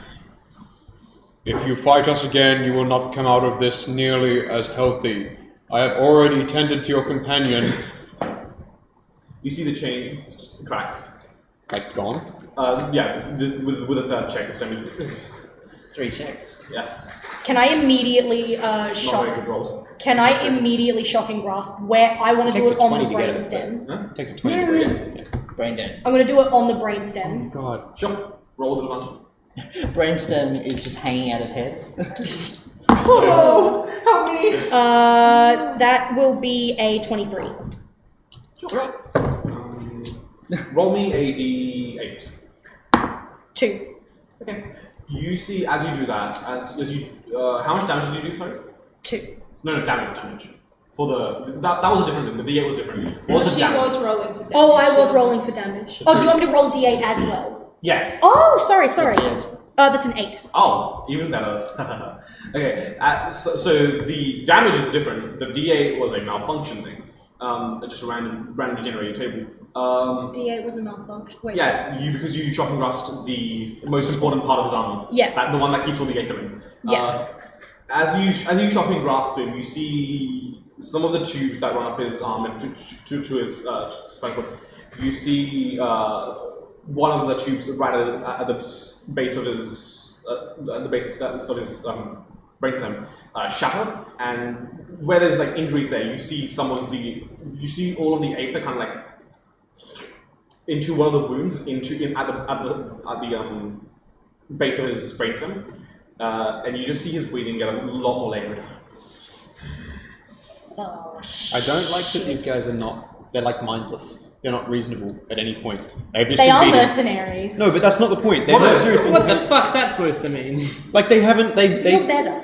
If you fight us again, you will not come out of this nearly as healthy. I have already tended to your companion. You see the chain just crack. Like gone? Yeah, with a third check this time. 3 checks. Yeah, Can I immediately not very shock? good rolls. Can I immediately shock and grasp where I want to do Takes it a on the 20 to get it, brainstem? Huh? It takes a 20 to get it. Brain dead. I'm going to do it on the brainstem. God. Sure. Roll with advantage. Brainstem is just hanging out of head. Oh no! Help me! That will be a 23. Roll me a d8. 2. Okay. You see, as you do that, as you, how much damage did you do? Sorry. 2. No, damage. For that was a different thing. The D8 was different. What was the She damage? was rolling for damage. Oh, I was She rolling for damage. Oh, do you want me to roll D8 as well? Yes. Oh, sorry. Yeah. That's an 8. Oh, even better. Okay, so the damage is different. The D8 was a malfunction thing. Just a randomly generated table. D8 was a malfunction. Wait. Yes, because you shock and rust the most important part of his armor. Yeah. The one that keeps all the Aether in. Yeah. As you shock and grasp him, you see some of the tubes that run up his arm and to his spinal cord. You see one of the tubes right at the base of his brainstem shatter, and where there's like injuries there, you see all of the Aether kind of like into one of the wounds at the base of his brainstem, and you just see his breathing get a lot more labored. Oh, I don't like that these guys are not, they're like mindless. They're not reasonable at any point. They've just They been are beaten. mercenaries. No, but that's not the point. They're mercenaries. What the fuck's that supposed to mean? Like they haven't, they You're better.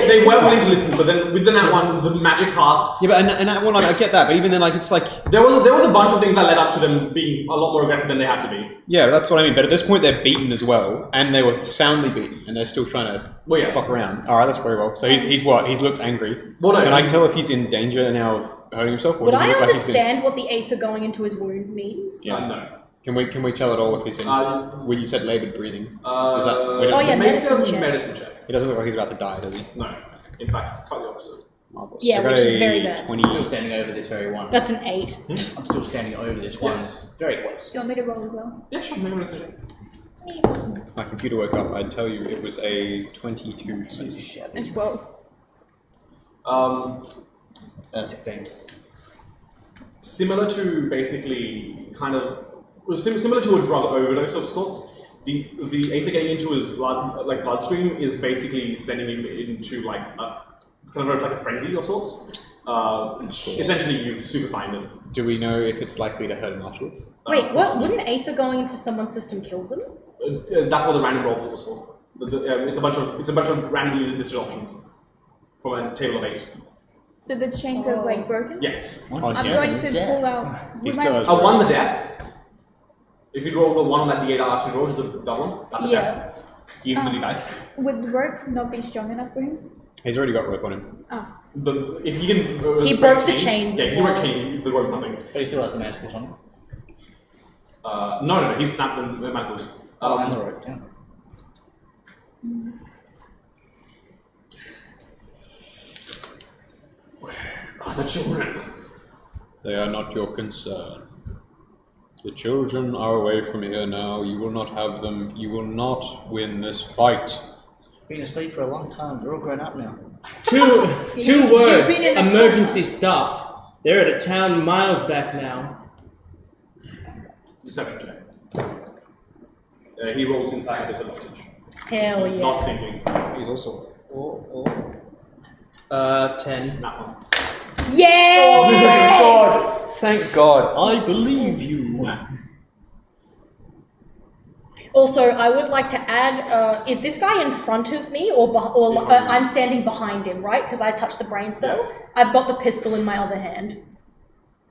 They were willing to listen, but then within that one, the magic cast. Yeah, but and that one, I get that, but even then, like, it's like... There was a bunch of things that led up to them being a lot more aggressive than they had to be. Yeah, that's what I mean, but at this point they're beaten as well, and they were soundly beaten, and they're still trying to fuck around. Alright, that's very well. So he's what? He looks angry. Well, no, Can I tell if he's in danger now of hurting himself? Or Would does he I look like he's in- understand what the Aether going into his wound means? Yeah. No. Can we tell at all if he's in... well, you said laboured breathing. Is that... Oh yeah, Make medicine a check. medicine check. He doesn't look like he's about to die, does he? No. In fact, quite the opposite. Marvelous. Yeah, I got which is a very bad. 20. I'm still standing over this very one. That's an 8. I'm still standing over this one. Yes. Very close. Do you want me to roll as well? Yeah, sure. Make a medicine check. My computer woke up. I'd tell you it was a 22. And 12. 16. Similar to basically kind of similar to a drug overdose of sorts. The Aether getting into his bloodstream is basically sending him into like a kind of like a frenzy of sorts. Essentially, you've super signed him. Do we know if it's likely to hurt him afterwards? Wait, what? Wouldn't Aether going into someone's system kill them? That's what the random roll was for. It's a bunch of randomly listed options from a table of 8. So the chains are like broken? Yes. I'm going to pull out. He's with still my, has One's a death. If you roll the one on that D8 I asked you to roll, which is the double one, that's a Yeah. death. You instantly dice. would the rope not be strong enough for him? He's already got rope on him. If you can. He broke the chains Yeah, as if you break well. chain, the rope's nothing. But he still has the manacles on. No, he snapped the manacles. And the rope, yeah. Where are the children? They are not your concern. The children are away from here now. You will not have them. You will not win this fight. Been asleep for a long time. They're all grown up now. Two You've words. been in a Emergency stop. They're at a town miles back now. Deception check. He rolls inside a disadvantage. Hell He's yeah. not thinking. He's also. 10. That one. Yes! Thank God. I believe you. Also, I would like to add, is this guy in front of me or I'm standing behind him, right? Because I touched the brain cell. I've got the pistol in my other hand.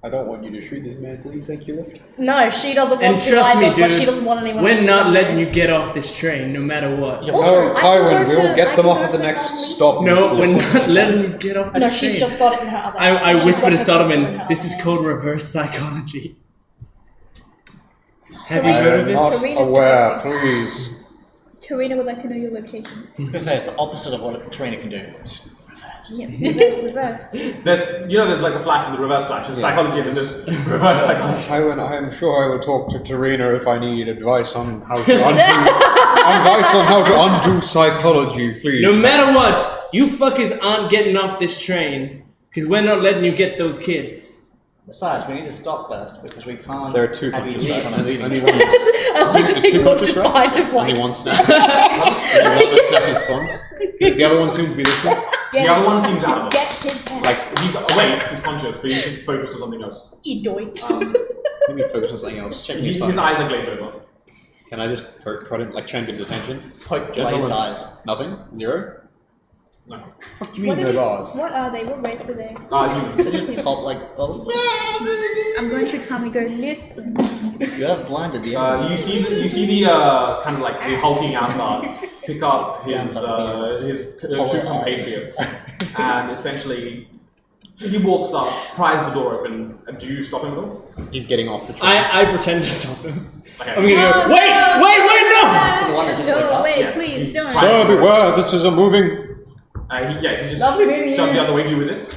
I don't want you to shoot this man, please. Thank you, Lift. No, she doesn't And want to trust me, either, but dude, she doesn't want anyone else we're to not die. letting you get off this train, no matter what. Also, No, I can Tywin, go we will for- get I them can off go at the for next non-lethal. stop. No, we're not letting you get off this No, train. she's just got it in her other hand. I She's whisper got to her pistol in Solomon, her this other is hand. called reverse psychology. So Have you heard of it? Not Serena's aware, detecting. please. Tarina would like to know your location. I was going to say, it's the opposite of what a trainer can do. Just Yeah, reverse. There's like the flash and the reverse flash. There's psychology and then there's reverse psychology. Tywin, I am sure I will talk to Tarina if I need advice on how to undo psychology, please. No matter what, you fuckers aren't getting off this train, because we're not letting you get those kids. Besides, we need to stop first because we can't There are two have you punches leave left. on a moving Only train. one. I like to think looked behind him Only like, one snap. Only one that snap responds. Because the other one seems to be this one. The other one seems out of it. get his ass. Like, he's awake, he's conscious, but he's just focused on something else. You doit. Let me focus on something else. Check His eyes are glazed over. Can I just try to like change his attention? Poke Gentlemen. glazed eyes. Nothing? Zero? No. You What mean is no bars? What are they? What race are they? You Just pop like, oh, I'm going to come and go, listen. you have blinded the enemy. you see the kind of like the hulking outlaw pick up his two compatriots, and essentially he walks up, pries the door open, and do you stop him at all? He's getting off the train. I pretend to stop him. Okay. I'm gonna go, wait, the one that just woke No, up? wait, Yes, please he- don't. Sir, beware, this is a moving. He just Lovely meeting shoves you. the other way. Do you resist?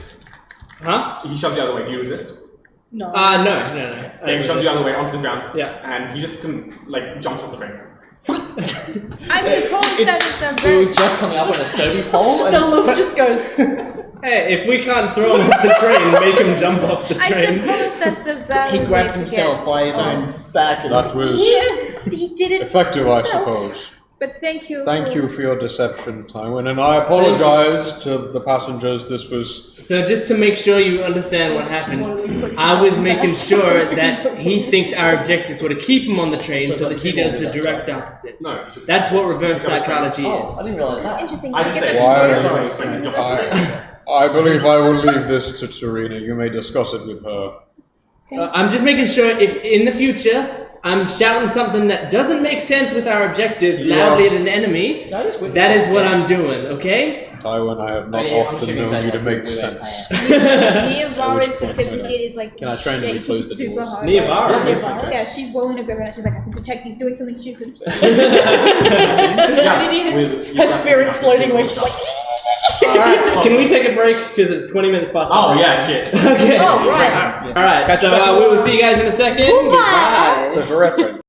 Huh? He shoves the other way. Do you resist? No. No. Yeah, he shoves the other way onto the ground. Yeah. And he just jumps off the train. I suppose that it's a We were very. just coming up on a sturdy pole and The Luff just goes, Hey, if we can't throw him off the train, make him jump off the I train. suppose that's a valid he grabs way to himself get by his off. own back and That was yeah, he did it. effective, I himself. suppose. But thank you. Thank you for your deception, Tywin, and I apologize to the passengers. This was. So just to make sure you understand what happened, I was making sure that he thinks our objectives were to keep him on the train so that he does the direct opposite. No. he took- That's what reverse Becomes psychology Oh, I is. didn't realize That's that. interesting. I get didn't say that Why- from Sorry, Tarina. I was going to jump off the train. I believe I will leave this to Tarina. You may discuss it with her. I'm just making sure if in the future I'm shouting something that doesn't make sense with our objectives loudly at an enemy, No, I just witnessed that is what yeah. I'm doing, okay? Tywin, I have not Yeah, I'm often assuming known so, you to like, make we went sense. Niavara's point, certificate is like Can I try and shaking close the super doors? hard. Niavara? Yeah, she's rolling a bit around. She's like, I can detect he's doing something stupid. Her spirit's floating away. She's like, Can we take a break? Because it's 20 minutes past. Oh yeah, shit. Okay. oh, right. Time. Alright, so we will see you guys in a second. Goodbye. So for reference.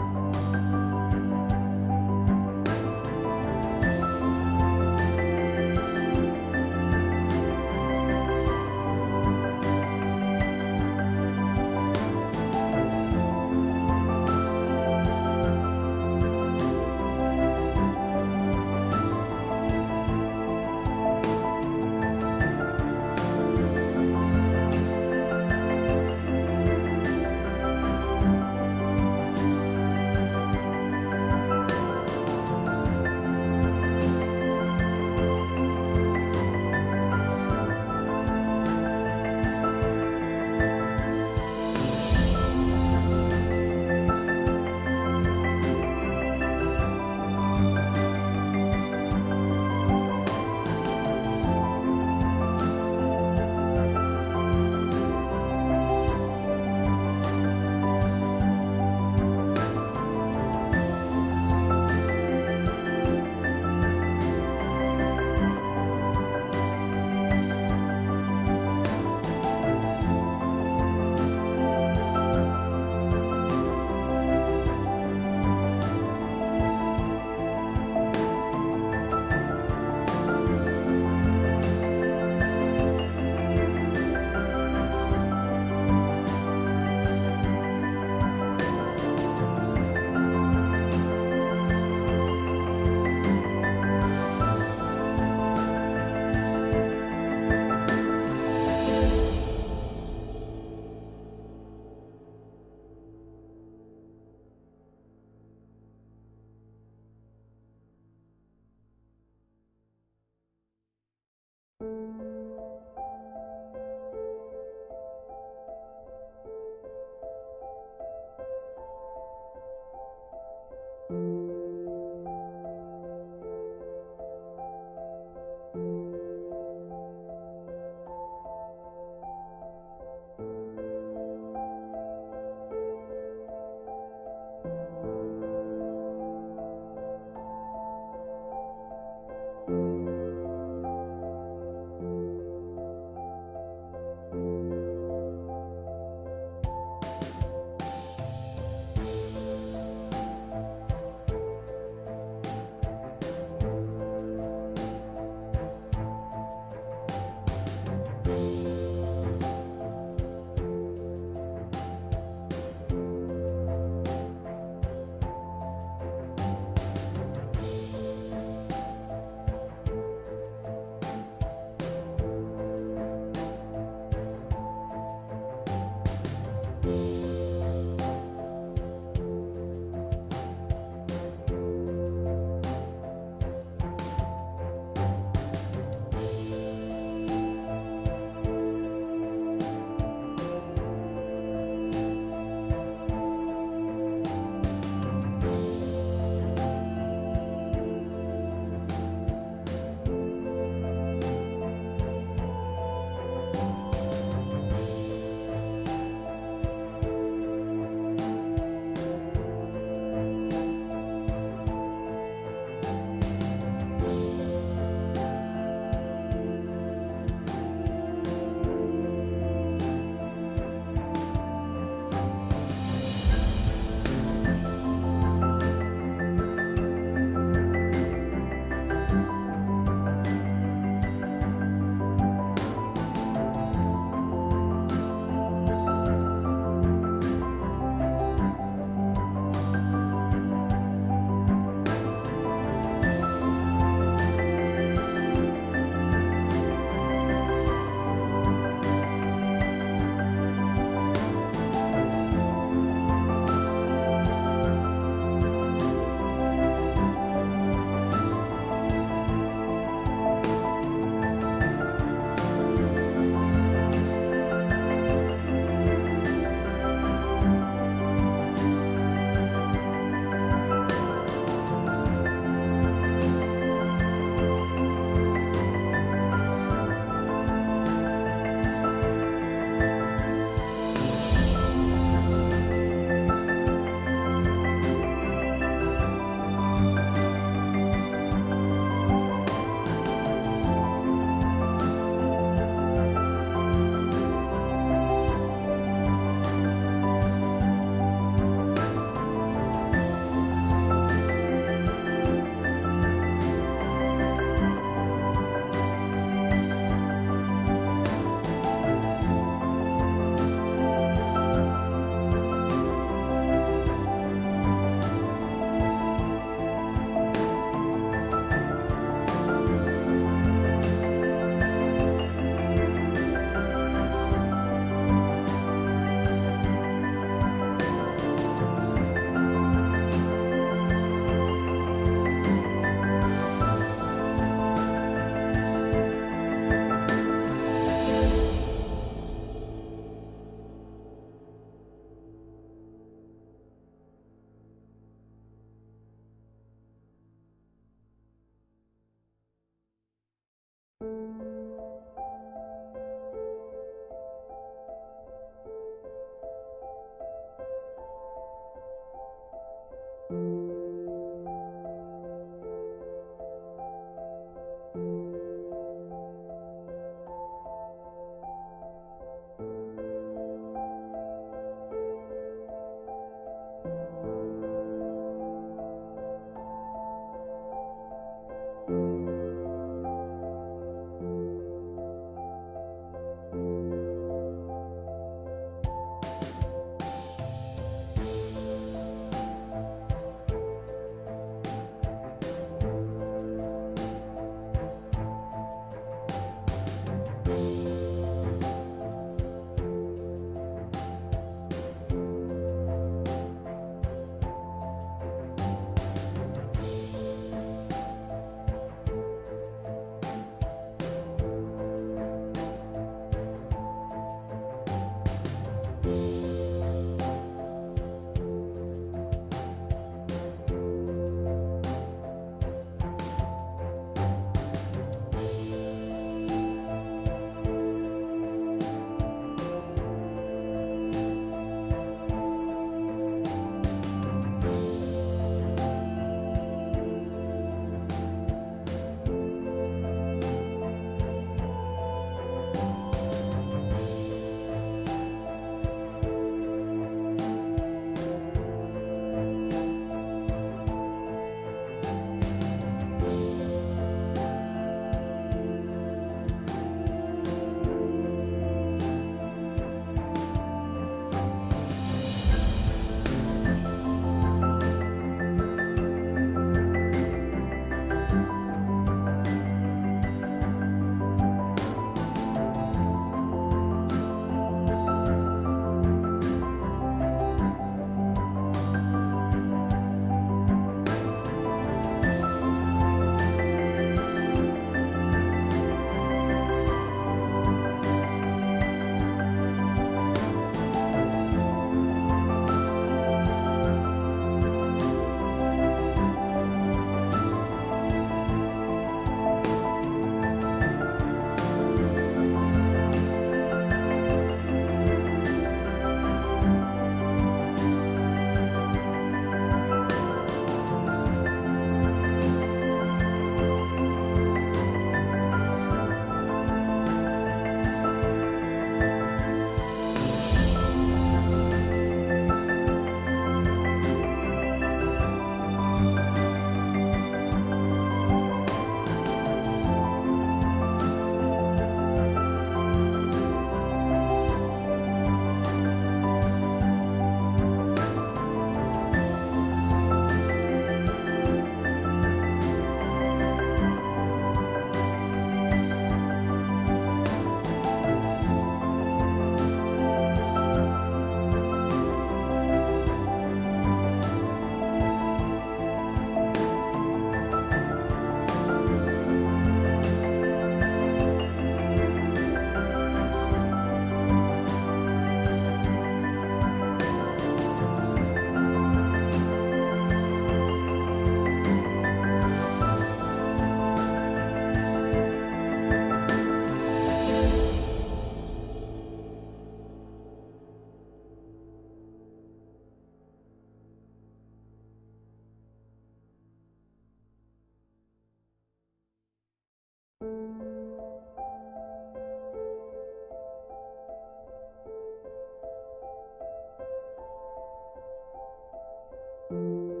Hello.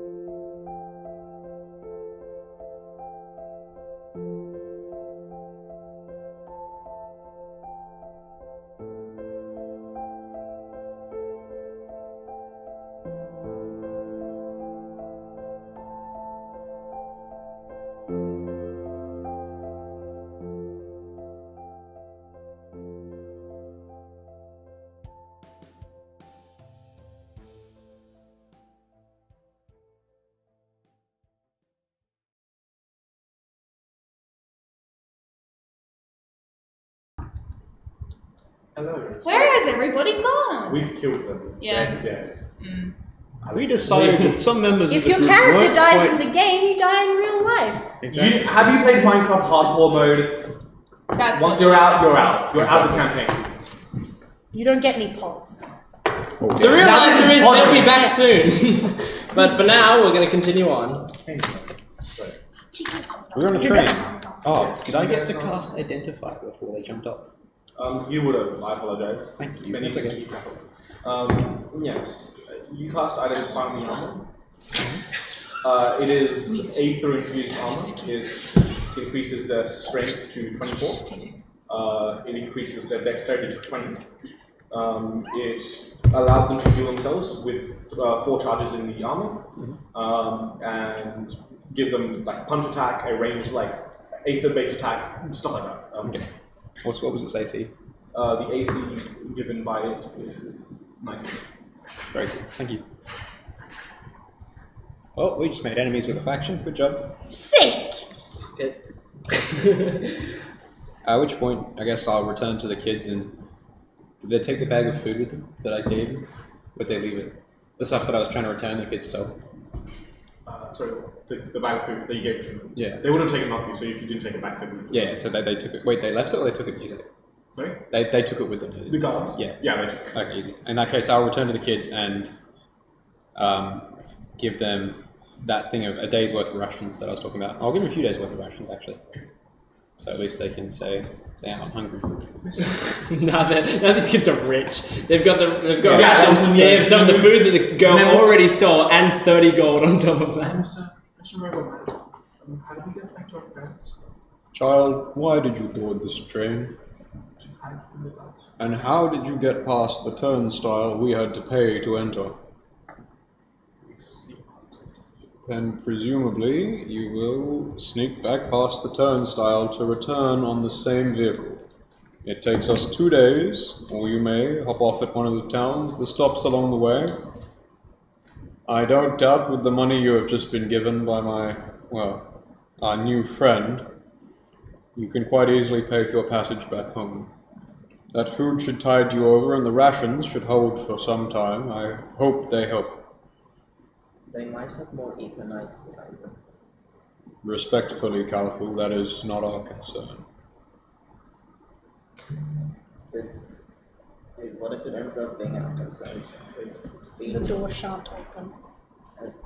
Where has everybody gone? We've killed them. Yeah. They're dead. We decided that some members If of the your group character weren't dies quite... in the game, you die in real life. Exactly. Have you played Minecraft hardcore mode? That's Once what you're she out, said. you're out. You're out of the campaign. You don't get any pods. The real Now this answer is is they'll be honest. back soon. But for now, we're going to continue on. So, We're on a train. Oh, did I get to cast Identify before they jumped off? you would have. I apologize. Thank you. Many That's things okay. to keep track of. Yes. You cast Identify on the armor. It is Aether infused armor. It increases their strength to 24. It increases their dexterity to 20. It allows them to heal themselves with 4 charges in the armor, and gives them like punch attack, a ranged like Aether-based attack, stuff like that. Okay. What was its AC? The AC given by it is 19. Very good. Thank you. Oh, we just made enemies with a faction. Good job. Sick! At which point, I guess I'll return to the kids and... Did they take the bag of food with them that I gave them? Would they leave it? The stuff that I was trying to return, the kids stole. Sorry, the bag of food that you gave to them. Yeah. They would have taken it off you, so if you didn't take it back, they would. Yeah, so they took it. Wait, they left it or they took it? You said? Sorry? They took it with them. The guards? Yeah. Yeah, they took it. Okay, easy. In that case, I'll return to the kids and give them that thing of a day's worth of rations that I was talking about. I'll give them a few days worth of rations, actually. So at least they can say, damn, I'm hungry. now these kids are rich. They've got Yeah, rations. and They have some of the food that the girl then- already stole and 30 gold on top of that. Mr. Rebel, how did we get back to our parents? Child, why did you board this train? To hide from the guards? And how did you get past the turnstile we had to pay to enter? We sneak past it. Then presumably you will sneak back past the turnstile to return on the same vehicle. It takes us 2 days, or you may hop off at one of the towns, the stops along the way. I don't doubt with the money you have just been given by our new friend, you can quite easily pay for your passage back home. That food should tide you over, and the rations should hold for some time. I hope they help. They might have more ether knights behind them. Respectfully, Calful, that is not our concern. What if it ends up being our concern? We've seen The door shan't open.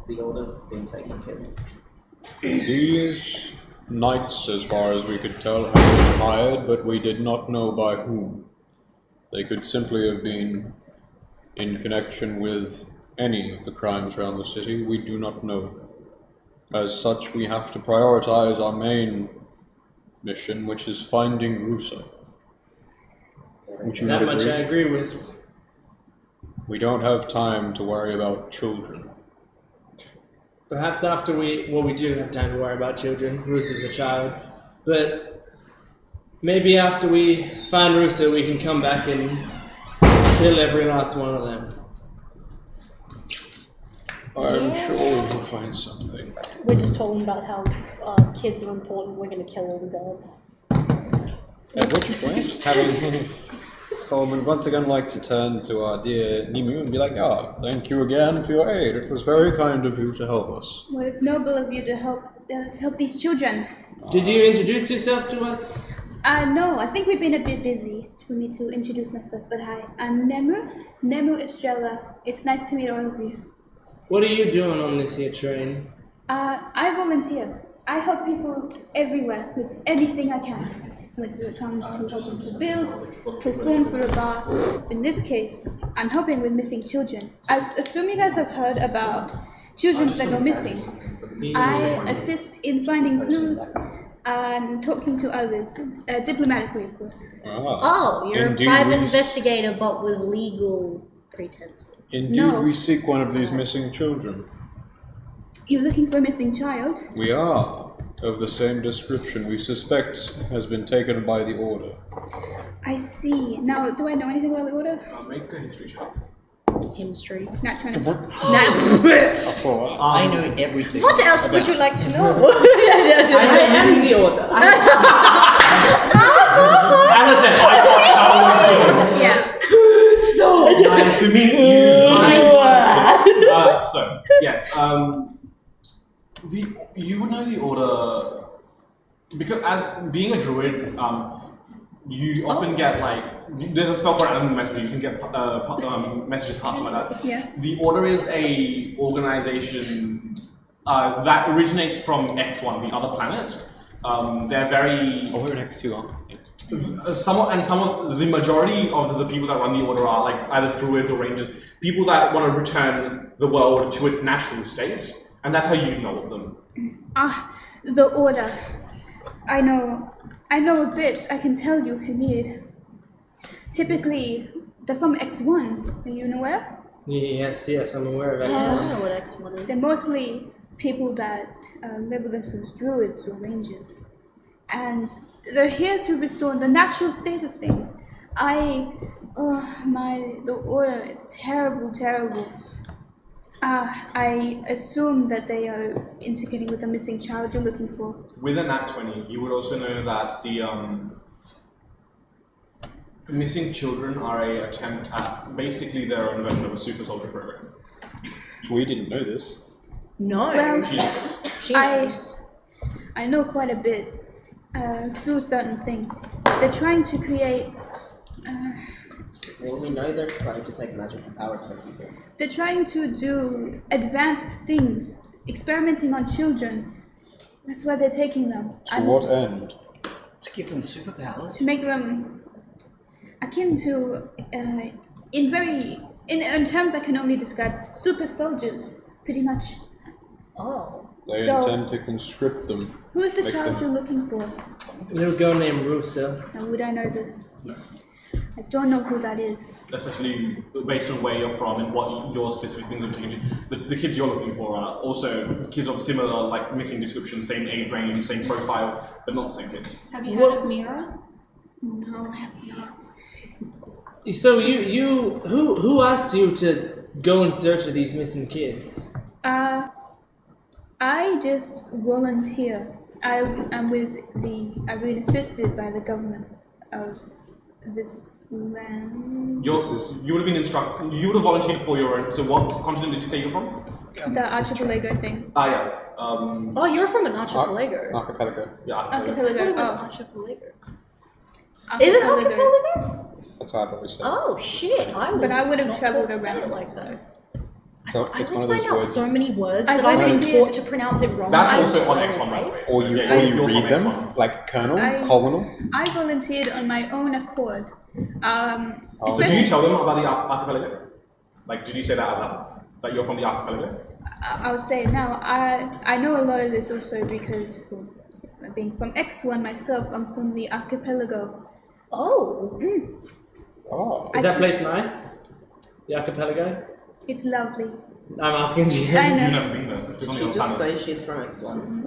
the order's been taking kids. These knights, as far as we could tell, have been hired, but we did not know by whom. They could simply have been in connection with any of the crimes around the city. We do not know. As such, we have to prioritize our main mission, which is finding Russo. Would you That not much I agree? agree with. We don't have time to worry about children. Perhaps after we do have time to worry about children. Roos is a child. But maybe after we find Russo, we can come back and kill every last one of them. I'm sure we'll find something. We just told them about how kids are important. We're going to kill all the guards. At which point, having Solomon once again like to turn to our dear Nimu and be like, "Ah, thank you again for your aid. It was very kind of you to help us." Well, it's noble of you to help these children. Did you introduce yourself to us? No, I think we've been a bit busy for me to introduce myself, but hi, I'm Nemu Estrella. It's nice to meet all of you. What are you doing on this here train? I volunteer. I help people everywhere with anything I can. Whether it comes to helping to build, perform for a bar. In this case, I'm helping with missing children. I assume you guys have heard about children that go missing. I assist in finding clues and talking to others, diplomatically, of course. Oh, you're a Indeed, private we- investigator, but with legal pretenses. Indeed, No. we seek one of these missing children. You're looking for a missing child? We are of the same description. We suspect has been taken by the Order. I see. Now, do I know anything about the Order? Make a history check. History. Not trying to. I saw that. I know everything. What else would you like to know? I am the order. Alison, I Yeah. Nice to meet you. So, yes, you would know the Order because as being a druid, you often get there's a spell for animal messenger. You can get messages passed like that. Yes. The Order is a organization that originates from X1, the other planet. They're very Oh, we're next to, aren't we? the majority of the people that run the Order are either druids or rangers, people that want to return the world to its natural state, and that's how you know of them. The Order. I know a bit. I can tell you if you need. Typically, they're from X1. Are you aware? Yes, I'm aware of I it. don't know what X1 is. They're mostly people that label themselves druids or rangers. And they're here to restore the natural state of things. The Order is terrible. I assume that they are integrating with the missing child you're looking for. With a nat 20, you would also know that the missing children are an attempt at basically their own version of a super soldier program. We didn't know this. No. Well, Jesus. She knows. I know quite a bit through certain things. They're trying to create. Well, we know they're trying to take magical powers from people. They're trying to do advanced things, experimenting on children. That's why they're taking them. To what end? To give them superpowers. To make them akin to, in terms I can only describe, super soldiers, pretty much. Oh. They So- intend to conscript them. Who is the Make child them- you're looking for? A little girl named Rusa. How would I know this? I don't know who that is. Especially based on where you're from and what your specific things are changing. The kids you're looking for are also kids of similar, missing description, same age range, same profile, but not the same kids. Have you heard of Mira? No, I have not. So who asked you to go in search of these missing kids? I just volunteer. I've been assisted by the government of this land. You would have volunteered for your own. So what continent did you say you're from? The archipelago thing. Yeah. Oh, you're from an archipelago. Archipelago. Yeah. I thought it Archipelago. was Oh. archipelago. Is it archipelago? That's how I've always said. Oh shit! But I would have not traveled taught to say around, it like that. So I it's always one of find those out words. so many words I that I've been volunteered- taught to pronounce it wrong. That's I also on don't X1, by the know. way. Or So, you, yeah, or you you're read from them, X1. like Colonel, I- Colonel. I volunteered on my own accord. So do you tell them about the archipelago? Did you say that out loud? That you're from the archipelago? I'll say it now. I know a lot of this also because, being from X1 myself, I'm from the archipelago. Oh. Oh. Is that place nice? The archipelago? It's lovely. I'm asking you. I You've know. never been there. It's on the She other just planet. say she's from X1.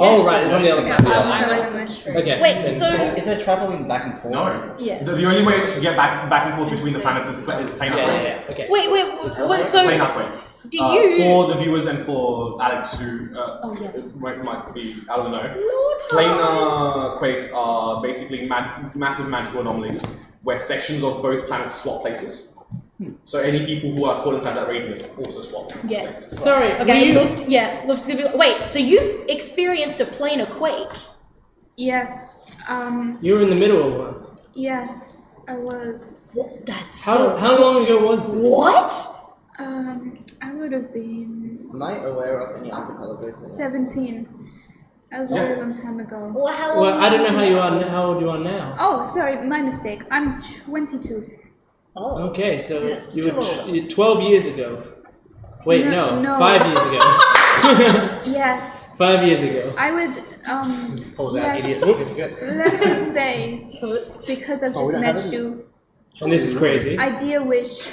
Oh, right, it's on the other Yeah, planet. I'll tell you much. Okay. Wait, then- so Is there traveling back and forth? No. yeah. The only way to get back and forth between the planets is plane Yeah, upgrades. yeah, okay. Wait, what? So Plane upgrades. did you? For the viewers and for Alex, who Oh, yes. might be out of the know, Lord, planar quakes are basically massive magical anomalies where sections of both planets swap places. So any people who are caught inside that radius also swap Yeah. places. Sorry, Okay, were you- Luft's gonna be like, wait, so you've experienced a planar quake? Yes. you were in the middle of one. Yes, I was. What? That's How long ago was this? What? I would have been Am I aware of any archipelagos? 17. That was a Yeah. very long time ago. Well, how old? Well, I don't know how old you are now. Oh, sorry, my mistake. I'm 22. Oh. Okay, so Yes, you were still- 12 years ago. Wait, No, no. no. 5 years ago. Yes. 5 years ago. I would, Pulls out idiot yes. certificate. Let's just say, because I've Oh, we just don't have met any. you, And this is crazy. I dear wish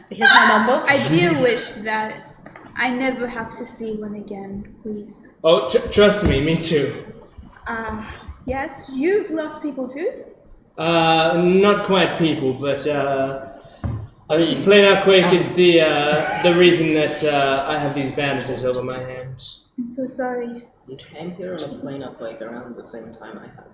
Here's my number. I dear wish that I never have to see one again, please. Oh, trust me too. Yes, you've lost people too? Not quite people, but I mean, plain out quake is the reason that I have these bandages over my hands. I'm so sorry. You came here on a plane upwake around the same time I have.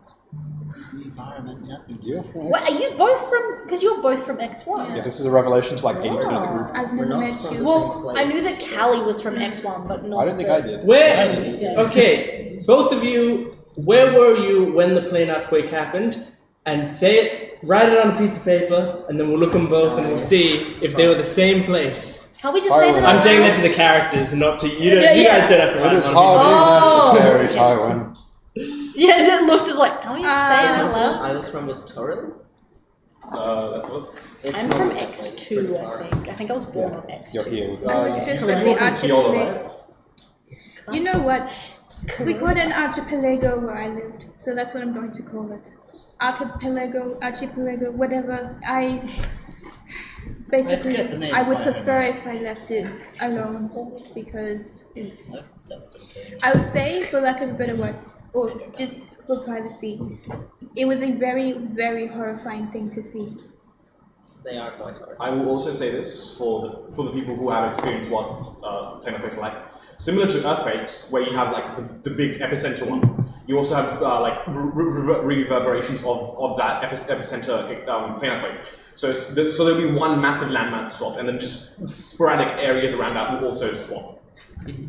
it's the environment, yeah. Yeah. What, are you both from? Because you're both from X1. Yeah, this is a revelation to like 80% of the group. I've We're never not met from you. the Well, same place. I knew that Callie was from X1, but not. I don't think I did. Where? Yeah. Okay, both of you, where were you when the plane earthquake happened? And say it, write it on a piece of paper, and then we'll look them both and we'll see if they were the same place. Can't we just say that? I'm out saying loud? that to the characters, not to you. Yeah, You yeah. guys don't have to write It it is on a piece of paper. hardly Oh. necessary, Tywin. Yeah, Luft is like, can we say The it out continent loud? I was from was Toril. That's what. It's I'm not from exactly X2, pretty I far. think. I think I was born Yeah. on X2. You're here with I us. was just You're at the from Tiola, archipelago. right? You know what? We got an archipelago where I lived, so that's what I'm going to call it. Archipelago, whatever. Basically, forget the name, I would I prefer don't if I left it alone because it's. No, it's up to the- I would say, for lack of a better word, or just for privacy, it was a very, very horrifying thing to see. They are quite hard. I will also say this for the people who have experienced what planar quakes are like. Similar to earthquakes, where you have like the big epicenter one, you also have like reverberations of that epicenter planar quake. So there'll be one massive landmass swap, and then just sporadic areas around that will also swap.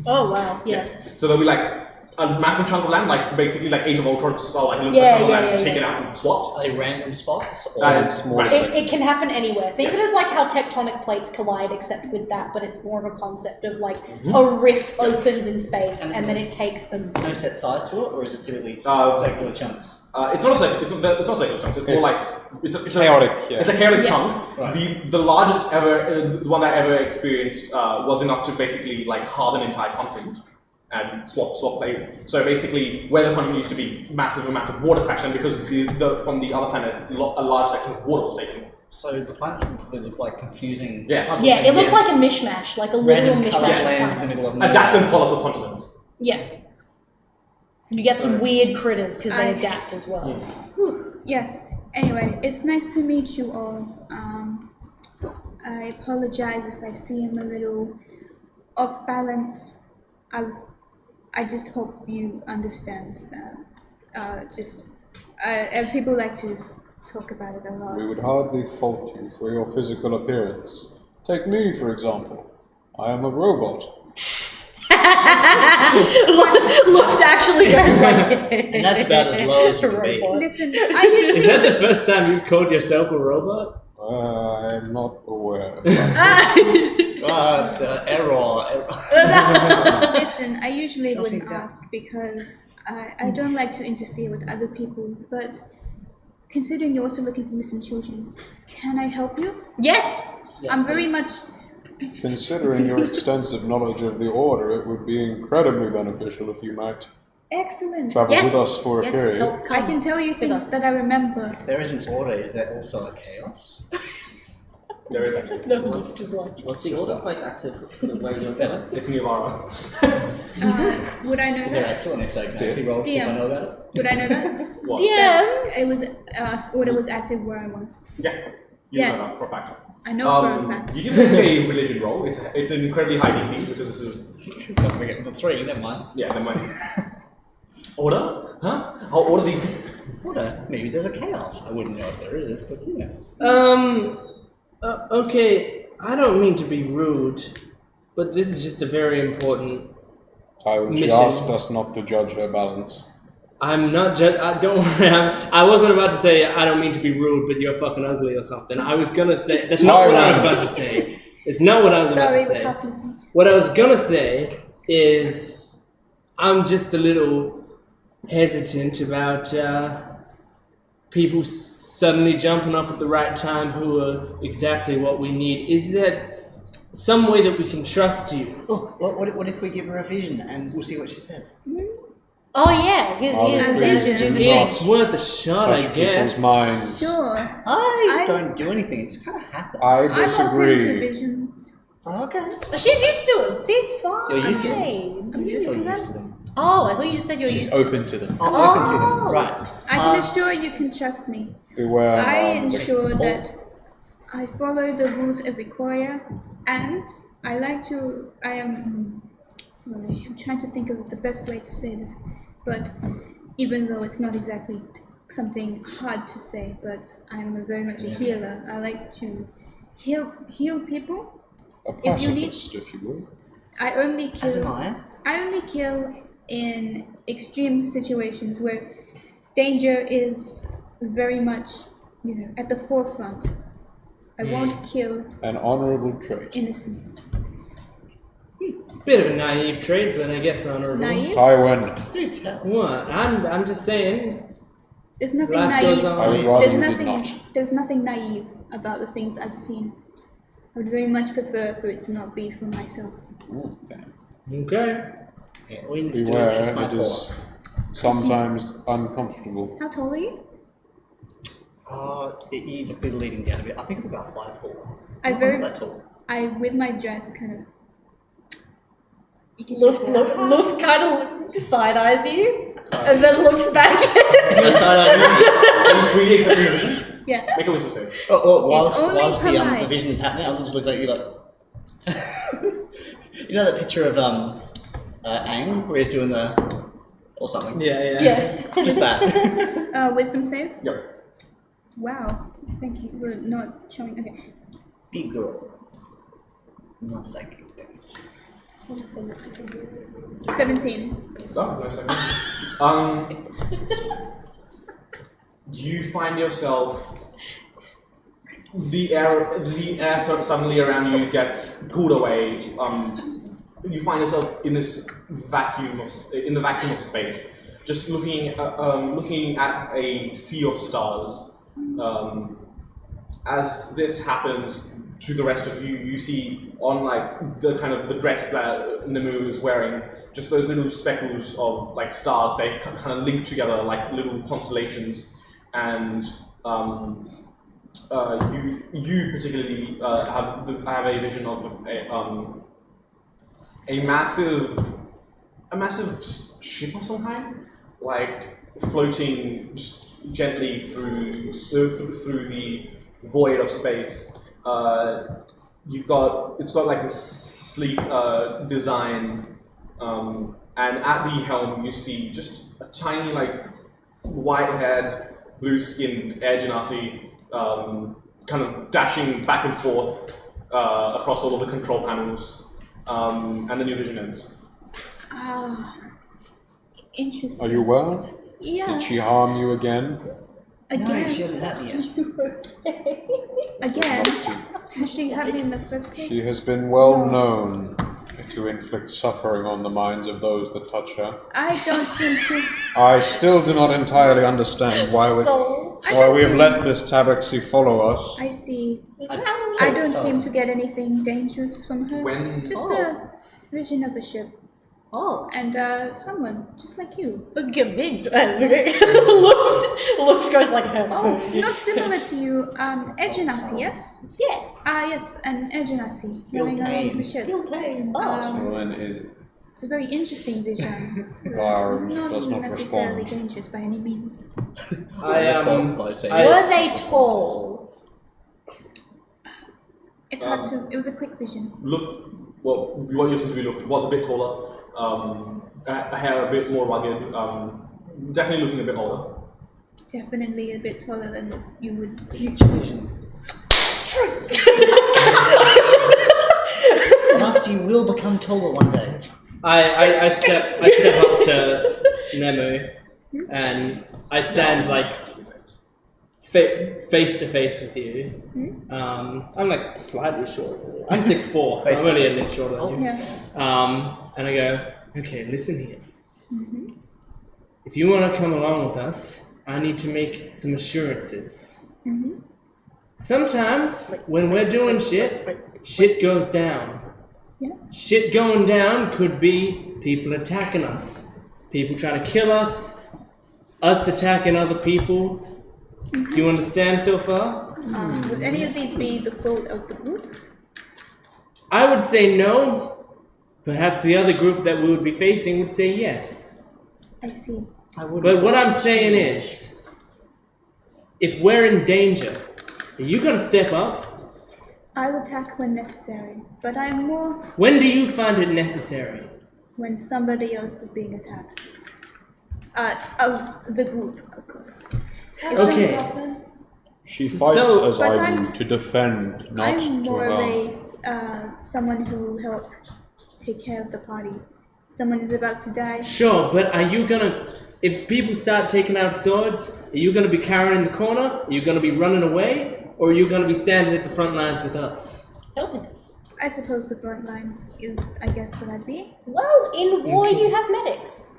Oh, wow. Yes. So there'll be like a massive chunk of land, like basically like Age of Ultron style, like a Yeah, chunk of yeah, land yeah, taken yeah. out and swapped. Are they random spots? Or That it's is more right. It can happen anywhere. Think of it Yes. as like how tectonic plates collide, except with that, but it's more of a concept of like a rift opens in space and then it takes them. no set size to it, or is it typically Uh, circular chunks? It's not circular chunks. It's more like it's chaotic, yeah. It's a chaotic Yeah. chunk. Right. The largest ever, the one that I ever experienced was enough to basically like halve an entire continent and swap play. So basically, where the continent used to be, massive water crash, and because from the other planet, a large section of water was taken. So the planet should probably look like confusing. Yes. Yeah, it looks Yes. like a mishmash, like a literal Random colour mishmash. of lands in the planets. middle of A Jackson Pollock of continents. Yeah. You get some So- weird critters because they I- adapt as well. Yes. Anyway, it's nice to meet you all. I apologize if I seem a little off balance. I just hope you understand. People like to talk about it a lot. We would hardly fault you for your physical appearance. Take me, for example. I am a robot. Luft actually goes like. And that's about as low as you can be. Robot. Listen, I usually Is that the first time you've called yourself a robot? I'm not aware. The error. listen. I usually wouldn't ask because I don't like to interfere with other people. But considering you're also looking for missing children, can I help you? Yes. Yes, I'm very please. much. Considering your extensive knowledge of the Order, it would be incredibly beneficial if you might Excellent. travel Yes. with us for a Yes. period. Help I come. can tell you with things us. that I remember. If there isn't order, is there also a chaos? There is actually. No, Luft is like. Was the Order quite active where you're better? It's Nirvana. Would I know Is there that? actual next like Nazi roll? See if I DM. know about it. Would I know that? What? DM. It was Order was active where I was. Yeah. You Yes. know that for a fact. I know for a fact. You can make a religion roll. It's an incredibly high DC because this is I'm gonna get the 3, never mind. yeah. Never mind. Order? Huh? I'll order these. Order? Maybe there's a chaos. I wouldn't know if there is, but you know. Okay, I don't mean to be rude, but this is just a very important. Tywin, she Mission. asked us not to judge her balance. I'm not don't worry, I wasn't about to say I don't mean to be rude, but you're fucking ugly or something. I was gonna say, that's not what I was about to say. It's not what I was about Sorry, to it was say. half listening. What I was gonna say is I'm just a little hesitant about people suddenly jumping up at the right time who are exactly what we need. Is that some way that we can trust you. Oh, what if we give her a vision and we'll see what she says? Oh yeah, because It's worth a shot, I Touch guess. people's minds. Sure. I don't do anything. It just kind of happens. I I'm open to disagree. visions. Okay. she's used to it. She's fine. You're used to it? I'm used to Used to that. them. Oh, I thought you just said you're She's used to open to them. Oh, open to them. Right. I can assure you can trust me. Beware. I ensure that I follow the rules of Enriya, and I like to. I am. Sorry, I'm trying to think of the best way to say this, but even though it's not exactly something hard to say, but I'm very much a healer. I like to heal people. A if you need- pacifist, if you will. I only As am kill. I. I only kill in extreme situations where danger is very much, at the forefront. I won't kill An honourable trait. innocents. Bit of a naive trait, but I guess honorable. Naive? Tywin, Do tell. What? I'm just saying. There's nothing Life naive. goes on. I would rather There's you did nothing. not. There's nothing naive about the things I've seen. I would very much prefer for it to not be for myself. Okay. Yeah, all you need to do is kiss Beware, my it is sometimes uncomfortable. How tall are you? paw. You need to be leading down a bit. I think I'm about 5'4". I Not very- that tall. I, with my dress, kind of. You can Luft kind of side eyes you, and then looks back. No side eye. It's really accepting your vision. Yeah. Make a wisdom save. Whilst only the polite. vision is happening, I'm just looking at you like. You know that picture of Aang where he's doing the or something. Yeah. Just that. Wisdom save. Yep. Wow. Thank you. We're not showing. Okay. Be good. Not psychic. 17. Oh, no second. You find yourself. The air suddenly around you gets pulled away. You find yourself in this vacuum of space, just looking at a sea of stars. As this happens to the rest of you, you see on like the kind of the dress that Nemu is wearing, just those little speckles of like stars. They kind of link together like little constellations, and you particularly have a vision of a massive ship of some kind, like floating just gently through the void of space. It's got like this sleek design, and at the helm you see just a tiny like white-haired, blue-skinned Air Genasi kind of dashing back and forth across all of the control panels, and then your vision ends. Interesting. Are you well? Yeah. Did she harm you again? Again. No, she hasn't had me yet. Again. Has she had me in the first place? She has been well known to inflict suffering on the minds of those that touch her. I don't seem to. I still do not entirely understand why we have let this tabaxi follow us. I see. I don't seem to get anything dangerous from her. Just a vision of a ship. Oh, and someone just like you. Luft goes like her. Oh, not similar to you. Air Genasi, yes? Yeah. Yes, an Air Genasi running around the ship. Someone is It's a very interesting vision. does not necessarily respond. dangerous by any means. Were they tall? It's hard to. It was a quick vision. Luft, well, what used to be Luft was a bit taller, hair a bit more rugged, definitely looking a bit older. Definitely a bit taller than you would. Future vision. And after you will become taller one day. I step up to Nemu, and I stand like face to face with you. I'm like slightly shorter. I'm 6'4", so I'm only a bit shorter than you. Yeah. And I go, okay, listen here. If you want to come along with us, I need to make some assurances. Sometimes, when we're doing shit goes down. Yes. Shit going down could be people attacking us. People trying to kill us. Us attacking other people. Do you understand so far? Would any of these be the fault of the group? I would say no. Perhaps the other group that we would be facing would say yes. I see. But what I'm saying is, if we're in danger, are you gonna step up? I'll attack when necessary, but I'm more When do you find it necessary? when somebody else is being attacked. Of the group, of course. Okay. She fights So- as But I I'm- do to defend, not I'm to more of harm. someone who help take care of the party. Someone is about to die. Sure, but are you gonna... If people start taking out swords, are you gonna be cowering in the corner? Are you gonna be running away? Or are you gonna be standing at the front lines with us? Helping us. I suppose the front lines is, I guess, what I'd be. Well, in war you have medics.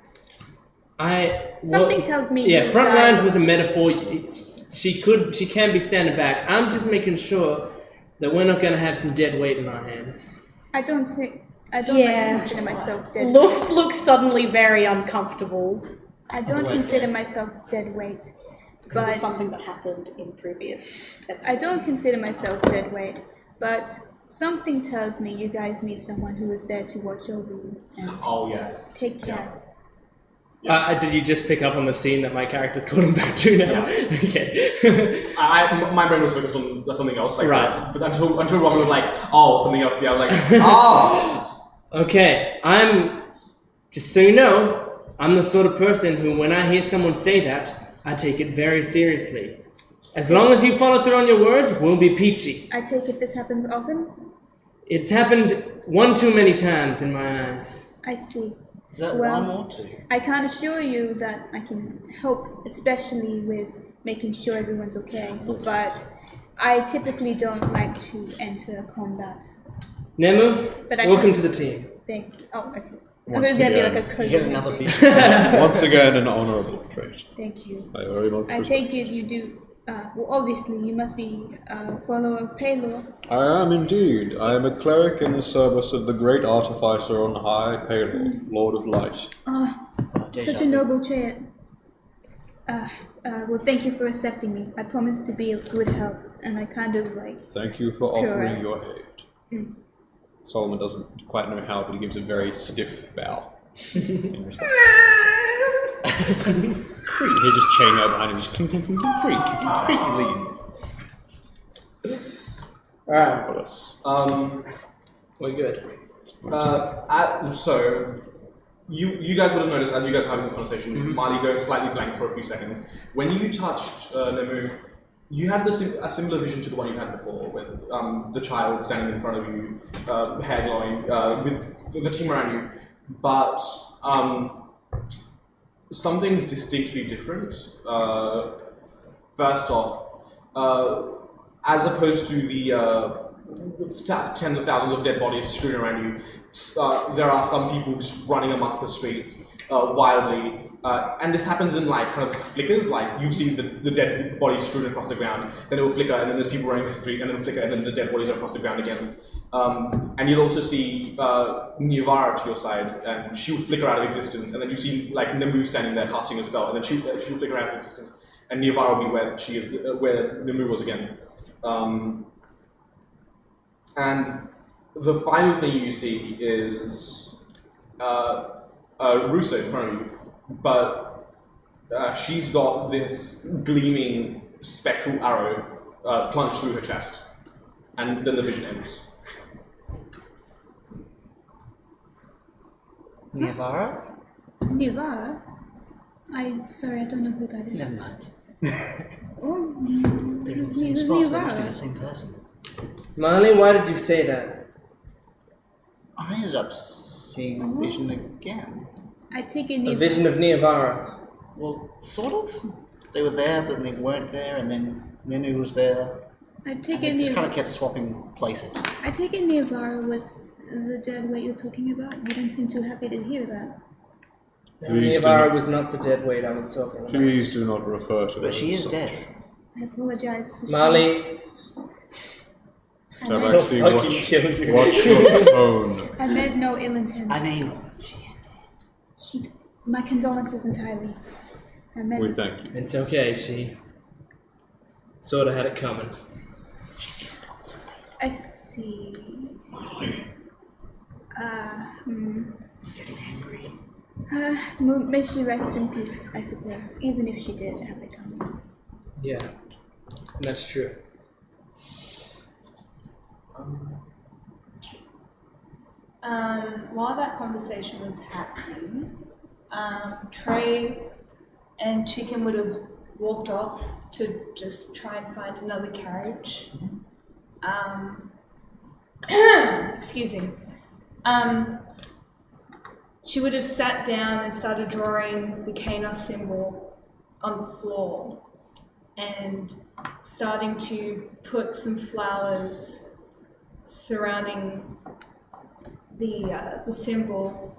Something tells me Yeah, you front died. lines was a metaphor. She can be standing back. I'm just making sure that we're not gonna have some dead weight in our hands. I don't like to consider myself dead. Luft looks suddenly very uncomfortable I don't consider myself dead weight. because But of something that happened in previous episodes. I don't consider myself dead weight. But something tells me you guys need someone who is there to watch over you and Oh yes. take care. Did you just pick up on the scene that my character's called him back to now? Yeah. Okay. My brain was focused on something else, like Right. But until Robin was like, oh, something else. Yeah, I was like, oh. Okay, just so you know, I'm the sort of person who, when I hear someone say that, I take it very seriously. As long as you follow through on your words, we'll be peachy. I take it this happens often? It's happened one too many times in my eyes. I see. Is that Well, one or two? I can't assure you that I can help, especially with making sure everyone's okay. But I typically don't like to enter combat. Nemu, But I welcome can- to the team. Thank you. Oh, okay. I Once thought it was gonna be again, like a code. You get another piece. Once again, an honourable trait. Thank you. I very much I respect. take it you do. Well, obviously, you must be a follower of Palor. I am indeed. I am a cleric in the service of the great artificer on high, Palor, Lord of Light. Such a noble trait. Well, thank you for accepting me. I promise to be of good help, and I kind of like. Thank you for offering Sure. your aid. Solomon doesn't quite know how, but he gives a very stiff bow in response. Creak. He just chainmail behind him, just clink, clink, clink, clink, creak, creaky lean. Alright, we're good. So, you guys would have noticed as you guys were having the conversation, Marley goes slightly blank for a few seconds. When you touched Nemu, you had a similar vision to the one you had before, with the child standing in front of you, hair glowing, with the team around you. But something's distinctly different. First off, as opposed to the tens of thousands of dead bodies strewn around you, there are some people just running amongst the streets wildly. And this happens in like kind of flickers, like you see the dead bodies strewn across the ground, then it will flicker, and then there's people running across the street, and then it'll flicker, and then the dead bodies are across the ground again. And you'll also see Nivara to your side, and she'll flicker out of existence, and then you see like Nemu standing there casting a spell, and then she'll flicker out of existence, and Nivara will be where she is, where Nemu was again. And the final thing you see is Russo in front of you, but she's got this gleaming spectral arrow plunged through her chest, and then the vision ends. Nivara? Nivara? Sorry, I don't know who that is. Never mind. Oh, They're in the same Nivara. spot, so they must be the same person. Marley, why did you say that? I ended up seeing a vision again. I take it A Nivara. vision of Niavara. Well, sort of. They were there, but they weren't there, and then Nenu was there. I take And it they just kind Nivara. of kept swapping places. I take it Nivara was the dead weight you're talking about. You don't seem too happy to hear that. Please do Niavara not- was not the dead weight I was talking about. Please do not refer to her But she as is such. dead. I apologize. For Marley, Tabaxi, fucking kill you. watch your tone. I meant no ill intent. I mean, she's dead. My condolences entirely. I meant. We thank you. It's okay, she sort of had it coming. I see. Getting angry. May she rest in peace, I suppose, even if she did have it coming. Yeah, that's true. While that conversation was happening, Trey and Chicken would have walked off to just try and find another carriage. Excuse me. She would have sat down and started drawing the Kanos symbol on the floor and starting to put some flowers surrounding the symbol,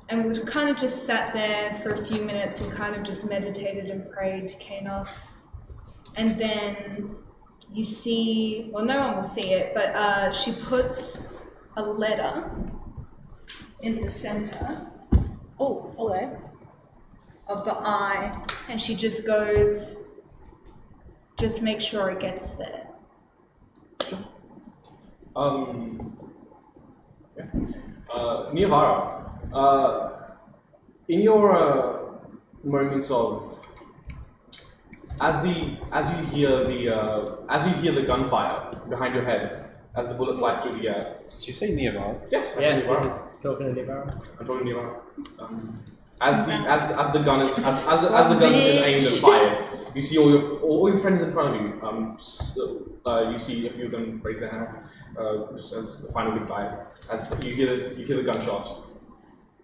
and would have kind of just sat there for a few minutes and kind of just meditated and prayed to Kanos. And then you see, well, no one will see it, but she puts a letter in the center Oh, okay. of the eye, and she just goes, just make sure it gets there. Niavara, in your moments of as you hear the gunfire behind your head as the bullet flies through the air. Did you say nearby? Yes, Yeah, that's Niavara. this is talking to Niavara. I'm talking to Niavara. As the gun is aimed and fired, you see all your friends in front of you. You see a few of them raise their hand, just as the final goodbye. As you hear the gunshot,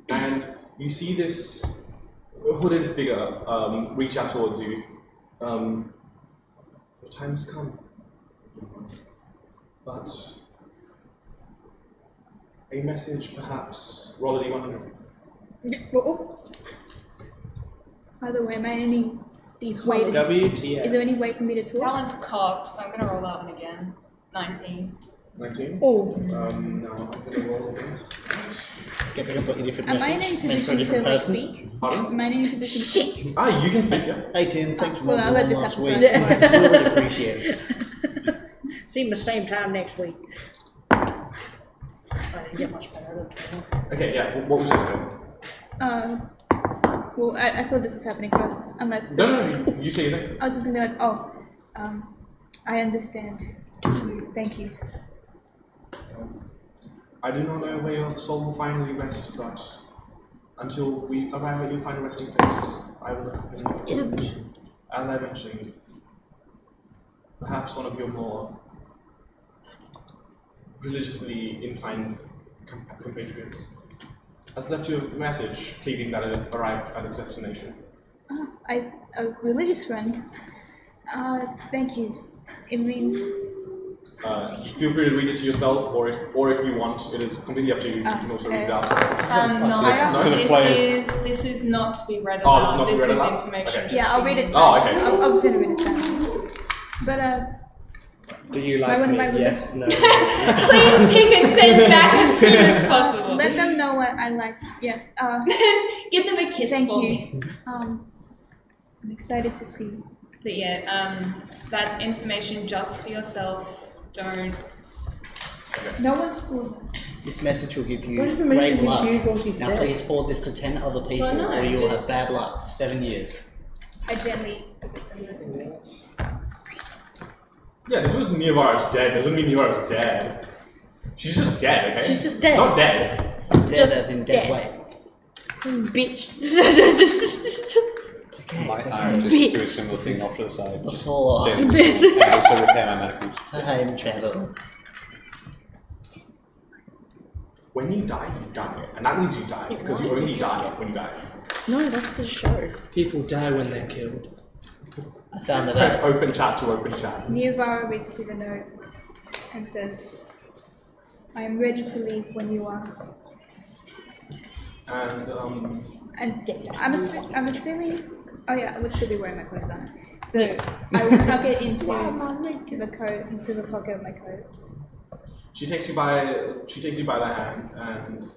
and you see this hooded figure reach out towards you. Your time has come, but a message, perhaps. Roll a d100. By the way, am I any way? WTF. Is there any way for me to That talk? one's cocked, so I'm gonna roll that one again. 19. 19? Oh. No, I'm gonna roll against. Gets a completely different Am I in message. a Meant for a position to different like person. speak? Pardon? Am I in a position to speak? Ah, you can speak, yeah. Hey Tim, thanks for Well, what I'll you let done this last happen week. first. Really appreciate it. See you the same time next week. I didn't get much better. Okay, yeah. What was I saying? Well, I thought this was happening first, unless. No, you say your thing. I was just gonna be like, oh, I understand. Thank you. I do not know where your soul will finally rest, but until we arrive at your final resting place, I will accompany you. As I mentioned, perhaps one of your more religiously inclined compatriots has left you a message pleading that it arrive at its destination. A religious friend. Thank you. It means. Feel free to read it to yourself, or if you want, it is completely up to you. You can also read it out. This is not to be read Oh, aloud. this is not to be read is aloud? information. Okay. Yeah, I'll read it. Oh, okay. I'll generally read it silently. But Do you like me? my Yes, no. Please take and send back as soon as possible. let them know what I like. Yes. Give them a kiss Thank for you. me. I'm excited to see. But yeah, that's information just for yourself. Don't. No one saw. This message will give you What information great did luck. you use while she's Now dead? please forward this to 10 other people, Well, no, or you will have it's- bad luck for 7 years. I gently. Yeah, this was Niavara's dead. Doesn't mean Niavara's dead. She's just dead, okay? She's just dead. Not dead. Dead Just as in dead dead. weight. Bitch. It's okay. Might It's I okay. just do a similar thing off to the side? Before Then and also repair my medicals. time travel. When you die, you die. And that means you die, because you only die when you die. No, that's the show. People die when they're killed. I found that Press out. open chat to open chat. Niavara reads through the note and says, "I am ready to leave when you are." And, And I'm assuming. Oh yeah, I would still be wearing my clothes on. So Yes. I will tuck it into the coat, into the pocket of my coat. She takes you by the hand, and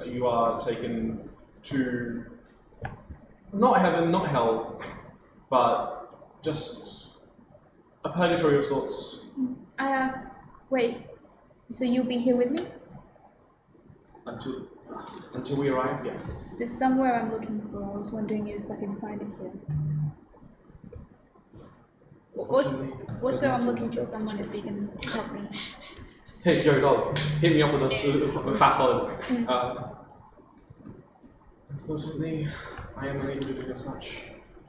you are taken to not heaven, not hell, but just a purgatory of sorts. I asked, wait, so you'll be here with me? Until we arrive, yes. There's somewhere I'm looking for. I was wondering if I can find it here. Also, I'm looking for someone if you can help me. Hey, yo, dog, hit me up with a fat solid. Unfortunately, I am unable to do as such.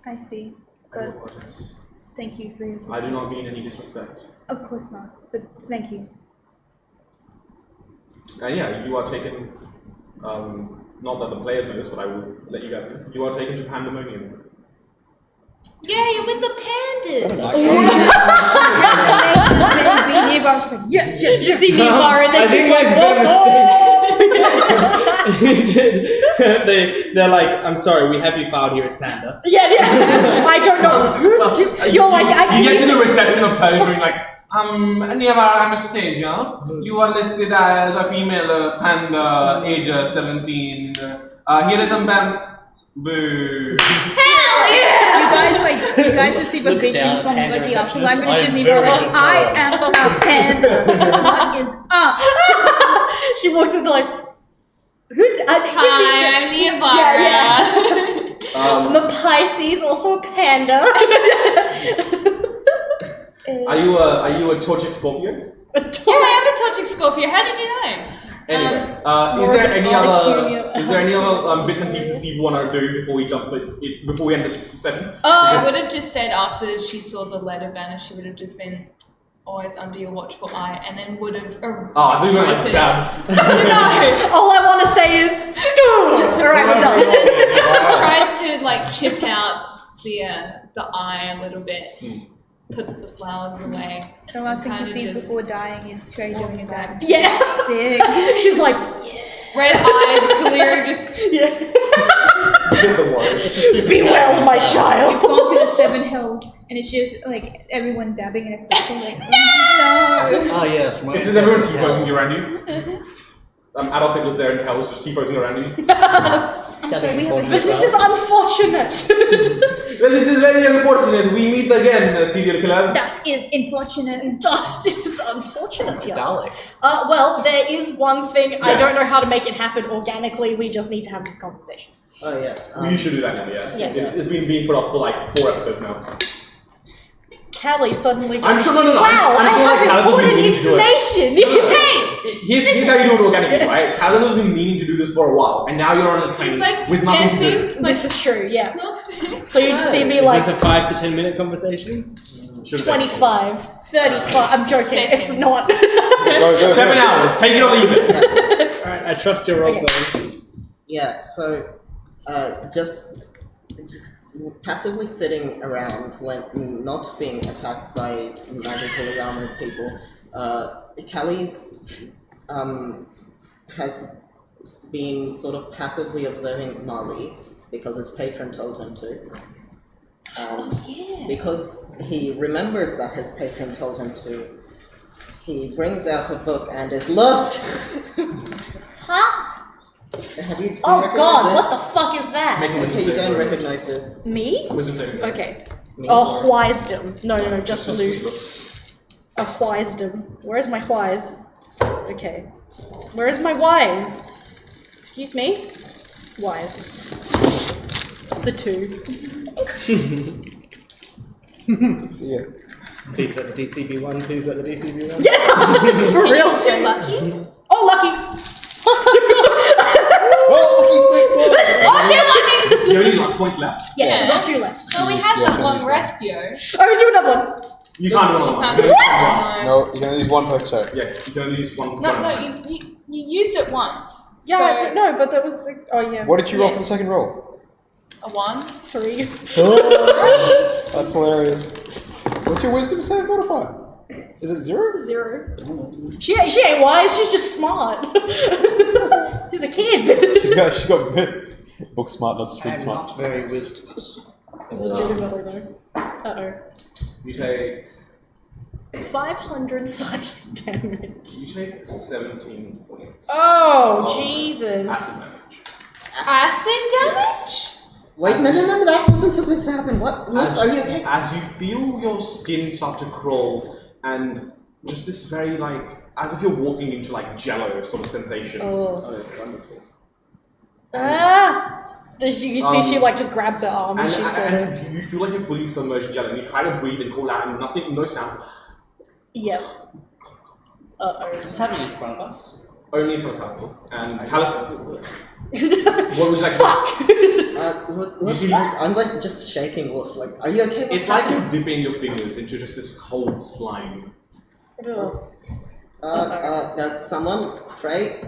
I see. I do But apologize. thank you for your assistance. I do not mean any disrespect. Of course not, but thank you. And yeah, you are taken, not that the players know this, but I will let you guys know. You are taken to Pandemonium. Yeah, you're with the pandas. I was like, yes, yes, You see Neva and then I she's think like, that's they're like, I'm sorry, we have you filed here as Panda. yeah. I don't know. Who did, you're like, I You get to can the reception of Persia like, Neva Anastasia, you are listed as a female panda, age 17. Here is some bamboo. You guys receive a Looks vision down, from panda like the receptionist. afterlife, and I it's am just very like, good I fellow." am a panda. What is up? She walks in, they're like, who did, Hi, I'm Neva. I'm a Pisces, also a panda. Are you a Torchic Scorpio? Yeah, I am a Toxic Scorpio. How did you know? Anyway, is more there of any an other Articuno- bits and pieces people want to do before we before we end this session? I Because- would have just said after she saw the letter vanish, she would have just been always under your watchful eye, and then would have. Oh, I thought you were like that. No, All I want to say is, alright, we're done. just tries to like chip out the eye a little bit. Puts the flowers away. The last thing she Kinda sees just before dying is Trey doing a dab. Yeah. Sick. She's like, Red eyes, clear, just be well, my child. Gone to the 7 hills, and it's just like everyone dabbing in a circle, like, no. Oh yes, This is everyone T-posing around you. Adolf Hitler's there in hell, just T-posing around you. Sorry, we have But this is unfortunate. Well, this is very unfortunate. We meet again, serial killer. That is unfortunate. Dust is unfortunate, yeah. Dalek. Well, there is one thing. I Yes. don't know how to make it happen organically. We just need to have this conversation. Oh yes. We should do that now, yes. Yes. It's been being put off for like 4 episodes now. Callie suddenly. I'm sure, no. Wow, I'm sure like I have Callum has been important meaning to do it. information. hey. Here's how you do it organically, right? Callum has been meaning to do this for a while, and now you're on a train It's like with nothing to do. dancing. Like, This is true, yeah. So you just see me Is like this a 5 to 10 minute conversation? Should've 25, 35. I'm joking. It's not. Go, 7 hours. Take it or leave it. Alright, I trust your role playing. Yeah. So, just passively sitting around when not being attacked by magically armored people. Callie's has been sort of passively observing Mali because his patron told him to. And because he remembered that his patron told him to, he brings out a book and is look. Huh? Have you? Do you Oh recognize god, this? what the fuck is that? Make a wisdom Okay, you saving don't throw. recognize this. Me? Wisdom saving throw. Okay. Me? A wisdom. No, just loose. A wisdom. Where's my wise? Okay. Where's my wise? Excuse me? Wise. It's a 2. See ya. Please let the DC be 1, please let the DC be 1. Yeah! For real. so lucky. Oh, lucky! Oh, Do you have any luck points left? Yes, Yeah. got 2 left. Oh, we had that long rest, yo. Oh, do another one. You can't do another Can't one. do it. No, you can only use one per turn. Yes, you can only use one. No, you used it once. Yeah, so but no, but that was. Oh, yeah. What did you roll for the second roll? a 1. 3. That's hilarious. What's your wisdom save modifier? Is it 0? 0. She ain't wise, she's just smart. She's a kid. She's got book smart, not street I'm smart. not very wisdomous. Legitimately though. Uh-oh. You take 500 psychic damage. You take 17 points. Oh, of Jesus. acid damage. Acid damage? Wait, no, that wasn't supposed to happen. What? Are you okay? As you feel your skin start to crawl, and just this very, like, as if you're walking into, like, jello sort of sensation. Oh. Wonderful. You see she like just grabs her arm and she's sort of... And you feel like you're fully submerged in jello, and you try to breathe and call out, and nothing, no sound. Yep. Uh-oh. Is this happening in front of us? Only for California. And I California. What What was like? Look, see- I'm like just shaking. Wolf. Like, are you okay? It's like you're dipping your fingers into just this cold slime. Someone, Trey,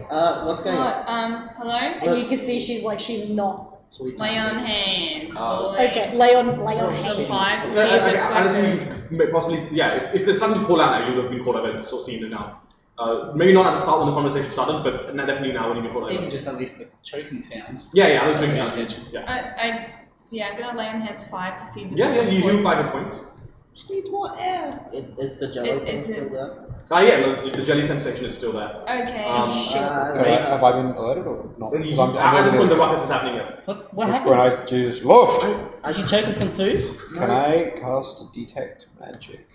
what's going on? Hello? And you can see she's not. Lay on hands, boy. Okay, lay on The hands. 5 to see if it's I like assume you may possibly, yeah, if there's something to call out now, you would have been called over and sort of seen it now. Maybe not at the start when the conversation started, but definitely now when you've been called over. Even just at least the choking sounds. Yeah, I'm choking Pay sounds. attention. Yeah. I'm gonna lay on hands 5 to see if it's Yeah, you do poison. 5 hit points. Just need more air. Is the jello thing Is still it- there? Yeah, the jelly sensation is still there. Okay. Have I been alerted or not? At Because I'm this point, the literally- ruckus is happening, yes. What That's happened? when I just lost. Did you choke on some food? Can I cast detect magic?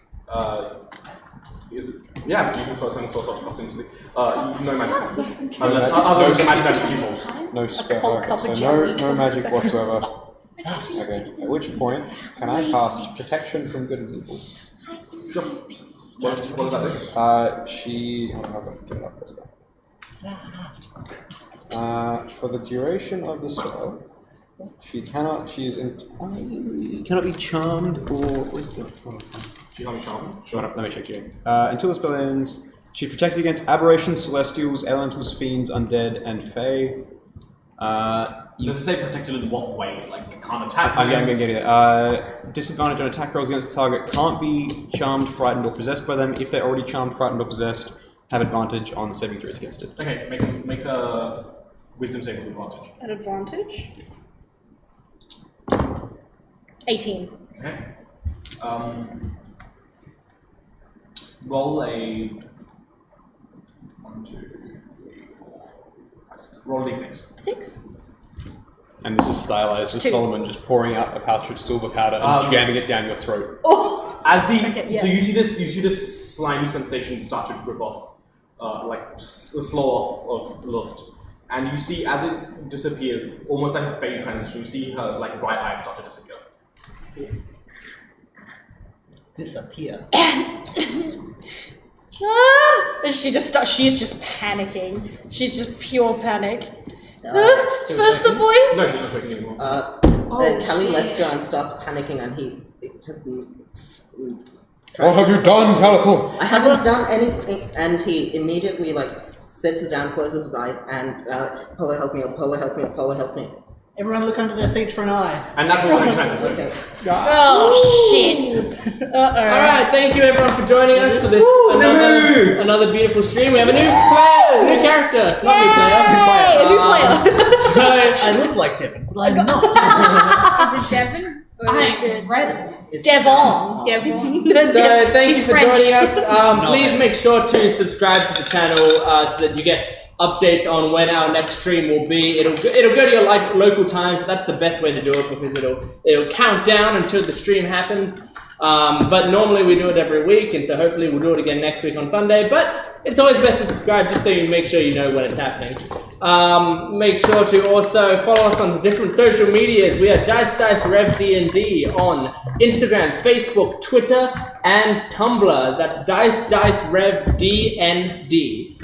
Is it? Yeah, you can spell some sort of cost instantly. No magic sense. Unless other than the magic damage she holds. No spell. cold Okay, cup so of jelly. no magic whatsoever. Okay. At which point can I cast protection from good and evil? Sure. What does that do? She. Oh, no, I've got to get it up as well. For the duration of the spell, she cannot. She's cannot be charmed or. She can't be charmed. Shut up. Let me check you. Until the spell ends, she's protected against aberrations, celestials, elementals, fiends, undead, and fae. Does it say protected in what way? Like, can't attack? I'm going to get it. Disadvantage on attack rolls against the target. Can't be charmed, frightened, or possessed by them. If they're already charmed, frightened, or possessed, have advantage on saving throws against it. Okay, make a wisdom saving advantage. At advantage? 18. Okay. Roll a 1, 2, 3, 4, 5, 6. Roll a d6. 6? And this is stylized as Two. Solomon just pouring out a pouch of silver powder and jamming it down your throat. Oh! As the Okay, yeah. so you see this slimy sensation start to drip off, like slow off of Luft, and you see as it disappears, almost like a fade transition. You see her like bright eyes start to disappear. Disappear. And she's just panicking. She's just pure panic. Still First the shaking? voice. No, she's not shaking anymore. Kelly shit. lets go and starts panicking, and he just. What have you done, Calico? I haven't done anything, and he immediately like sits down, closes his eyes, and Polo help me, Polo help me, Polo help me. Everyone look under their seats for an eye. And that's what we're going to Okay. Oh shit. Alright, thank you everyone for joining us for this another beautiful stream. We have a new player, new character, not new player. Hey, a new player. So, I look like Devin, but I'm not. Is it Devon? Or is it It's Devon. Devon? so thank She's you for French. joining us. Please No. make sure to subscribe to the channel so that you get updates on when our next stream will be. It'll go to your local time, so that's the best way to do it because it'll count down until the stream happens. But normally we do it every week, and so hopefully we'll do it again next week on Sunday. But it's always best to subscribe just so you make sure you know when it's happening. Make sure to also follow us on the different social medias. We are Dice Rev D&D on Instagram, Facebook, Twitter, and Tumblr. That's Dice Rev D&D.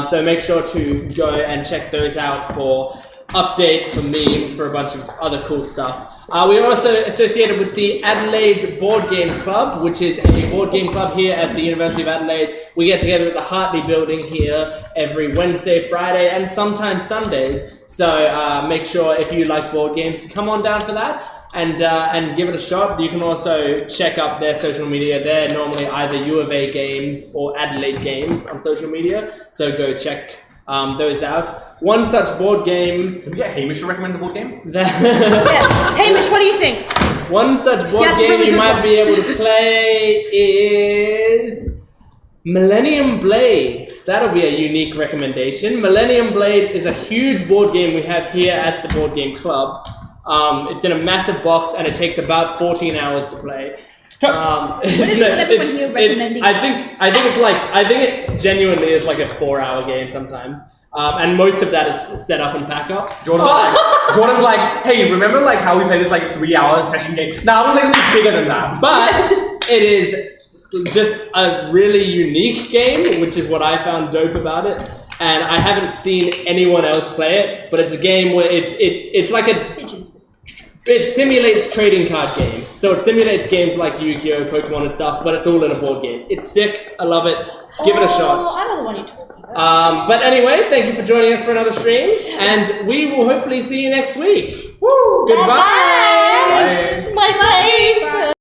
So make sure to go and check those out for updates, for memes, for a bunch of other cool stuff. We are also associated with the Adelaide Board Games Club, which is a board game club here at the University of Adelaide. We get together at the Hartley building here every Wednesday, Friday, and sometimes Sundays. So make sure if you like board games, come on down for that. And give it a shot. You can also check up their social media. They're normally either U of A Games or Adelaide Games on social media. So go check those out. One such board game. Can we get Hamish to recommend the board game? Yeah. Hamish, what do you think? One such board Yeah, it's a game really you good might one. be able to play is Millennium Blades. That'll be a unique recommendation. Millennium Blades is a huge board game we have here at the Board Game Club. It's in a massive box and it takes about 14 hours to play. What is everyone here recommending? I think it genuinely is like a 4-hour game sometimes. And most of that is set up and pack up. Jordan's like, hey, remember like how we played this like 3-hour session game? Now I'm going to something bigger than that. But it is just a really unique game, which is what I found dope about it. And I haven't seen anyone else play it, but it's a game where it's like it simulates trading card games. So it simulates games like Yu-Gi-Oh, Pokemon and stuff, but it's all in a board game. It's sick. I love it. Give it a shot. I know the one you're talking about. But anyway, thank you for joining us for another stream, and we will hopefully see you next week. Woo! Goodbye. Bye. My face.